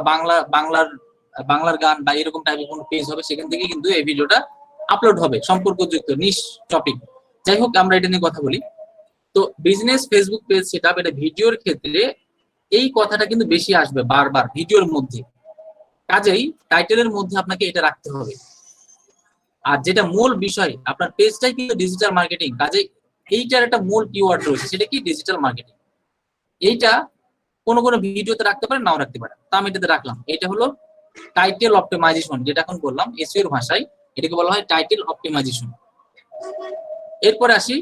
বাংলার গান বা এরকম টাইপের কোনো পেজ হবে, সেখান থেকে কিন্তু এই ভিডিওটা আপলোড হবে সম্পর্কযুক্ত নিশ টপিক। যাই হোক, আমরা এটা নিয়ে কথা বলি। তো বিজনেস ফেসবুক পেজ সেটআপ এটা ভিডিওর ক্ষেত্রে এই কথাটা কিন্তু বেশি আসবে বারবার ভিডিওর মধ্যে। কাজেই টাইটেলের মধ্যে আপনাকে এটা রাখতে হবে। আর যেটা মূল বিষয়, আপনার পেজটাই কিন্তু ডিজিটাল মার্কেটিং, কাজেই এইটার একটা মূল কিওয়ার্ড রয়েছে, সেটা কি ডিজিটাল মার্কেটিং। এইটা কোনো কোনো ভিডিওতে রাখতে পারেন, নাও রাখতে পারেন। তা আমি এটাতে রাখলাম। এটা হলো টাইটেল অপটিমাইজেশন, যেটা এখন বললাম এসইও এর ভাষায় এটাকে বলা হয় টাইটেল অপটিমাইজেশন। এরপরে আসি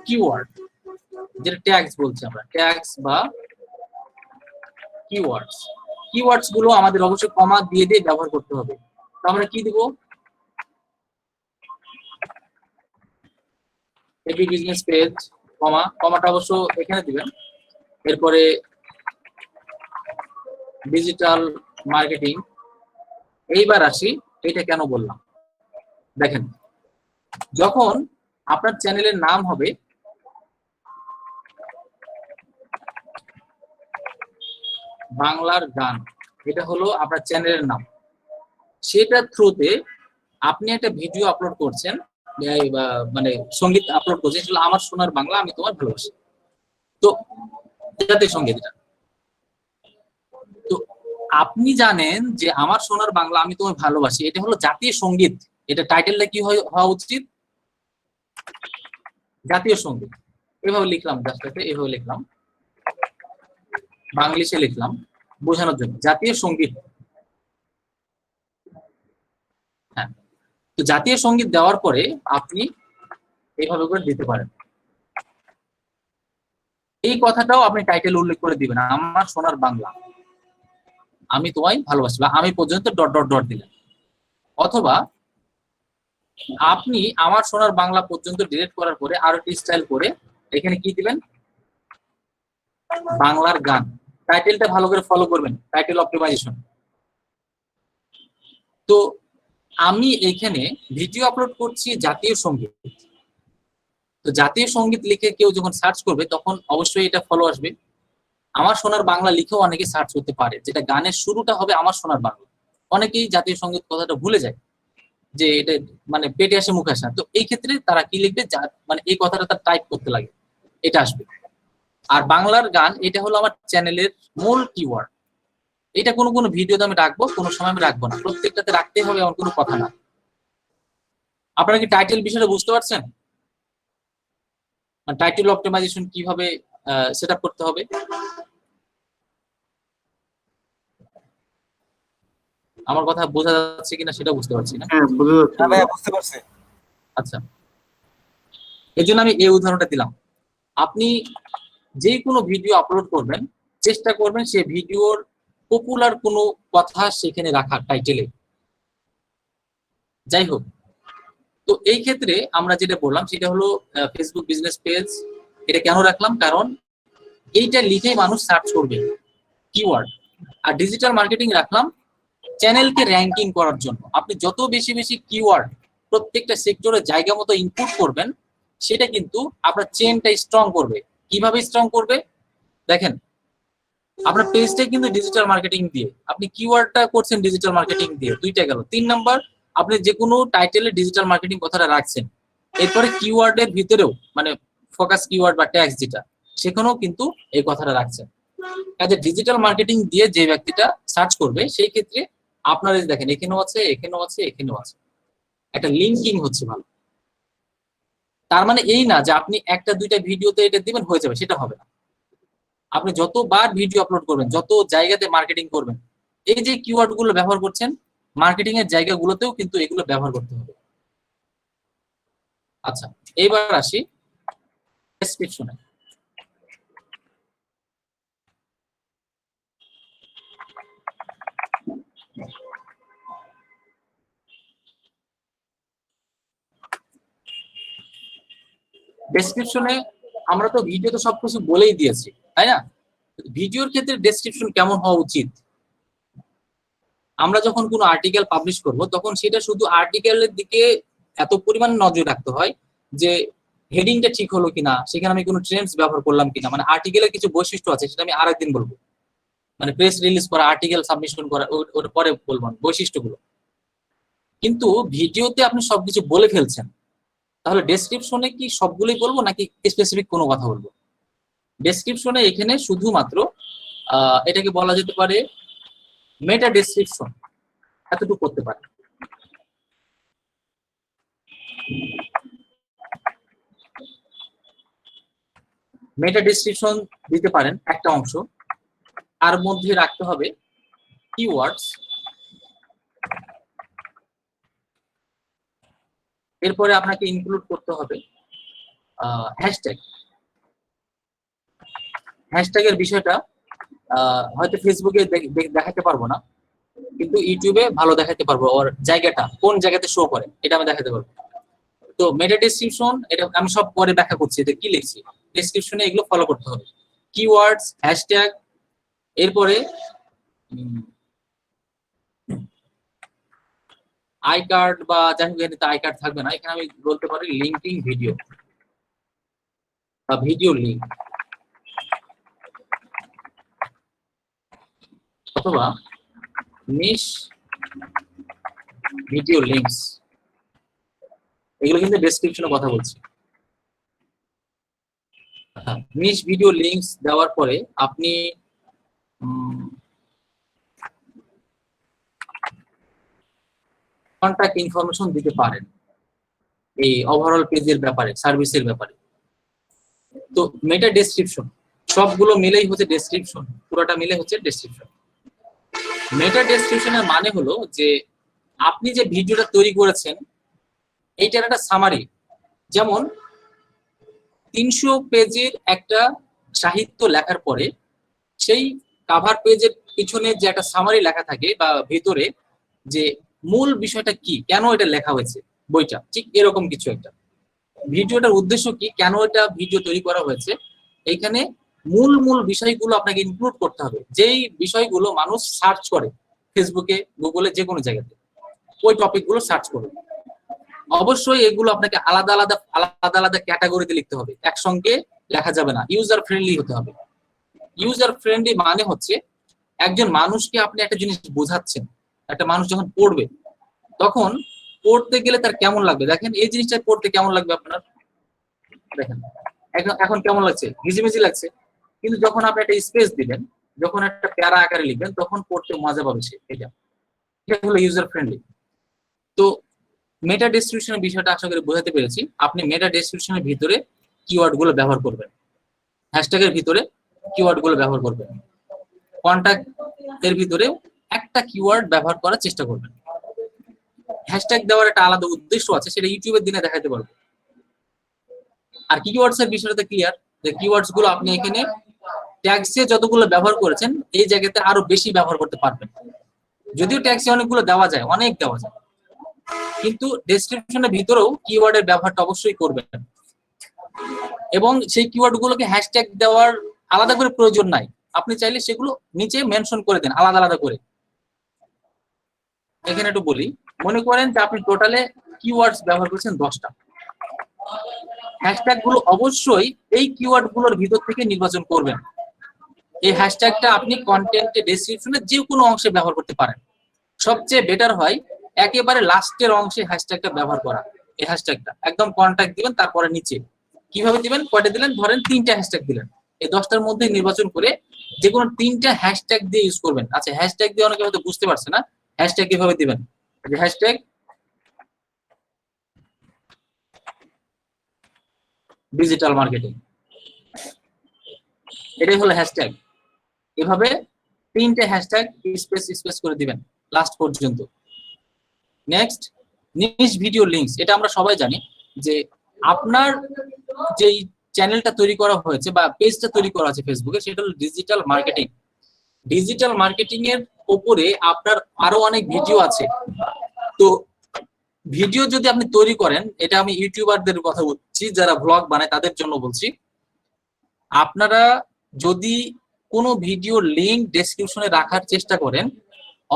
কিওয়ার্ড, যেটা ট্যাগস বলছি আমরা, ট্যাগস বা কিওয়ার্ডস। কিওয়ার্ডস গুলো আমাদের অবশ্যই কমা দিয়ে দিয়ে ব্যবহার করতে হবে। তো আমরা কি দিব? এবি বিজনেস পেজ, কমা, কমাটা অবশ্য এখানে দিবেন। এরপরে ডিজিটাল মার্কেটিং। এইবার আসি, এটা কেন বললাম দেখেন, যখন আপনার চ্যানেলের নাম হবে বাংলার গান, এটা হলো আপনার চ্যানেলের নাম, সেটার থ্রুতে আপনি একটা ভিডিও আপলোড করছেন, মানে সঙ্গীত আপলোড করছেন, সেটা আমার সোনার বাংলা আমি তোমার ভালোবাসি, তো জাতীয় সঙ্গীত এটা। তো আপনি জানেন যে আমার সোনার বাংলা আমি তোমার ভালোবাসি এটা হলো জাতীয় সঙ্গীত, এটা টাইটেলটা কি হওয়া উচিত? জাতীয় সঙ্গীত। এভাবে লিখলাম, জাস্ট এভাবে লিখলাম, বাংলিশে লিখলাম বোঝানোর জন্য, জাতীয় সঙ্গীত। হ্যাঁ, তো জাতীয় সঙ্গীত দেওয়ার পরে আপনি এইভাবে করে দিতে পারেন। এই কথাটাও আপনি টাইটেল উল্লেখ করে দিবেন, আমার সোনার বাংলা আমি তোমায় ভালোবাসি, বা আমি পর্যন্ত ডট ডট ডট দিলেন। অথবা আপনি আমার সোনার বাংলা পর্যন্ত ডিলিট করার পরে আরো একটি স্টাইল করে এখানে কি দিবেন? বাংলার গান। টাইটেলটা ভালো করে ফলো করবেন, টাইটেল অপটিমাইজেশন। তো আমি এইখানে ভিডিও আপলোড করছি জাতীয় সঙ্গীত, তো জাতীয় সঙ্গীত লিখে কেউ যখন সার্চ করবে তখন অবশ্যই এটা ফলো আসবে। আমার সোনার বাংলা লিখেও অনেকে সার্চ করতে পারে, যেটা গানের শুরুটা হবে আমার সোনার বাংলা। অনেকেই জাতীয় সঙ্গীত কথাটা ভুলে যায়, যে এটা মানে পেটে আসে মুখে আসে না। তো এই ক্ষেত্রে তারা কি লিখবে, মানে এই কথাটা তার টাইপ করতে লাগে, এটা আসবে। আর বাংলার গান এটা হলো আমার চ্যানেলের মূল কিওয়ার্ড। এটা কোনো কোনো ভিডিওতে আমি রাখবো, কোনো সময় আমি রাখবো না, প্রত্যেকটাতে রাখতে হবে এমন কোনো কথা না। আপনারা কি টাইটেল বিষয়টা বুঝতে পারছেন? টাইটেল অপটিমাইজেশন কিভাবে সেটআপ করতে হবে? আমার কথা বোঝা যাচ্ছে কিনা সেটা বুঝতে পারছি না। হ্যাঁ, বোঝা যাচ্ছে। হ্যাঁ ভাইয়া, বুঝতে পারছি। আচ্ছা, এই জন্য আমি এই উদাহরণটা দিলাম। আপনি যে কোনো ভিডিও আপলোড করবেন, চেষ্টা করবেন সেই ভিডিওর পপুলার কোনো কথা সেখানে রাখার টাইটেলে। যাই হোক, তো এই ক্ষেত্রে আমরা যেটা বললাম সেটা হলো ফেসবুক বিজনেস পেজ। এটা কেন রাখলাম? কারণ এইটা লিখেই মানুষ সার্চ করবে কিওয়ার্ড। আর ডিজিটাল মার্কেটিং রাখলাম চ্যানেলকে র্যাঙ্কিং করার জন্য। আপনি যত বেশি বেশি কিওয়ার্ড প্রত্যেকটা সেক্টরে জায়গা মতো ইনপুট করবেন, সেটা কিন্তু আপনার চেনটা স্ট্রং করবে। কিভাবে স্ট্রং করবে দেখেন, আপনার পেজটা কিন্তু ডিজিটাল মার্কেটিং দিয়ে, আপনি কিওয়ার্ডটা করছেন ডিজিটাল মার্কেটিং দিয়ে, দুইটা গেল। 3 নাম্বার, আপনি যে কোনো টাইটেলে ডিজিটাল মার্কেটিং কথাটা রাখছেন, এরপরে কিওয়ার্ডের ভিতরেও মানে ফোকাস কিওয়ার্ড বা ট্যাগস যেটা, সেখানেও কিন্তু এই কথাটা রাখছেন। কাজে ডিজিটাল মার্কেটিং দিয়ে যে ব্যক্তিটা সার্চ করবে সেই ক্ষেত্রে আপনারা দেখেন এখানেও আছে, এখানেও আছে, এখানেও আছে, একটা লিঙ্কিং হচ্ছে ভালো। তার মানে এই না যে আপনি একটা দুইটা ভিডিওতে এটা দিবেন হয়ে যাবে, সেটা হবে না। আপনি যতবার ভিডিও আপলোড করবেন, যত জায়গাতে মার্কেটিং করবেন, এই যে কিওয়ার্ড গুলো ব্যবহার করছেন মার্কেটিং এর জায়গাগুলোতেও কিন্তু এগুলো ব্যবহার করতে হবে। আচ্ছা, এইবার আসি ডেসক্রিপশনে। ডেসক্রিপশনে আমরা তো ভিডিওতে সবকিছু বলেই দিয়েছি, তাই না? ভিডিওর ক্ষেত্রে ডেসক্রিপশন কেমন হওয়া উচিত? আমরা যখন কোনো আর্টিকেল পাবলিশ করব তখন সেটা শুধু আর্টিকেলের দিকে এত পরিমাণ নজর রাখতে হয় যে হেডিংটা ঠিক হলো কিনা, সেখানে আমি কোনো ট্রেন্ডস ব্যবহার করলাম কিনা, মানে আর্টিকেলের কিছু বৈশিষ্ট্য আছে সেটা আমি আরেকদিন বলবো, মানে প্রেস রিলিজ করা, আর্টিকেল সাবমিশন করা, ওটা পরে বলবো বৈশিষ্ট্যগুলো। কিন্তু ভিডিওতে আপনি সবকিছু বলে ফেলছেন, তাহলে ডেসক্রিপশনে কি সবগুলোই বলবো নাকি স্পেসিফিক কোনো কথা বলবো? ডেসক্রিপশনে এখানে শুধুমাত্র এটাকে বলা যেতে পারে মেটা ডেসক্রিপশন, এতটুকু করতে পারে। মেটা ডেসক্রিপশন দিতে পারেন একটা অংশ, তার মধ্যে রাখতে হবে কিওয়ার্ডস, এরপরে আপনাকে ইনক্লুড করতে হবে হ্যাশট্যাগ। হ্যাশট্যাগের বিষয়টা হয়তো ফেসবুকে দেখাতে পারবো না, কিন্তু ইউটিউবে ভালো দেখাতে পারবো। ওর জায়গাটা কোন জায়গাতে শো করে এটা আমি দেখাতে পারবো। তো মেটা ডেসক্রিপশন এটা আমি সব পরে ব্যাখ্যা করছি, এটা কি লিখছি। ডেসক্রিপশনে এগুলো ফলো করতে হবে, কিওয়ার্ডস, হ্যাশট্যাগ। এরপরে আই কার্ড বা যাই হোক, এখানে আই কার্ড থাকবে না, এখানে আমি বলতে পারি লিঙ্কিং ভিডিও বা ভিডিও লিঙ্ক, অথবা নিশ ভিডিও লিঙ্কস। এগুলো কিন্তু ডেসক্রিপশনে কথা বলছি। নিশ ভিডিও লিঙ্কস দেওয়ার পরে আপনি কন্টাক্ট ইনফরমেশন দিতে পারেন এই ওভারঅল পেজের ব্যাপারে, সার্ভিসের ব্যাপারে। তো মেটা ডেসক্রিপশন সবগুলো মিলেই হচ্ছে ডেসক্রিপশন, পুরোটা মিলে হচ্ছে ডেসক্রিপশন। মেটা ডেসক্রিপশনের মানে হলো যে আপনি যে ভিডিওটা তৈরি করেছেন এইটার একটা সামারি। যেমন 300 পেজের একটা সাহিত্য লেখার পরে সেই কাভার পেজের পিছনে যে একটা সামারি লেখা থাকে বা ভিতরে যে মূল বিষয়টা কি, কেন এটা লেখা হয়েছে বইটা, ঠিক এরকম কিছু একটা। ভিডিওটার উদ্দেশ্য কি, কেন এটা ভিডিও তৈরি করা হয়েছে, এইখানে মূল মূল বিষয়গুলো আপনাকে ইনক্লুড করতে হবে, যেই বিষয়গুলো মানুষ সার্চ করে ফেসবুকে, গুগলে, যে কোনো জায়গাতে ওই টপিকগুলো সার্চ করবে। অবশ্যই এগুলো আপনাকে আলাদা আলাদা আলাদা আলাদা ক্যাটাগরিতে লিখতে হবে, একসঙ্গে লেখা যাবে না। ইউজার ফ্রেন্ডলি হতে হবে। ইউজার ফ্রেন্ডলি মানে হচ্ছে একজন মানুষকে আপনি একটা জিনিস বোঝাচ্ছেন, একটা মানুষ যখন পড়বে তখন পড়তে গেলে তার কেমন লাগবে। দেখেন এই জিনিসটা পড়তে কেমন লাগবে আপনার, দেখেন এখন কেমন লাগছে, ঘিজিমিজি লাগছে, কিন্তু যখন আপনি একটা স্পেস দিবেন, যখন একটা প্যারা আকারে লিখবেন, তখন পড়তে মজা পাবে সে। এটা হলো ইউজার ফ্রেন্ডলি। তো মেটা ডেসক্রিপশনের বিষয়টা আশা করি বোঝাতে পেরেছি। আপনি মেটা ডেসক্রিপশনের ভিতরে কিওয়ার্ড গুলো ব্যবহার করবেন, হ্যাশট্যাগের ভিতরে কিওয়ার্ড গুলো ব্যবহার করবেন, কন্টাক্ট এর ভিতরে একটা কিওয়ার্ড ব্যবহার করার চেষ্টা করবেন। হ্যাশট্যাগ দেওয়ার একটা আলাদা উদ্দেশ্য আছে, সেটা ইউটিউবের দিনে দেখাতে পারবো। আর কিওয়ার্ডস এর বিষয়টা ক্লিয়ার, যে কিওয়ার্ডস গুলো আপনি এখানে ট্যাগসে যতগুলো ব্যবহার করেছেন এই জায়গাতে আরো বেশি ব্যবহার করতে পারবেন। যদিও ট্যাগসে অনেকগুলো দেওয়া যায়, অনেক দেওয়া যায়, কিন্তু ডেসক্রিপশনের ভিতরেও কিওয়ার্ডের ব্যবহারটা অবশ্যই করবেন। এবং সেই কিওয়ার্ড গুলোকে হ্যাশট্যাগ দেওয়ার আলাদা করে প্রয়োজন নাই, আপনি চাইলে সেগুলো নিচে মেনশন করে দেন আলাদা আলাদা করে। এখানে একটু বলি, মনে করেন যে আপনি টোটালে কিওয়ার্ডস ব্যবহার করেছেন 10টা, হ্যাশট্যাগ গুলো অবশ্যই এই কিওয়ার্ড গুলোর ভিতর থেকে নির্বাচন করবেন। এই হ্যাশট্যাগটা আপনি কন্টেন্টে, ডেসক্রিপশনে যে কোনো অংশে ব্যবহার করতে পারেন। সবচেয়ে বেটার হয় একেবারে লাস্টের অংশে হ্যাশট্যাগটা ব্যবহার করা। এই হ্যাশট্যাগটা একদম কন্টাক্ট দিবেন, তারপরে নিচে কিভাবে দিবেন, কয়টা দিলেন, ধরেন 3টা হ্যাশট্যাগ দিলেন, এই 10টার মধ্যে নির্বাচন করে যে কোনো 3টা হ্যাশট্যাগ দিয়ে ইউজ করবেন। আচ্ছা, হ্যাশট্যাগ দিয়ে অনেকে হয়তো বুঝতে পারছে না হ্যাশট্যাগ কিভাবে দিবেন। হ্যাশট্যাগ ডিজিটাল মার্কেটিং, এটাই হলো হ্যাশট্যাগ। এভাবে 3টে হ্যাশট্যাগ স্পেস স্পেস করে দিবেন লাস্ট পর্যন্ত। নেক্সট, নিশ ভিডিও লিঙ্কস। এটা আমরা সবাই জানি যে আপনার যে চ্যানেলটা তৈরি করা হয়েছে বা পেজটা তৈরি করা আছে ফেসবুকে, সেটা হলো ডিজিটাল মার্কেটিং। ডিজিটাল মার্কেটিং এর উপরে আপনার আরো অনেক ভিডিও আছে। তো ভিডিও যদি আপনি তৈরি করেন, এটা আমি ইউটিউবারদের কথা বলছি, যারা ব্লগ বানায় তাদের জন্য বলছি, আপনারা যদি কোনো ভিডিও লিংক ডেসক্রিপশনে রাখার চেষ্টা করেন,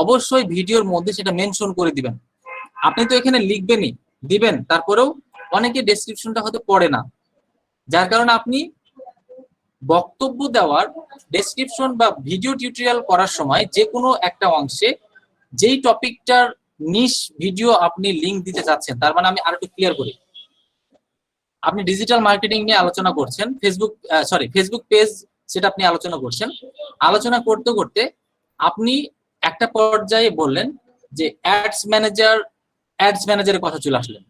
অবশ্যই ভিডিওর মধ্যে সেটা মেনশন করে দিবেন। আপনি তো এখানে লিখবেনই, দিবেন, তারপরেও অনেকে ডেসক্রিপশনটা হয়তো পড়ে না, যার কারণে আপনি বক্তব্য দেওয়ার ডেসক্রিপশন বা ভিডিও টিউটোরিয়াল করার সময় যে কোনো একটা অংশে যেই টপিকটার নিশ ভিডিও আপনি লিংক দিতে চাচ্ছেন, তার মানে আমি আরেকটু ক্লিয়ার করি, আপনি ডিজিটাল মার্কেটিং নিয়ে আলোচনা করছেন, ফেসবুক পেজ সেটা আপনি আলোচনা করছেন। আলোচনা করতে করতে আপনি একটা পর্যায়ে বললেন যে অ্যাডস ম্যানেজারের কথা চলে আসলেন,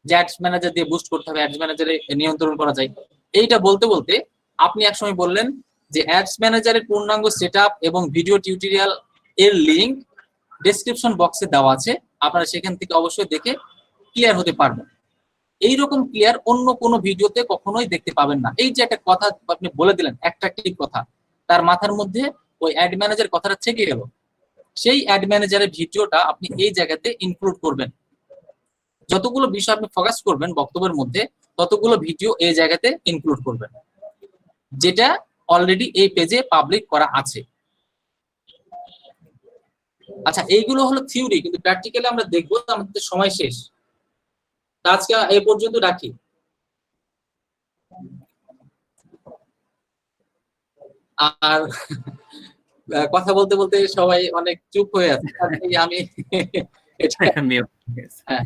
যে অ্যাডস ম্যানেজার দিয়ে বুস্ট করতে হবে, অ্যাডস ম্যানেজারে নিয়ন্ত্রণ করা যায়। এইটা বলতে বলতে আপনি একসময় বললেন যে অ্যাডস ম্যানেজারের পূর্ণাঙ্গ সেটআপ এবং ভিডিও টিউটোরিয়াল এর লিংক ডেসক্রিপশন বক্সে দেওয়া আছে, আপনারা সেখান থেকে অবশ্যই দেখে ক্লিয়ার হতে পারবেন। এইরকম ক্লিয়ার অন্য কোনো ভিডিওতে কখনোই দেখতে পাবেন না। এই যে একটা কথা আপনি বলে দিলেন, অ্যাট্রাকটিভ কথা, তার মাথার মধ্যে ওই অ্যাড ম্যানেজার কথাটা থেকে গেল। সেই অ্যাড ম্যানেজারের ভিডিওটা আপনি এই জায়গাতে ইনক্লুড করবেন। যতগুলো বিষয় আপনি ফোকাস করবেন বক্তব্যের মধ্যে, ততগুলো ভিডিও এই জায়গাতে ইনক্লুড করবেন, যেটা অলরেডি এই পেজে পাবলিক করা আছে। আচ্ছা, এইগুলো হলো থিওরি, কিন্তু প্র্যাকটিক্যালি আমরা দেখবো। আমাদের সময় শেষ, আজকে এই পর্যন্ত রাখি। আর কথা বলতে বলতে সবাই অনেক চুপ হয়ে আছে, আমি হ্যাঁ,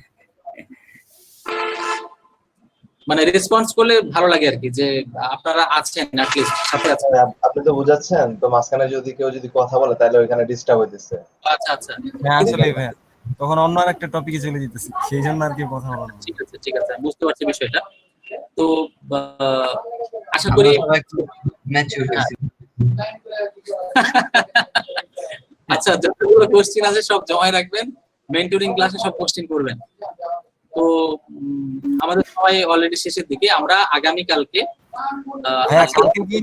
মানে রেসপন্স করলে ভালো লাগে আর কি, যে আপনারা আছেন অ্যাটলিস্ট সাথে আছেন। আপনি তো বুঝাচ্ছেন, তো মাঝখানে যদি কেউ কথা বলে তাহলে ওইখানে ডিস্টার্ব হইতেছে। আচ্ছা আচ্ছা, হ্যাঁ আসলে ভাইয়া তখন অন্য আরেকটা টপিকে চলে যেতেছি, সেই জন্য আর কি কথা বলা। ঠিক আছে ঠিক আছে, বুঝতে পারছি বিষয়টা। তো আশা করি আচ্ছা, যতগুলো কোশ্চেন আছে সব জমায় রাখবেন, মেন্টরিং ক্লাসে সব কোশ্চেন করবেন। তো আমাদের সবাই অলরেডি শেষের দিকে। আমরা আগামী কালকে কালকে কি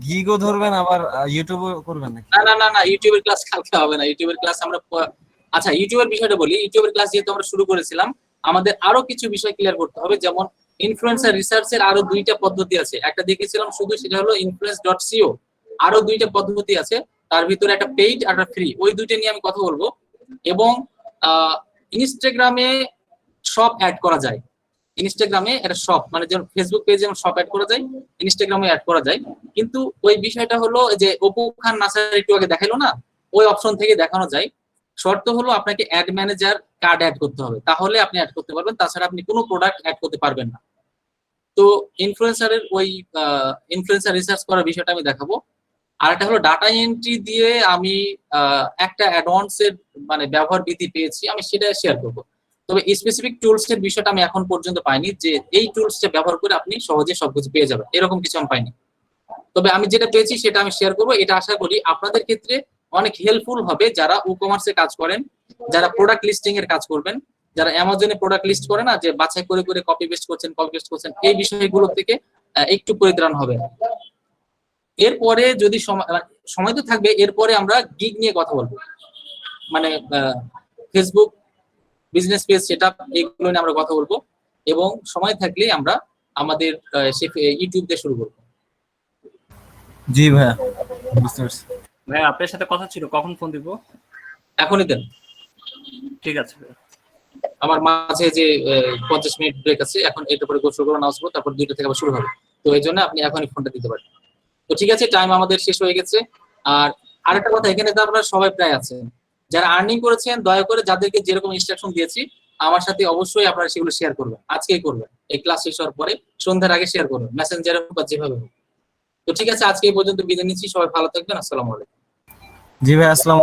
গিগও ধরবেন আবার ইউটিউবও করবেন নাকি? না না না না, ইউটিউবের ক্লাস কালকে হবে না। ইউটিউবের ক্লাস আমরা আচ্ছা, ইউটিউবের বিষয়টা বলি। ইউটিউবের ক্লাস যেহেতু আমরা শুরু করেছিলাম, আমাদের আরো কিছু বিষয় ক্লিয়ার করতে হবে। যেমন ইনফ্লুয়েন্সার রিসার্চের আরো 2টা পদ্ধতি আছে। একটা দেখেছিলাম শুধু, সেটা হলো influence.co। আরো 2টা পদ্ধতি আছে, তার ভিতরে একটা পেইড আর একটা ফ্রি। ওই 2টা নিয়ে আমি কথা বলবো। এবং ইনস্টাগ্রামে শপ অ্যাড করা যায়। ইনস্টাগ্রামে একটা শপ, মানে যেমন ফেসবুক পেজে যেমন শপ অ্যাড করা যায়, ইনস্টাগ্রামে অ্যাড করা যায়। কিন্তু ওই বিষয়টা হলো যে অপু খান নাসার একটু আগে দেখাইলো না, ওই অপশন থেকে দেখানো যায়। শর্ত হলো আপনাকে অ্যাড ম্যানেজার কার্ড অ্যাড করতে হবে, তাহলে আপনি অ্যাড করতে পারবেন, তাছাড়া আপনি কোনো প্রোডাক্ট অ্যাড করতে পারবেন না। তো ইনফ্লুয়েন্সারের ওই ইনফ্লুয়েন্সার রিসার্চ করার বিষয়টা আমি দেখাবো। আর একটা হলো ডাটা এন্ট্রি দিয়ে আমি একটা অ্যাডভান্স এর মানে ব্যবহার বিধি পেয়েছি, আমি সেটা শেয়ার করব। তবে স্পেসিফিক টুলস এর বিষয়টা আমি এখন পর্যন্ত পাইনি, যে এই টুলসটা ব্যবহার করে আপনি সহজে সবকিছু পেয়ে যাবেন, এরকম কিছু আমি পাইনি। তবে আমি যেটা পেয়েছি সেটা আমি শেয়ার করবো। এটা আশা করি আপনাদের ক্ষেত্রে অনেক হেল্পফুল হবে, যারা ই কমার্সে কাজ করেন, যারা প্রোডাক্ট লিস্টিং এর কাজ করবেন, যারা অ্যামাজনে প্রোডাক্ট লিস্ট করে না, যে বাছাই করে করে কপি পেস্ট করছেন, এই বিষয়গুলো থেকে একটু পরিত্রাণ হবে। এরপরে যদি সময় তো থাকবে, এরপরে আমরা গিগ নিয়ে কথা বলবো, মানে ফেসবুক বিজনেস পেজ সেটআপ, এগুলো নিয়ে আমরা কথা বলবো। এবং সময় থাকলে আমরা আমাদের ইউটিউব দিয়ে শুরু করবো। জি ভাইয়া, বুঝতে পারছি। ভাই আপনার সাথে কথা ছিল, কখন ফোন দিব? এখনই দেন। ঠিক আছে। আমার মাঝে যে 50 মিনিট ব্রেক আছে, এখন এর পরে গোসল করে নামাজ পড়ব, তারপর 2টা থেকে আবার শুরু হবে। তো এই জন্য আপনি এখনই ফোনটা দিতে পারেন। তো ঠিক আছে, টাইম আমাদের শেষ হয়ে গেছে। আর আরেকটা কথা, এখানে তো আপনারা সবাই প্রায় আছেন, যারা আর্নিং করেছেন, দয়া করে যাদেরকে যেরকম ইনস্ট্রাকশন দিয়েছি আমার সাথে অবশ্যই আপনারা সেগুলো শেয়ার করবেন। আজকেই করবেন, এই ক্লাস শেষ হওয়ার পরে সন্ধ্যার আগে শেয়ার করবেন, মেসেঞ্জারে বা যেভাবে হোক। তো ঠিক আছে, আজকে এই পর্যন্ত বিদায় নিচ্ছি। সবাই ভালো থাকবেন। আসসালামু আলাইকুম। জি ভাই, আসসালাম।